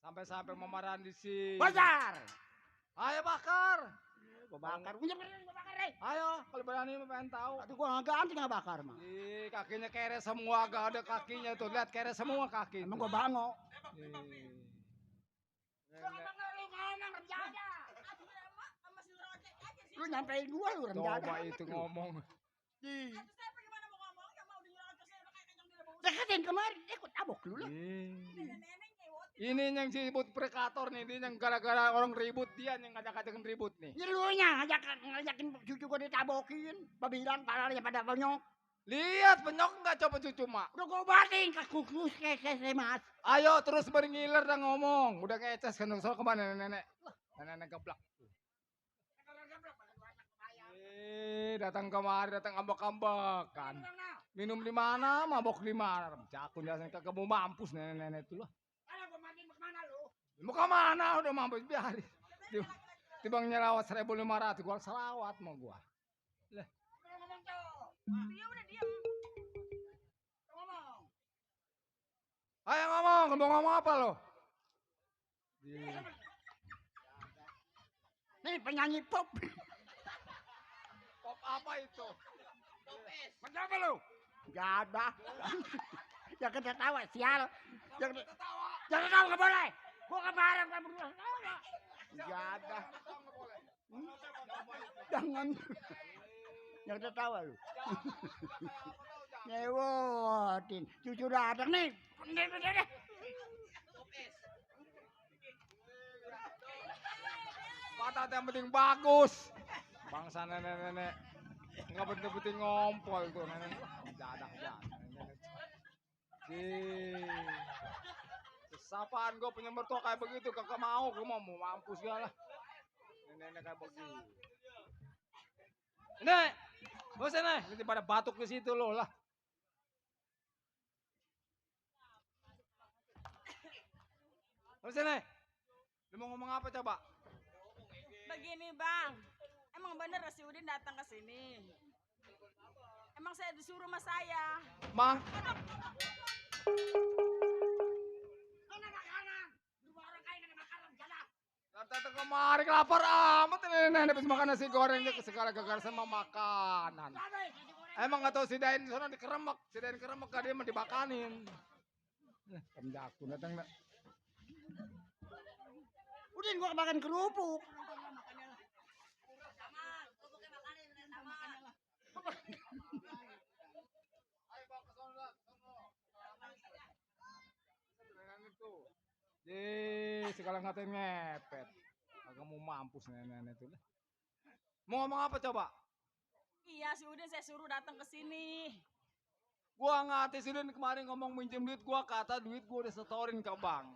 Sampai-sampai memarahan di sini. Bakar. Ayo bakar. Gua bakar. Punya gua bakar deh. Ayo kalau berani pengen tahu. Aduh gua enggak ganti enggak bakar mah. Ih, kakinya kere semua, gak ada kakinya tuh. Lihat kere semua kaki. Emang gua bango. Nenek. Lu nyampein gua lu rendah. Coba itu ngomong. Deketin kemarin ikut abok dulu. Ini yang disebut prekator nih, ini yang gara-gara orang ribut dia yang ngajak-ngajakin ribut nih. Ya lu nya ngajakin cucu gua ditabokin. Babilang palanya pada bonyok. Lihat penyok nggak coba cucu mak. Udah gua batin ke kukus ke mas. Ayo terus berngiler dan ngomong. Udah ngeces kan soal kemana nenek? Nenek geblak. Datang kemari, datang ambak-ambakan. Minum di mana, mabok di mana. Jakun jasanya kagak mau mampus nenek-nenek itu lah. Mau kemana udah mampus biarin. Tibang nyelawat 1.500 gua selawat mau gua. Lah. Ayo ngomong apa lo? Nih penyanyi pop. Pop apa itu? Macam apa lu? Gak ada. Jangan ketawa, sial. Jangan ketawa, gak boleh. Gua kemarin gak berdua. Gak ada. Jangan. Jangan ketawa lu. Nyewotin. Cucu datang nih. Patah yang penting bagus. Bangsa nenek-nenek. Enggak penting-penting ngompol tuh nenek. Jadak-jadak. Sapaan gue punya mertua kayak begitu kakak mau, gue mau mampus gak lah. Nenek kayak begitu. Nek, bosan nih, nanti pada batuk di situ lo lah. Bosan nih, lu mau ngomong apa coba? Begini bang, emang bener si Udin datang ke sini. Emang saya disuruh sama saya. Mang. Datang kemari lapar amat nenek habis makan nasi goreng ke segala gagal sama makanan. Emang nggak tahu si Dain sana dikeremek, si Dain keremek gak dia mah dibakanin. Penjaku datang nak. Udin gua makan kerupuk. Segala ngatain ngepet. Agak mau mampus nenek-nenek itu. Mau ngomong apa coba? Iya si Udin saya suruh datang ke sini. Gua ngati si Udin kemarin ngomong minjem duit gua, kata duit gua udah setorin ke bank.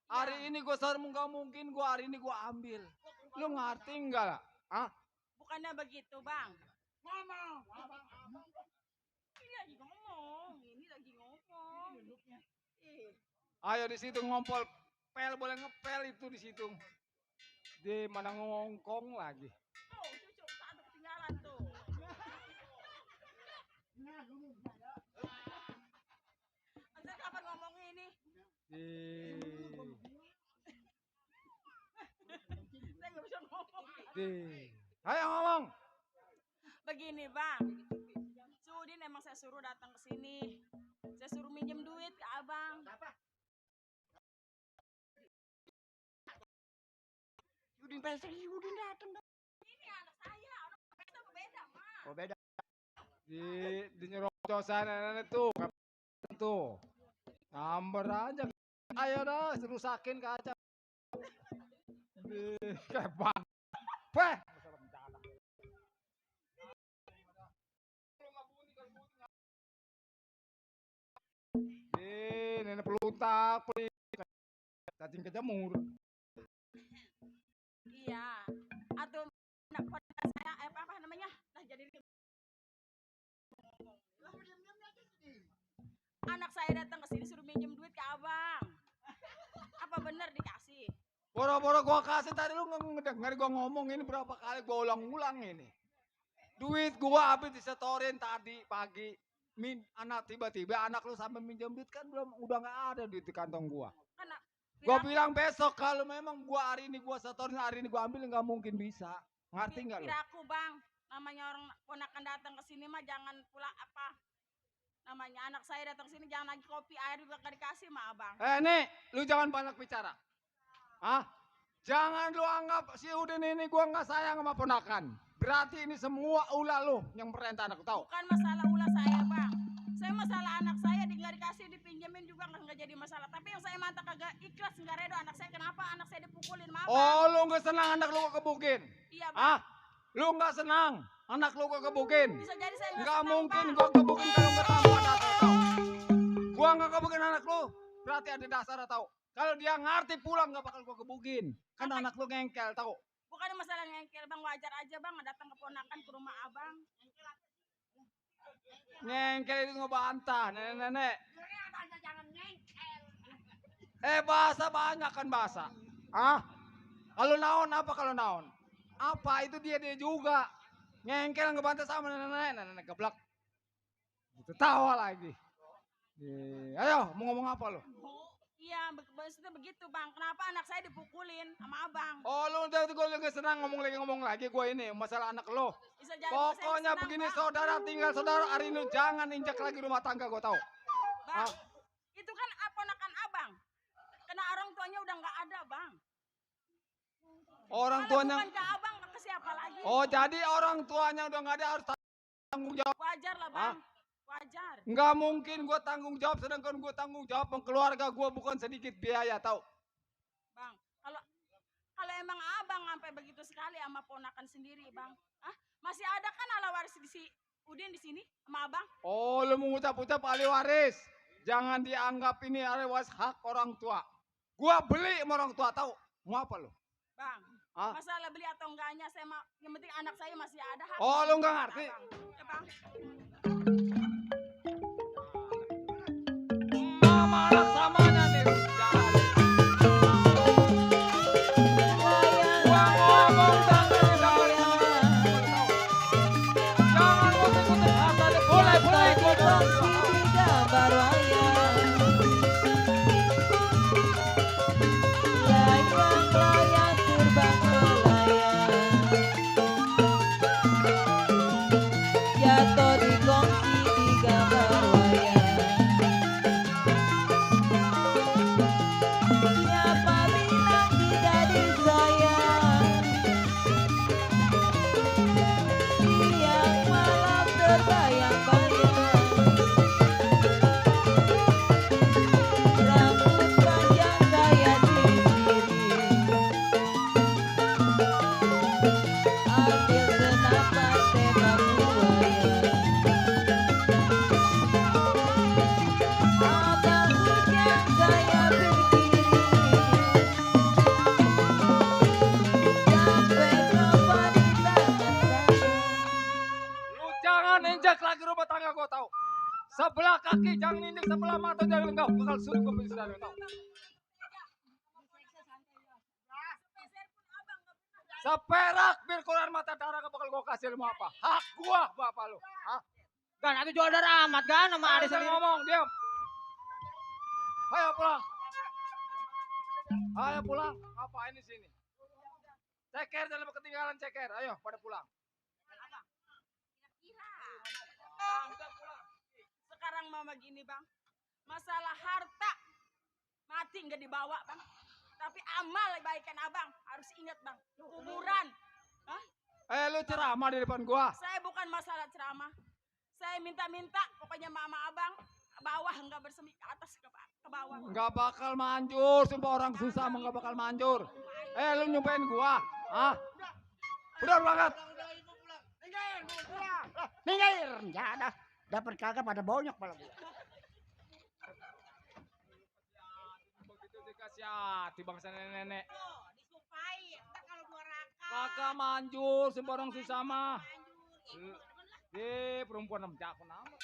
Hari ini gua selalu nggak mungkin gua hari ini gua ambil. Lu ngerti enggak? Ah? Bukannya begitu bang. Ngomong. Ini lagi ngomong. Ayo di situ ngompol. Pel boleh ngepel itu di situ. Di mana ngongkong lagi. Tuh cucu ada ketinggalan tuh. Anda kapan ngomong Saya nggak bisa ngomong. Ayo ngomong. Begini bang, si Udin emang saya suruh datang ke sini. Saya suruh minjem duit ke abang. Udin pesen, Udin datang. Ini anak saya, anak saya beda mah. Oh beda. Di nyerocos nenek tuh. Tuh. Gambar aja. Ayo dah, rusakin kaca. Kayak bang. Weh. Nenek pelutak, cacing kejamur. Iya. Atau pada saya apa namanya? Nah jadi anak saya datang ke sini suruh minjem duit ke abang. Apa benar dikasih? Boro-boro gua kasih tadi lu ngedenger gua ngomong ini berapa kali gua ulang-ulang ini. Duit gua habis disetorin tadi pagi. Anak tiba-tiba anak lu sampai minjem duit kan belum udah nggak ada duit di kantong gua. Gua bilang besok kalau memang gua hari ini gua setorin hari ini gua ambil nggak mungkin bisa. Ngerti nggak lu? Kiraku bang, namanya orang ponakan datang ke sini mah jangan pula apa. Namanya anak saya datang sini jangan lagi kopi air juga gak dikasih mah abang. Nih, lu jangan banyak bicara. Jangan lu anggap si Udin ini gua nggak sayang sama ponakan. Berarti ini semua ulah lu yang perintah anak tahu. Bukan masalah ulah saya bang. Saya masalah anak saya nggak dikasih dipinjemin juga nggak jadi masalah. Tapi yang saya mantap kagak ikhlas nggak redo anak saya kenapa anak saya dipukulin mah abang. Oh lu nggak senang anak lu kebukin? Iya bang. Lu nggak senang anak lu kebukin? Bisa jadi saya nggak mungkin gua kebukin kalau nggak tahu ada tahu. Gua nggak kebukin anak lu. Berarti ada dasar tahu. Kalau dia ngerti pulang nggak bakal gua kebukin. Kan anak lu ngengkel tahu. Bukan masalah ngengkel bang, wajar aja bang datang keponakan ke rumah abang. Ngengkel itu ngebantah nenek-nenek. Jangan ngengkel. Bahasa banyak kan bahasa. Kalau naon apa kalau naon? Apa itu dia juga. Ngengkel ngebantah sama nenek-nenek geblak. Itu tawa lagi. Ayo mau ngomong apa lo? Iya, maksudnya begitu bang. Kenapa anak saya dipukulin sama abang? Oh lu udah gue lagi senang ngomong lagi gue ini masalah anak lo. Pokoknya begini bang. Saudara tinggal saudara hari ini jangan injak lagi rumah tangga gue tahu. Bang, itu kan ponakan abang. Karena orang tuanya udah nggak ada bang. Orang kalau tuanya. Bukan ke abang ke siapa lagi? Oh jadi orang tuanya udah nggak ada harus tanggung jawab. Wajar lah bang. Wajar. Nggak mungkin gue tanggung jawab sedangkan gue tanggung jawab keluarga gue bukan sedikit biaya tahu. Bang, kalau emang abang sampai begitu sekali sama ponakan sendiri bang, masih ada kan ala waris di Udin di sini sama abang? Oh lu mengucap-ucap ahli waris, jangan dianggap ini ahli waris hak orang tua. Gua beli sama orang tua tahu, mau apa lu? Bang, masalah beli atau enggaknya saya yang penting anak saya masih ada hak. Oh lu nggak ngerti? Ya bang. Anak samanya nih. Gua ngomong jangan ngomong kata deh boleh ngomong. Jatuh di kongsi di gambar wayang. Siapa bilang tidak disayang? Siang malam terbayang-bayang. Rambut panjang saya sendiri. Ambil senapan tembak buaya. Abang hujan saya berdiri. Sampai kapan di tangan saya. Lu jangan injak lagi rumah tangga gua tahu. Sebelah kaki jangan injak, sebelah mata jangan lenggau. Bakal suruh gua bisa tahu. Seperak bir keluar mata darah gak bakal gua kasih lu apa. Hak gua bapak lu. Kan itu jual darah amat kan sama Ade Jangan sendiri. ngomong, diam. Ayo pulang. Ayo pulang. Ngapain di sini? Ceker jangan lupa ketinggalan ceker. Ayo pada pulang. Bang, sekarang mama gini bang, masalah harta mati nggak dibawa bang, tapi amal kebaikan abang harus ingat bang, kuburan. Hah? Lu ceramah di depan gua. Saya bukan masalah ceramah, saya minta pokoknya mama abang bawah nggak bersemi, ke atas ke bawah. Nggak bakal manjur, sumpah orang susah mah nggak bakal manjur. Lu nyumpain gua, ah? Udah banget. Minggir, jadah. Dapat kagak pada bonyok malah gua. Begitu dikasih hati bangsa nenek-nenek. Disupai, entar kalau 2 rakaat. Kagak manjur, sumpah orang susah mah. Perempuan jago nama.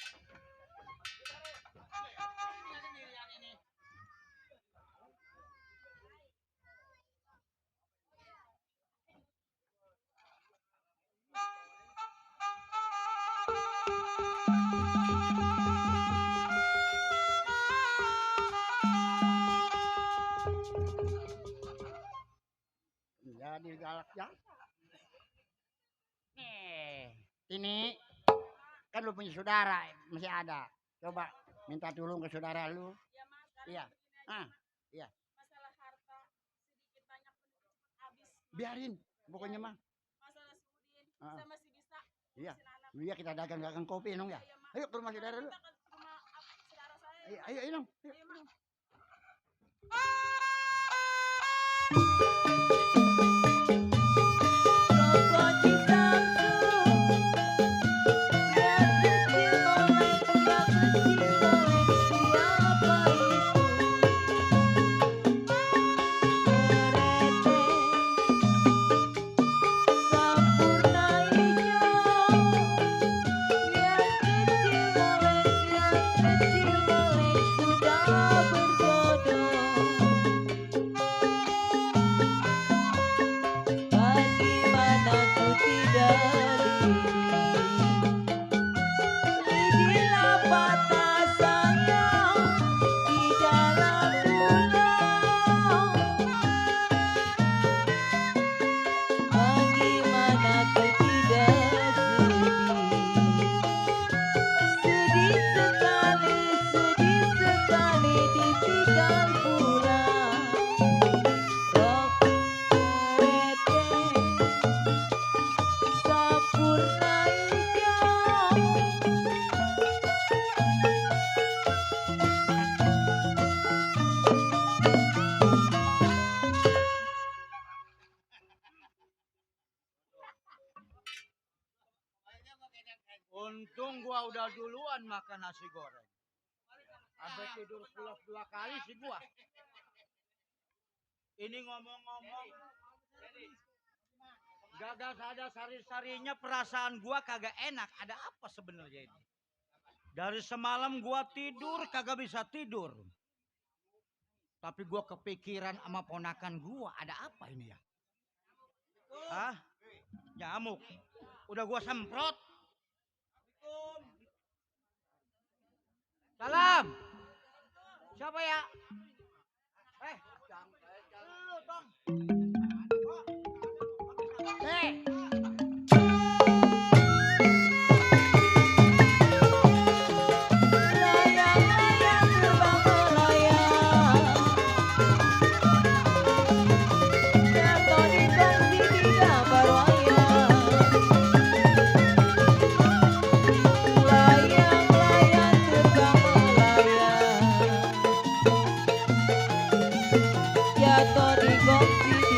Jadi galak ya. Ini kan lu punya saudara masih ada. Coba minta tolong ke saudara lu. Iya. Iya. Masalah harta sedikit banyak habis. Biarin pokoknya mah. Masalah Sudin, saya masih bisa. Iya. Iya kita dagang kopi dong ya. Ayo ke rumah saudara lu. Saudara saya. Ayo dong. Untung gua udah duluan makan nasi goreng. Sampai tidur pulas 2 kali sih gua. Ini ngomong-ngomong, gak ada sari-sarinya perasaan gua kagak enak. Ada apa sebenarnya ini? Dari semalam gua tidur kagak bisa tidur. Tapi gua kepikiran sama ponakan gua. Ada apa ini ya? Hah? Nyamuk. Udah gua semprot. Salam. Siapa ya? Lu Tong. Jatuh di gongsi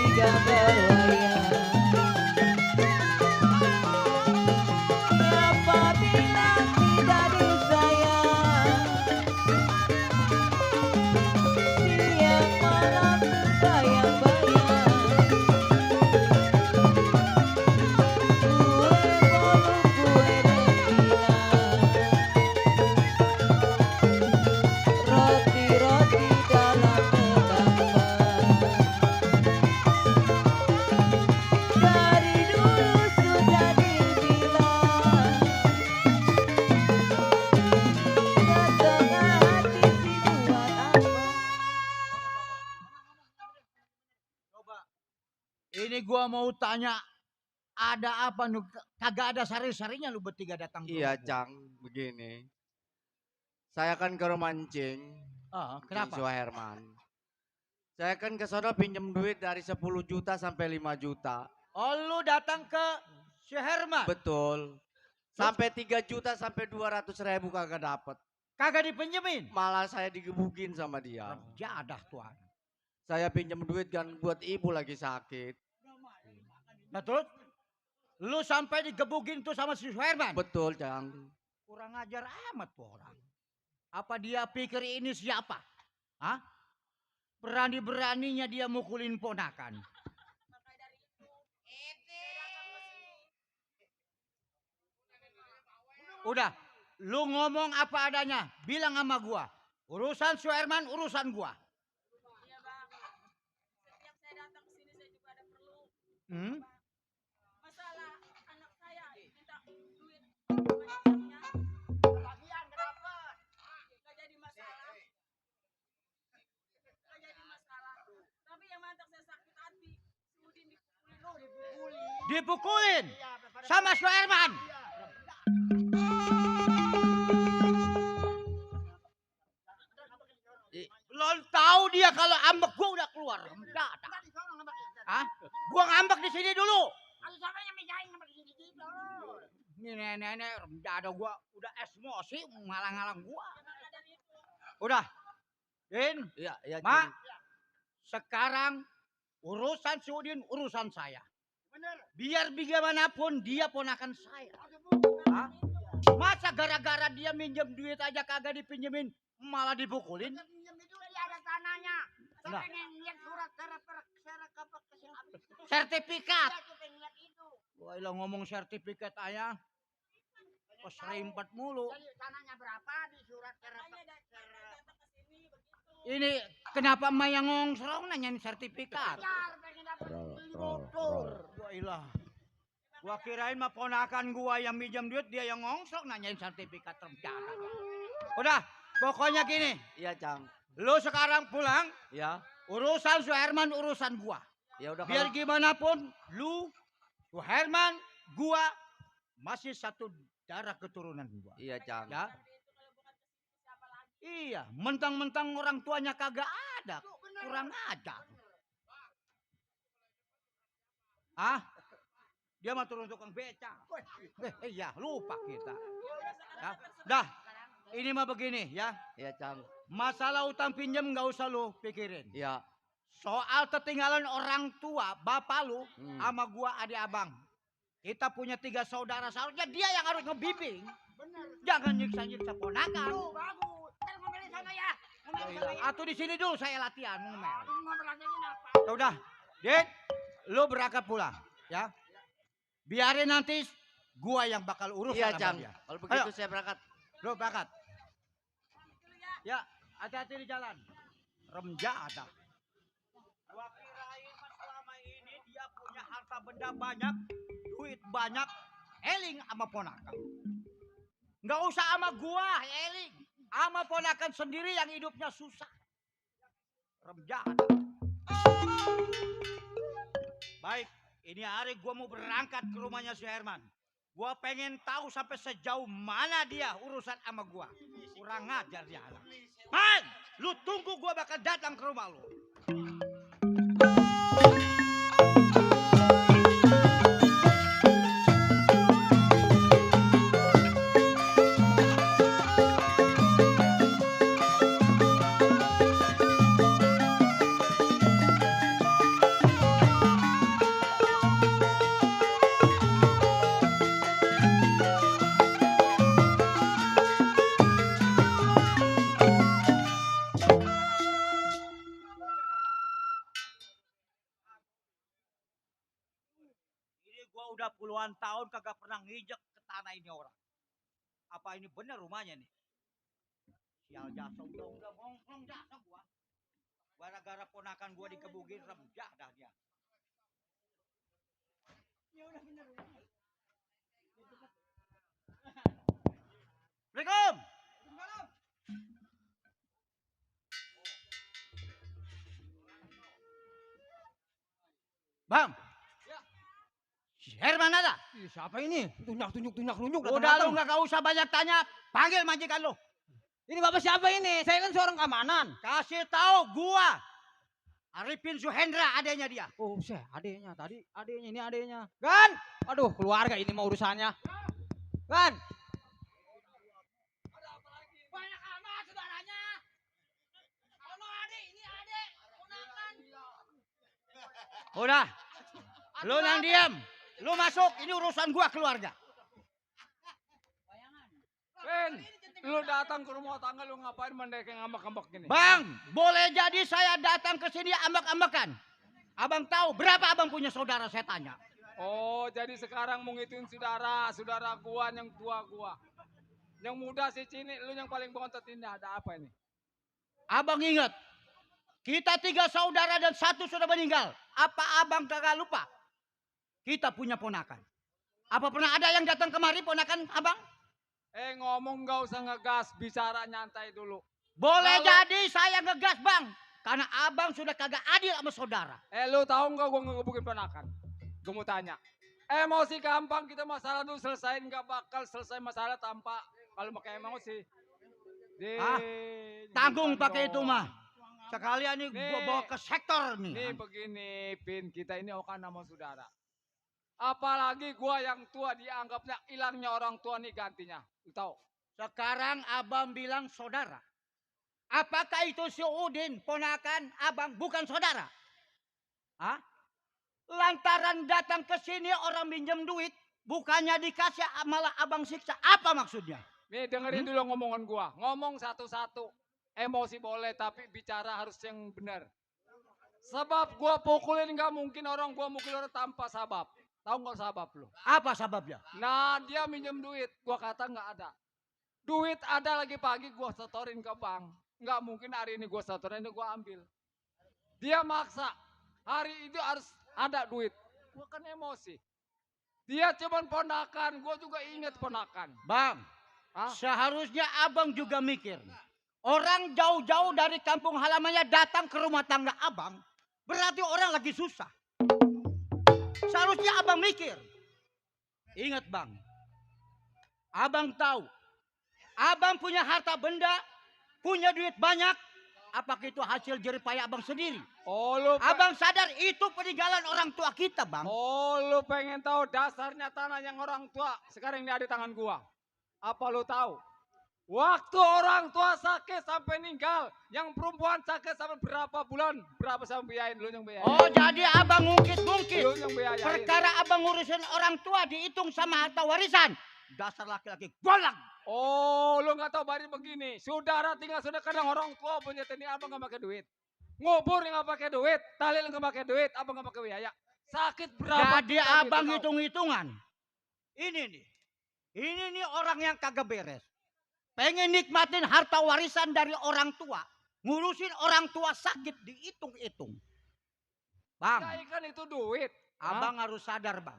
Ini gua mau tanya, ada apa nu? Kagak ada sari-sarinya lu bertiga datang ke Iya, rumah gua. Cang, begini. Saya kan ke mancing. Kenapa? Herman. Saya kan ke sono pinjem duit dari 10 juta sampai 5 juta. Oh, lu datang ke si Herman? Betul. Sampai 3 juta sampai 200.000 kagak dapet. Kagak dipinjemin? Malah saya digebukin sama dia. Jadah tuan. Saya pinjem duit kan buat ibu lagi sakit. Nah terus? Lu sampai digebukin tuh sama si Herman? Betul, Cang. Kurang ajar amat tuh orang. Apa dia pikir ini siapa? Hah? Berani-beraninya dia mukulin ponakan. Udah, lu ngomong apa adanya, bilang sama gua. Urusan Suherman, urusan gua. Iya bang, setiap saya datang ke sini saya juga ada perlu. Masalah anak saya minta duit banyaknya. Bagian kenapa? Gak jadi masalah. Gak jadi masalah. Tapi yang mantak saya sakit hati. Si Udin dipukulin. Dipukulin? Sama Suherman? Lo tahu dia kalau ambek gua udah keluar. Hah? Gua ngambek di sini dulu. Ini nenek-nenek ada gua udah emosi ngalang-ngalang gua. Udah. Din, Iya, Mak. Sekarang urusan si Udin urusan saya. Biar bagaimanapun dia ponakan saya. Hah? Masa gara-gara dia minjem duit aja kagak dipinjemin malah dipukulin? Dia ada tanahnya. Saya Nah. pengen lihat surat Sertifikat. Saya pengen lihat itu. Wah, ilah ngomong sertifikat ayah. Kok serimpat mulu. Jadi tanahnya berapa di surat Ini kenapa emak yang ngongsrong nanyain sertifikat? pengen dapat beli motor. Wah, ilah. Gua kirain mah ponakan gua yang minjem duit, dia yang ngongsrong nanyain sertifikat terjata. Udah, pokoknya gini. Iya, Cang. Lu sekarang pulang. Ya. Urusan Suherman urusan gua. Ya udah Biar gimana pun lu, Suherman, gua masih satu darah keturunan gua. Iya, Cang. Ya. Iya, mentang-mentang orang tuanya kagak ada, kurang ajar. Ah, dia mah turun tukang beca. Iya, lupa kita. Ya. Dah, ini mah begini ya. Iya, Cang. Masalah utang pinjam nggak usah lu pikirin. Iya. Soal ketinggalan orang tua, bapak lu, sama gua adik abang. Kita punya 3 saudara, seharusnya dia yang harus ngebimbing. Jangan nyiksa-nyiksa ponakan. Bagus. Ntar ngomelin sana ya. Ngomelin sana ya. Atau di sini dulu saya latihan ngomel. Ngomel latihannya apa? Ya udah, Dit, lu berangkat pulang, ya. Biarin nanti gua yang bakal urus Iya, sama Cang. dia. Kalau begitu Ayo, saya berangkat. lu berangkat. Ya, hati-hati di jalan. Remja ada. Gua kirain mas selama ini dia punya harta benda banyak, duit banyak, eling sama ponakan. Nggak usah sama gua, eling. Sama ponakan sendiri yang hidupnya susah. Remja ada. Baik, ini hari gua mau berangkat ke rumahnya si Herman. Gua pengen tahu sampai sejauh mana dia urusan sama gua. Kurang ngajar dia anak. Man, lu tunggu gua bakal datang ke rumah lu. Gua udah puluhan tahun kagak pernah nginjek ke tanah ini orang. Apa ini benar rumahnya nih? Sial jasa udah ngongkrong jasa gua. Gara-gara ponakan gua dikebukin remjah dah dia. Ya udah bener. Assalamualaikum. Bang, siapa ini? Tunjuk. Udah lu nggak usah banyak tanya. Panggil majikan lu. Ini bapak siapa ini? Saya kan seorang keamanan. Kasih tahu gua. Arifin Suhendra adanya dia. Oh, adenya tadi. Adenya ini adenya. Gan! Aduh, keluarga ini mau urusannya. Gan! Banyak amat saudaranya. Ono adik, ini adik. Ponakan. Udah. Lu yang diam. Lu masuk. Ini urusan gua keluarga. Ben, lu datang ke rumah tangga lu ngapain mendekeng ngambek-ngambek gini? Bang, boleh jadi saya datang ke sini ambek-ambekan. Abang tahu berapa abang punya saudara saya tanya. Oh, jadi sekarang mau ngituin saudara gua yang tua gua. Yang muda si Cini, lu yang paling bontot ini ada apa ini? Abang ingat, kita 3 saudara dan 1 sudah meninggal. Apa abang kagak lupa? Kita punya ponakan. Apa pernah ada yang datang kemari ponakan abang? Ngomong gak usah ngegas, bicara nyantai dulu. Boleh jadi saya ngegas bang. Karena abang sudah kagak adil sama saudara. Lu tahu nggak gua ngegebukin ponakan? Gua mau tanya. Emosi gampang, kita masalah dulu selesain, nggak bakal selesai masalah tanpa kalau pakai emosi. Tanggung pakai itu mah. Sekalian nih gua bawa ke sektor nih. Nih begini, Pin, kita ini okan nama saudara. Apalagi gua yang tua dianggapnya hilangnya orang tua nih gantinya. Lu tahu? Sekarang abang bilang saudara. Apakah itu si Udin ponakan abang bukan saudara? Hah? Lantaran datang ke sini orang minjem duit, bukannya dikasih malah abang siksa. Apa maksudnya? Nih dengerin dulu ngomongan gua. Ngomong satu-satu. Emosi boleh tapi bicara harus yang benar. Sebab gua pukulin nggak mungkin orang gua mukul orang tanpa sabab. Tahu nggak sabab lu? Apa sababnya? Nah dia minjem duit, gua kata nggak ada. Duit ada lagi pagi gua setorin ke bank. Nggak mungkin hari ini gua setorin, ini gua ambil. Dia maksa, hari itu harus ada duit. Gua kan emosi. Dia cuman ponakan, gua juga inget ponakan. Bang, seharusnya abang juga mikir. Orang jauh-jauh dari kampung halamannya datang ke rumah tangga abang, berarti orang lagi susah. Seharusnya abang mikir. Ingat bang, abang tahu, abang punya harta benda, punya duit banyak, apakah itu hasil jeripaya abang sendiri? Oh, lu abang sadar itu peninggalan orang tua kita bang. Oh, lu pengen tahu dasarnya tanah yang orang tua sekarang ini ada di tangan gua. Apa lu tahu? Waktu orang tua sakit sampai meninggal, yang perempuan sakit sampai berapa bulan, berapa sama biayain, lu yang biayain. Oh, jadi abang ngungkit-ngungkit. Lu yang biayain. Perkara abang ngurusin orang tua dihitung sama harta warisan. Dasar laki-laki golang. Oh, lu nggak tahu bari begini. Saudara tinggal sudah kadang orang tua punya tani abang nggak pakai duit. Ngubur nggak pakai duit, tahlil nggak pakai duit, abang nggak pakai biaya. Sakit berapa? Jadi abang hitung-hitungan. Ini nih orang yang kagak beres. Pengen nikmatin harta warisan dari orang tua. Ngurusin orang tua sakit dihitung-hitung. Bang. Kan itu duit. Abang harus sadar bang.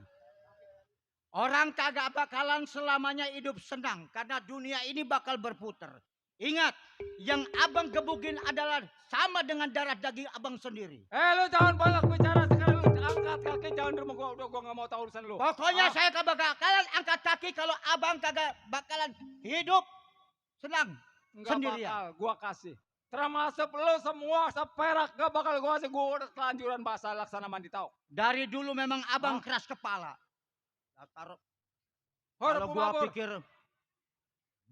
Orang kagak bakalan selamanya hidup senang. Karena dunia ini bakal berputar. Ingat. Yang abang gebukin adalah sama dengan darah daging abang sendiri. Lu jangan banyak bicara sekarang. Lu angkat kaki jangan rumah gua. Udah gua gak mau tahu urusan lu. Pokoknya saya kagak bakalan angkat kaki kalau abang kagak bakalan hidup senang Enggak sendirian. bakal gua kasih. Termasuk lu semua seperak gak bakal gua kasih. Gua udah kelanjuran bahasa laksana mandi tahu. Dari dulu memang abang keras kepala. Kalau gua pikir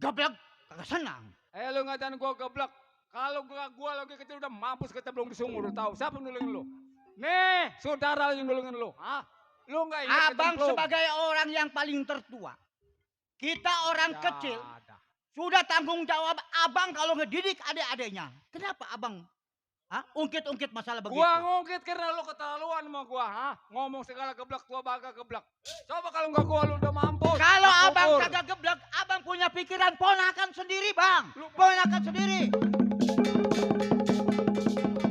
geblek kagak senang. Lu ngatain gua geblek. Kalau gua lagi kecil udah mampus kita belum di sumur. Tahu siapa nolongin lu? Nih, saudara yang nolongin lu. Lu enggak ingat abang sebagai orang yang paling tertua. Kita orang kecil. Sudah tanggung jawab abang kalau ngedidik adik-adiknya. Kenapa abang ungkit-ungkit masalah begitu? Gua ngungkit karena lu keterlaluan sama gua. Ngomong segala geblek, tua bangga geblek. Coba kalau enggak gua lu udah mampus. Kalau abang kagak geblek, abang punya pikiran ponakan sendiri bang. Ponakan sendiri.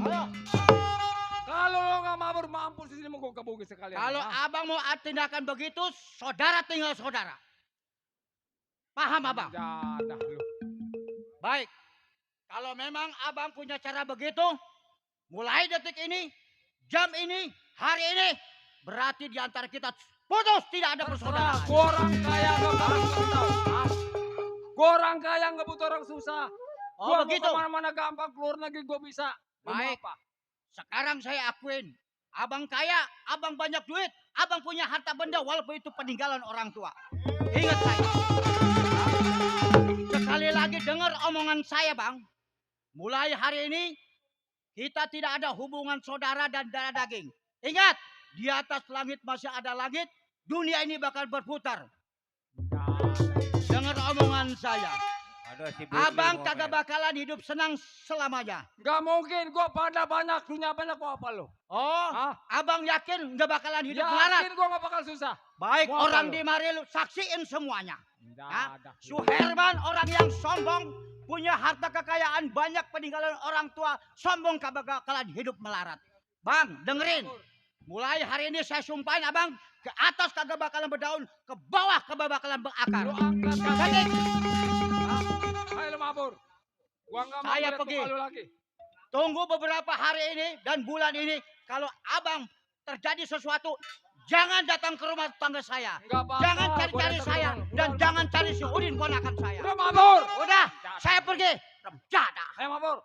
Halo. Kalau lu nggak mabur mampus di sini mau gua gebukin sekalian. Kalau abang mau tindakan begitu, saudara tinggal saudara. Paham abang? Jadah lu. Baik. Kalau memang abang punya cara begitu, mulai detik ini, jam ini, hari ini, berarti di antara kita Putus, tidak ada persaudaraan. Gua orang kaya nggak butuh orang tahu. Gua orang kaya nggak butuh orang susah. Oh, Gua begitu. mau kemana-mana gampang, keluar negeri gua bisa. Lu mau Baik. apa? Sekarang saya akuin, abang kaya, abang banyak duit, abang punya harta benda walaupun itu peninggalan orang tua. Ingat saya. Sekali lagi dengar omongan saya, Bang. Mulai hari ini kita tidak ada hubungan saudara dan darah daging. Ingat, di atas langit masih ada langit, dunia ini bakal berputar. Dengar omongan saya. Abang kagak bakalan hidup senang selamanya. Gak mungkin, gua pada banyak, punya banyak gua apa lo? Oh, abang yakin nggak bakalan hidup melarat? Yakin gua gak bakal susah. Baik, Mau apa orang lu? di mari lu saksiin semuanya. Nggak ada. Suherman orang yang sombong, punya harta kekayaan banyak peninggalan orang tua, sombong kagak bakalan hidup melarat. Bang, dengerin. Mulai hari ini saya sumpahin abang, ke atas kagak bakalan berdaun, ke bawah kagak bakalan berakar. Jadi, Ayo lu mabur. Gua nggak mau saya lihat pergi. muka lu lagi. Tunggu beberapa hari ini dan bulan ini, kalau abang terjadi sesuatu, jangan datang ke rumah tangga saya. Nggak apa-apa, Jangan gua cari-cari datang saya. ke Dan rumah. jangan cari si Udin ponakan saya. Udah mabur. Udah, saya pergi. Remjada. Ayo mabur.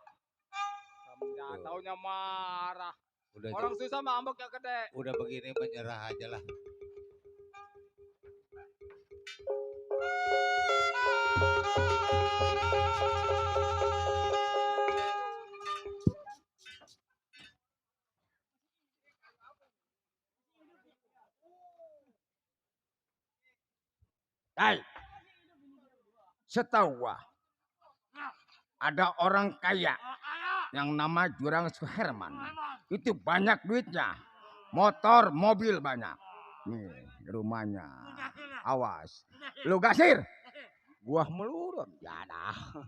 Kamu taunya marah. Udah, Orang susah mah ambeknya gede. udah begini menyerah aja lah. Hai, setahu gua ada orang kaya yang nama Jurang Suherman. Itu banyak duitnya, motor, mobil banyak. Nih rumahnya, awas. Lu gasir, gua melurun. Ya dah.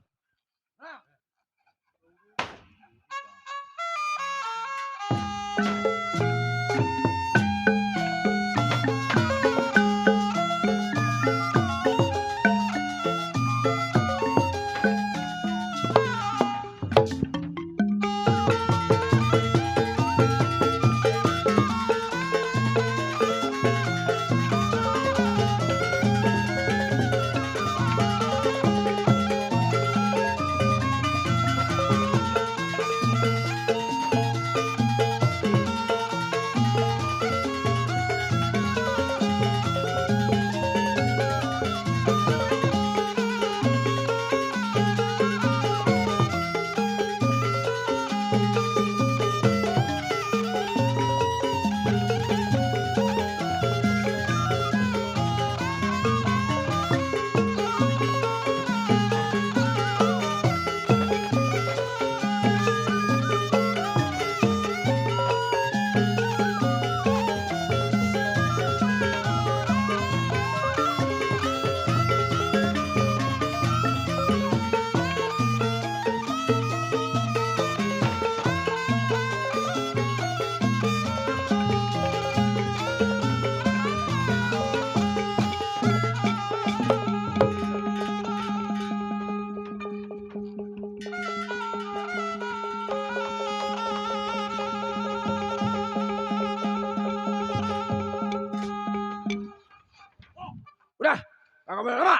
Udah, kagak boleh lama.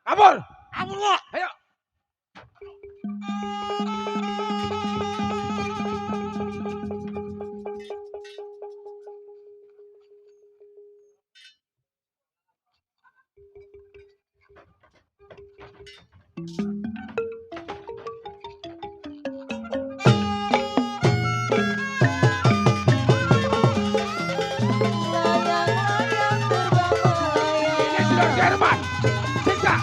Kabur. Kabur gua. Ayo. Ini sudah Jerman. Siksa.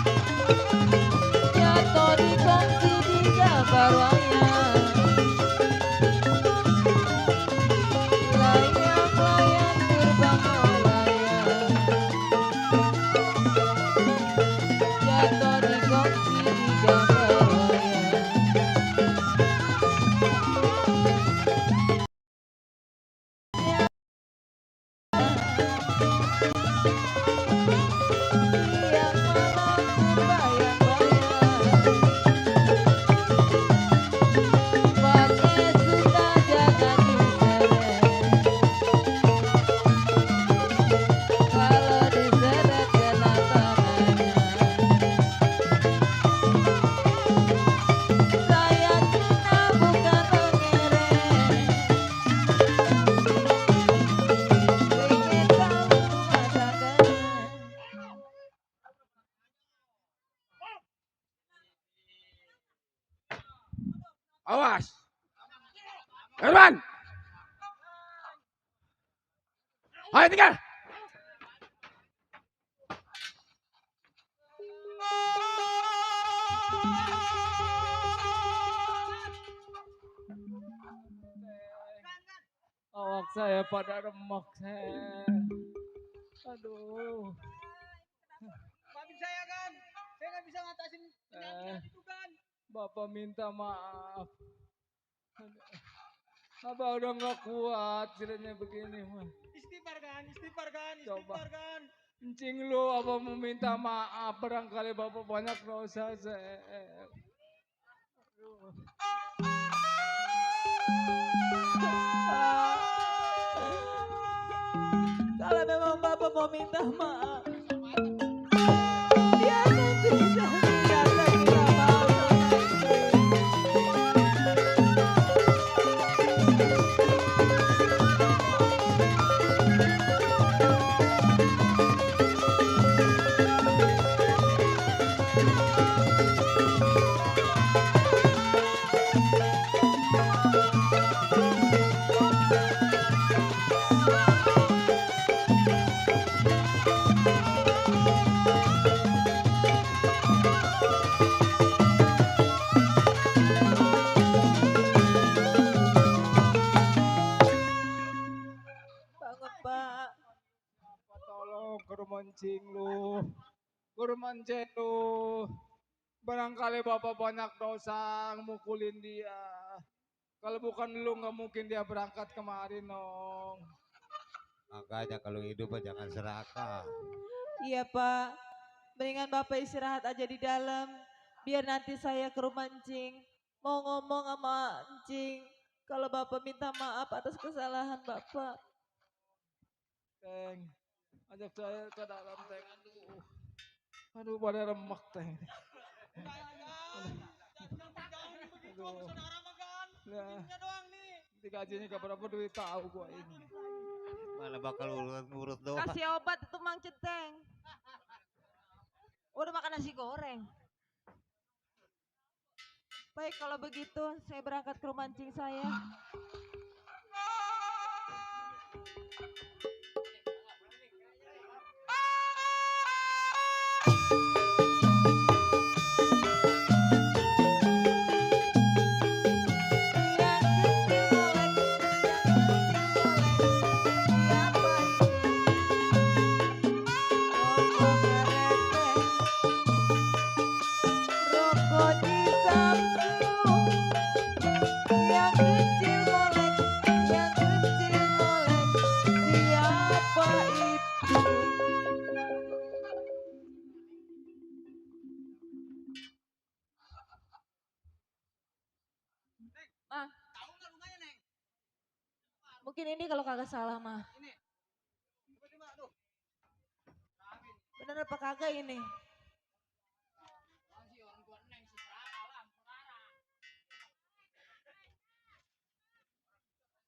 Awas. Herman. Ayo tinggal. Awak saya pada remek, Aduh. Maafin saya kan. Saya nggak bisa ngatasin penyakit itu kan. Bapak minta maaf. Abah udah nggak kuat ceritanya begini mah. Istighfar kan, istighfar kan, Coba. istighfar kan. Encing lu abah mau minta maaf barangkali bapak banyak dosa Kalau memang Bapak mau minta maaf, dia akan bisa biasa kita mau sama istri. Bangun Pak. Tolong ke rumah encing lu. Ke rumah encing lu. Barangkali bapak banyak dosa mukulin dia. Kalau bukan lu nggak mungkin dia berangkat kemarin dong. Makanya kalau hidup mah jangan serakah. Iya Pak, mendingan Bapak istirahat aja di dalam. Biar nanti saya ke rumah Encing. Mau ngomong sama Encing. Kalau Bapak minta maaf atas kesalahan Bapak. Teng, ajak saya ke dalam Teng. Aduh pada remek Teng. Aduh. Nah, digajinya gak berapa duit tahu gua ini. Mana bakal urut doang. Kasih obat itu Mang Centeng. Udah makan nasi goreng. Baik kalau begitu saya berangkat ke rumah Encing saya. Ah. Mungkin ini kalau kagak salah mah. Bener apa kagak ini?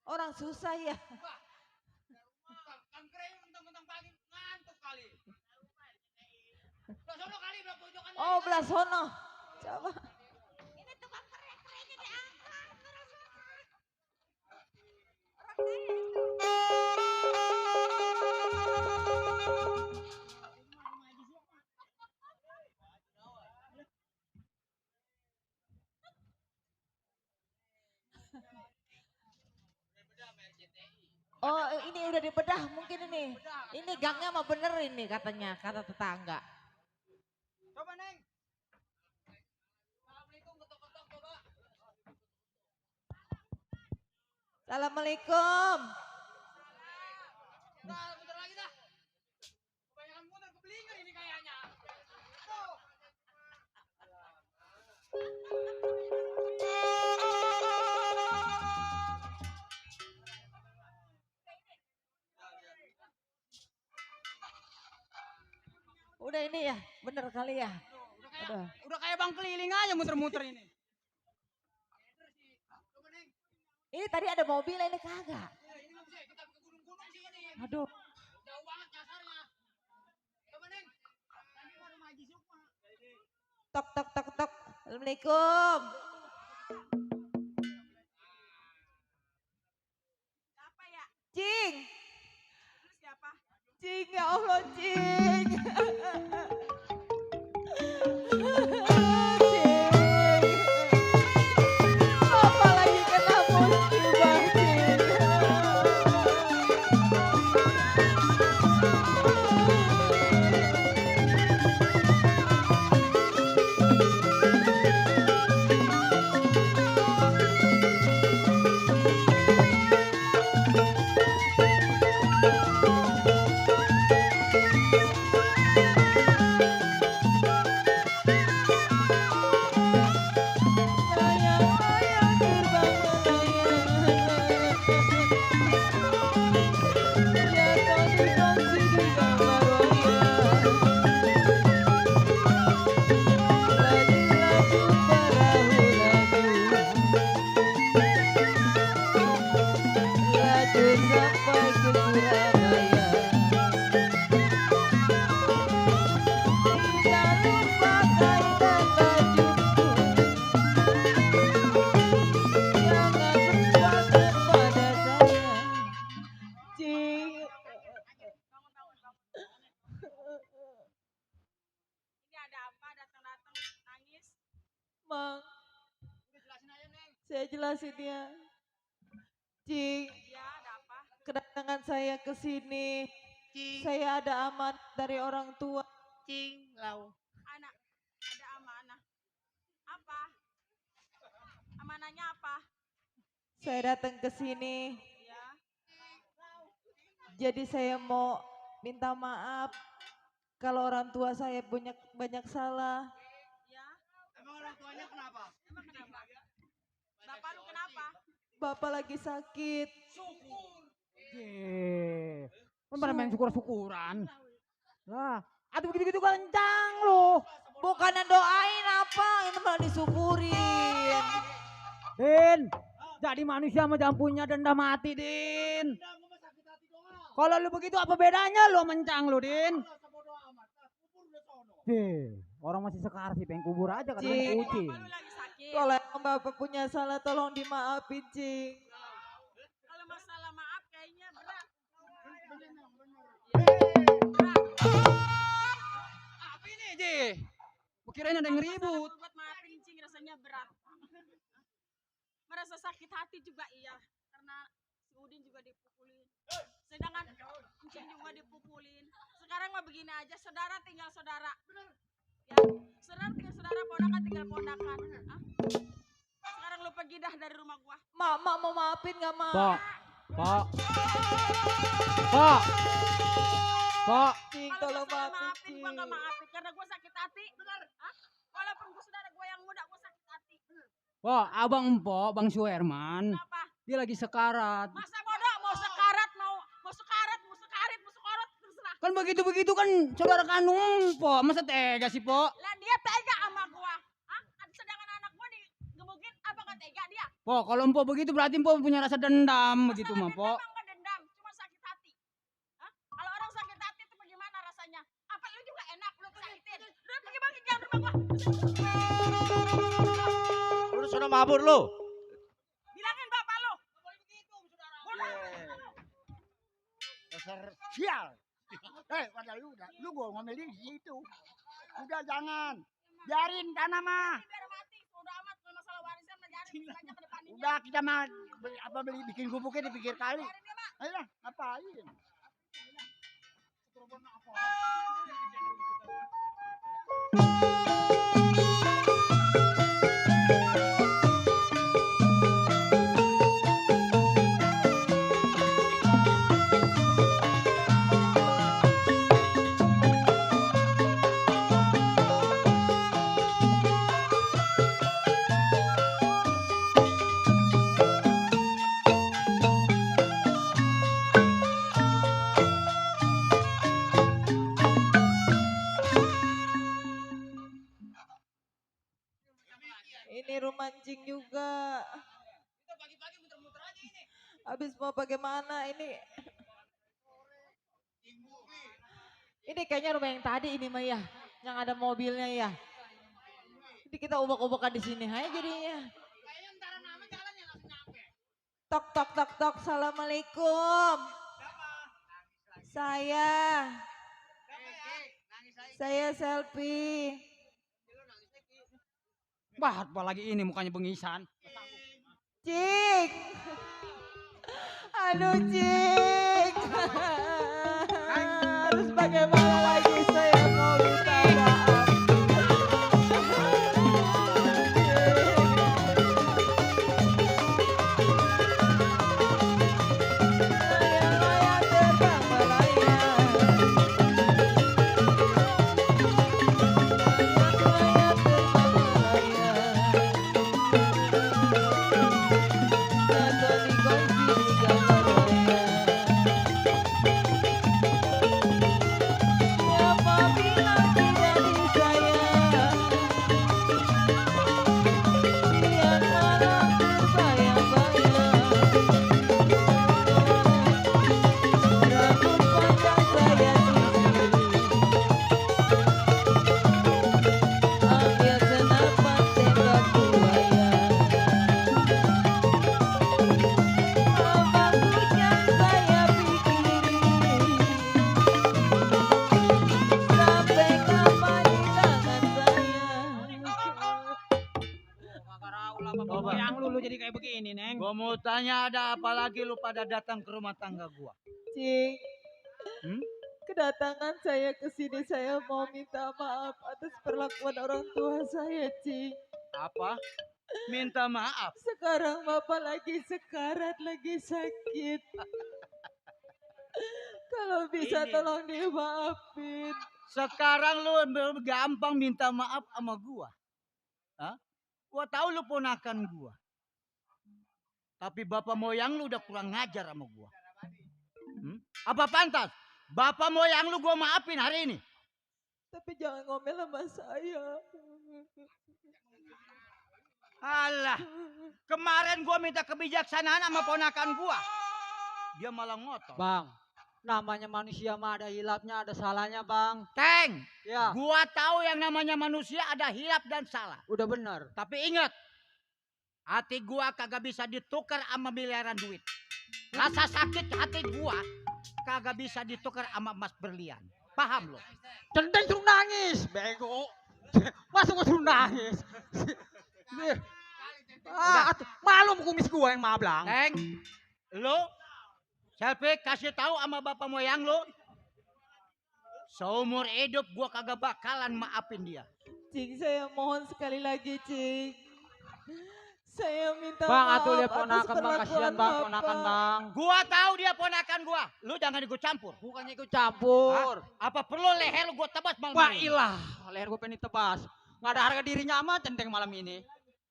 Orang susah ya. Oh belah sono. Coba. Oh ini udah dibedah mungkin ini. Ini gangnya mah bener ini katanya, kata tetangga. Coba Neng. Assalamualaikum. Nah, bentar lagi dah. Kebanyakan muter keblinger ini kayaknya. Tuh. Udah ini ya, bener kali ya. Udah kayak bang keliling aja muter-muter ini. Ini tadi ada mobil ini kagak. Aduh. Jauh banget nyasarnya. Coba Neng. Tadi mau rumah Haji Sukma. Tok tok tok tok. Assalamualaikum. Cing, ya Allah, Cing. Bapak lagi kena musibah, Cing. Ini ada apa datang-datang nangis? Mang, saya jelasin ya. Cing, Ya, ada apa? kedatangan saya ke sini, saya ada amanat dari orang tua. Cing, lau. Anak, ada amanah. Apa? Amanahnya apa? Saya datang ke sini, Ya. jadi saya mau minta maaf kalau orang tua saya punya banyak salah. Ya. Emang orang tuanya kenapa? Emang kenapa? Bapak lu kenapa? Bapak lagi sakit. Kan pada main syukur-syukuran. Lah, aduh begitu-gitu kencang lu. Bukannya doain apa, ini malah disyukurin. Din, jadi manusia mah jangan punya dendam mati, Din. Kalau lu begitu apa bedanya lu mencang lu, Din? Orang masih sekarang sih pengen kubur aja katanya Cing. kucing. Bapak lu lagi sakit. Kalau emang Bapak punya salah tolong dimaafin, Cing. Kalau masalah maaf kayaknya berat. Apa ini, Ji? Kirain ada yang ribut. Buat maafin Cing rasanya berat. Merasa sakit hati juga iya. Karena si Udin juga dipukulin. Sedangkan Cing juga dipukulin. Sekarang mah begini aja, saudara tinggal saudara. Ya, saudara tinggal saudara, ponakan tinggal ponakan. Hah? Sekarang lu pergi dah dari rumah gua. Mak mau maafin gak, Mak? Pak. Pak. Pak. Cing, Kalau tolong masalah maafin, maafin gua Cing. gak maafin karena gua sakit hati. Hah? Walaupun gua saudara gua yang muda, gua sakit hati. Wah, abang empok, Bang Suherman. Kenapa? Dia lagi sekarat. Masa bodoh mau sekarat, mau sekarat, mau sekarit, mau sekorot, terserah. Kan begitu-begitu kan saudara kandung empok. Masa tega sih, Pok? Lah dia tega sama gua. Hah? Sedangkan anak gua digebukin, apa gak tega dia? Pok, kalau empok begitu berarti empok punya rasa dendam begitu mah, Pok. Emang gak dendam, cuma sakit hati. Hah? Kalau orang sakit hati itu bagaimana rasanya? Apa lu juga enak lu sakitin? Udah pergi jangan rumah gua. Lu sudah mabur lu. Bilangin bapak lu. Dasar sial. Pada lu gua ngomelin di situ. Udah jangan. Biarin tanah mah. Biar mati, udah amat kalau masalah warisan mah jangan banyak ke depan. Udah kita mah beli bikin gubuknya di pinggir kali. Ayo ngapain? Ini rumah Cing juga. Habis mau bagaimana ini? Ini kayaknya rumah yang tadi ini mah ya, yang ada mobilnya ya. Jadi kita ubah-ubahkan di sini aja jadinya. Tok tok tok tok, assalamualaikum. Saya selfie. Bah, apa lagi ini mukanya bengisan. Cik. Aduh Cik. Harus bagaimana lagi saya mau minta maaf. Layang-layang terbang melayang. Layang-layang terbang melayang. Tato dikunci di gambar wayang. Siapa bilang tidak disayang? Biar malam terbayang-bayang. Rambut panjang saya sisir. Ambil senapan tembak buaya. Abang bujang saya pikirin. Sampai kapan di tangan saya? Coba yang lu jadi kayak begini, Neng. Gua mau tanya ada apa lagi lu pada datang ke rumah tangga gua? Cik, Hmm? kedatangan saya ke sini saya mau minta maaf atas perlakuan orang tua saya, Cik. Apa? Minta maaf. Sekarang Bapak lagi sekarat, lagi sakit. Kalau bisa Ini. tolong dimaafin. Sekarang lu gampang minta maaf sama gua. Hah? Gua tahu lu ponakan gua. Tapi bapak moyang lu udah kurang ngajar sama gua. Apa pantas? Bapak moyang lu gua maafin hari ini. Tapi jangan ngomel sama saya. Alah, kemarin gua minta kebijaksanaan sama ponakan gua. Dia malah ngotot. Bang, namanya manusia mah ada hilapnya, ada salahnya, Bang. Teng, Ya, gua tahu yang namanya manusia ada hilap dan salah. udah benar. Tapi ingat, hati gua kagak bisa ditukar sama miliaran duit. Rasa sakit hati gua kagak bisa ditukar sama emas berlian. Paham lo? Centeng suruh nangis, bego. Masa gua suruh nangis? Malu kumis gua yang mablang. Teng, lo selfie kasih tahu sama bapak moyang lo. Seumur hidup gua kagak bakalan maafin dia. Cik, saya mohon sekali lagi, Cik. Saya minta Bang, maaf atuh lihat atas ponakan, Bang. perlakuan Kasihan, Bang, Bapak. ponakan, Bang. Gua tahu dia ponakan gua. Lu jangan ikut campur. Bukannya ikut campur. Hah? Apa perlu leher lu gua tebas malam Wah, ini? ilah. Leher gua pengen tebas. Nggak ada harga dirinya amat centeng malam ini.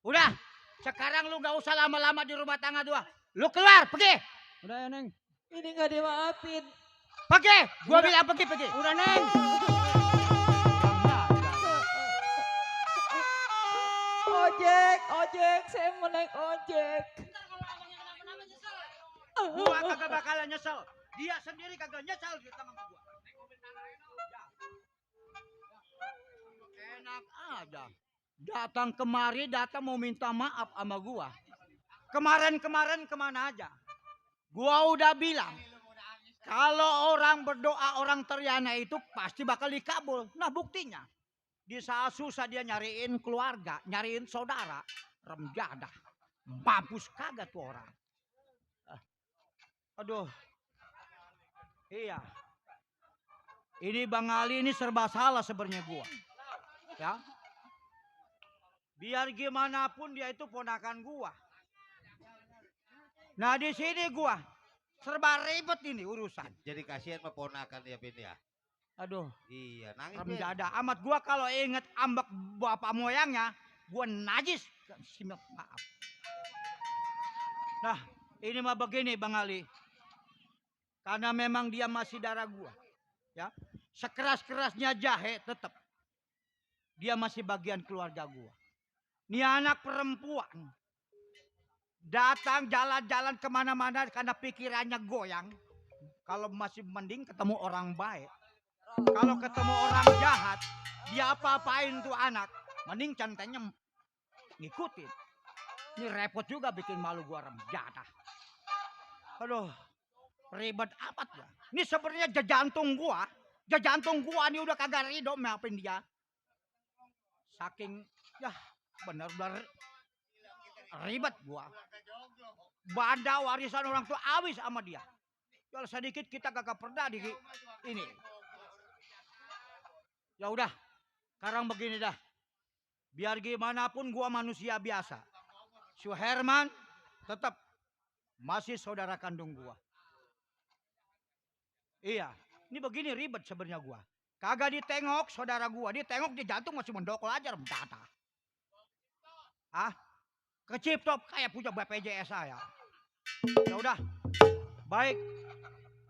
Udah, sekarang lu gak usah lama-lama di rumah tangga gua. Lu keluar, pergi. Udah ya, Neng. Ini nggak dimaafin. Pergi. Gua bilang pergi. Udah, Neng. Ojek, saya mau naik ojek. Gua kagak bakalan nyesel. Dia sendiri kagak nyesel di tangan gua. Enak aja. Datang kemari, mau minta maaf sama gua. Kemarin kemana aja? Gua udah bilang, kalau orang berdoa, orang teriana itu pasti bakal dikabul. Nah buktinya, di saat susah dia nyariin keluarga, nyariin saudara. Remjadah. Mampus kagak tuh orang. Aduh. Iya. Ini Bang Ali ini serba salah sebenarnya gua. Ya. Biar gimana pun dia itu ponakan gua. Nah di sini gua serba ribet ini urusan. Jadi kasihan sama ponakan ya Pin ya. Aduh. Iya, nangis Pin. Remjadah amat gua kalau inget ambek bapak moyangnya, gua najis. Maaf. Nah, ini mah begini Bang Ali. Karena memang dia masih darah gua. Ya. Sekeras-kerasnya jahe tetap. Dia masih bagian keluarga gua. Ini anak perempuan. Datang jalan-jalan kemana-mana karena pikirannya goyang. Kalau masih mending ketemu orang baik. Kalau ketemu orang jahat, dia apa-apain tuh anak. Mending centengnya ngikutin. Ini repot juga bikin malu gua remjadah. Aduh, ribet amat ya. Ini sebenarnya jajantung gua. Jajantung gua nih udah kagak ridho maafin dia. Saking ya benar-benar ribet gua. Banda warisan orang tua awis sama dia. Kalau sedikit kita kagak pernah di ini. Ya udah, sekarang begini dah. Biar gimana pun gua manusia biasa. Suherman tetap masih saudara kandung gua. Iya, ini begini ribet sebenarnya gua. Kagak ditengok saudara gua, ditengok di jantung masih mendokol aja remtata. Ah, keciptop kayak punya BPJS saya. Ya udah, baik.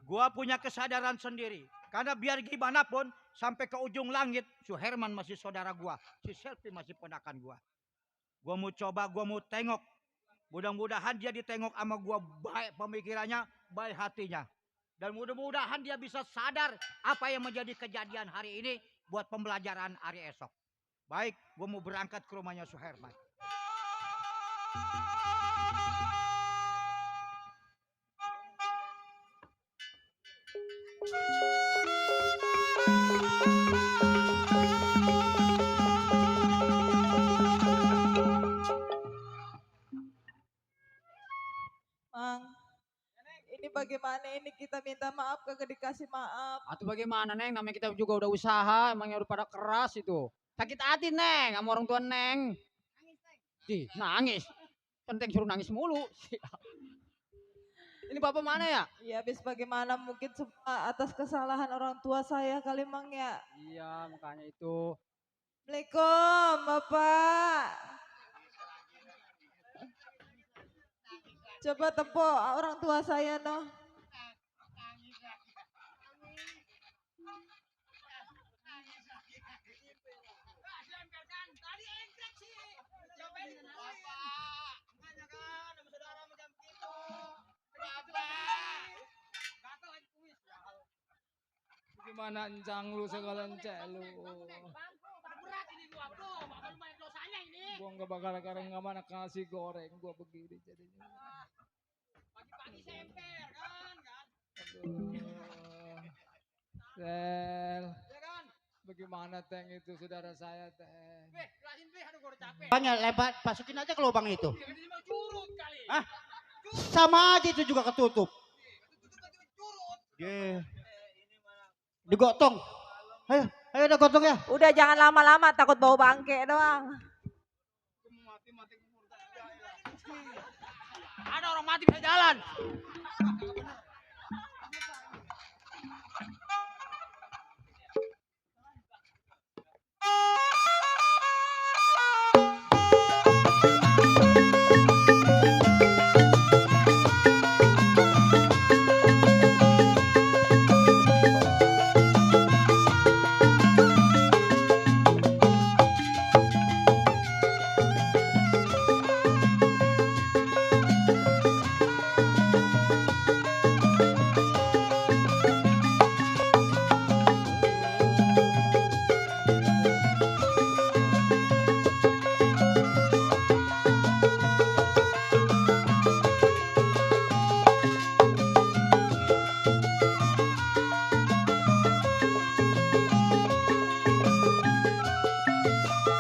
Gua punya kesadaran sendiri. Karena biar gimana pun sampai ke ujung langit, Suherman masih saudara gua, si Selfie masih ponakan gua. Gua mau coba, gua mau tengok. Mudah-mudahan dia ditengok sama gua baik pemikirannya, baik hatinya. Dan mudah-mudahan dia bisa sadar apa yang menjadi kejadian hari ini buat pembelajaran hari esok. Baik, gua mau berangkat ke rumahnya Suherman. Mang, ini bagaimana ini kita minta maaf kagak dikasih maaf. Atau bagaimana Neng, namanya kita juga udah usaha, emangnya udah pada keras itu. Sakit hati Neng, sama orang tua Neng. Nangis. Penting suruh nangis mulu. Ini Bapak mana ya? Ya habis bagaimana mungkin semua atas kesalahan orang tua saya kali Mang ya. Iya makanya itu. Assalamualaikum Bapak. Coba tepuk orang tua saya noh. Gimana encang lu segala encek lu. Gua nggak bakal kareng nggak mana kasih goreng gua begini jadinya. Pagi-pagi semper kan. Aduh. Sel. Bagaimana Teng itu saudara saya Teng? Banyak lebar, masukin aja ke lubang itu. Hah? Sama aja itu juga ketutup. Yeah. Digotong. Ayo, udah gotong ya. Udah jangan lama-lama takut bau bangke doang. Ada orang mati bisa jalan.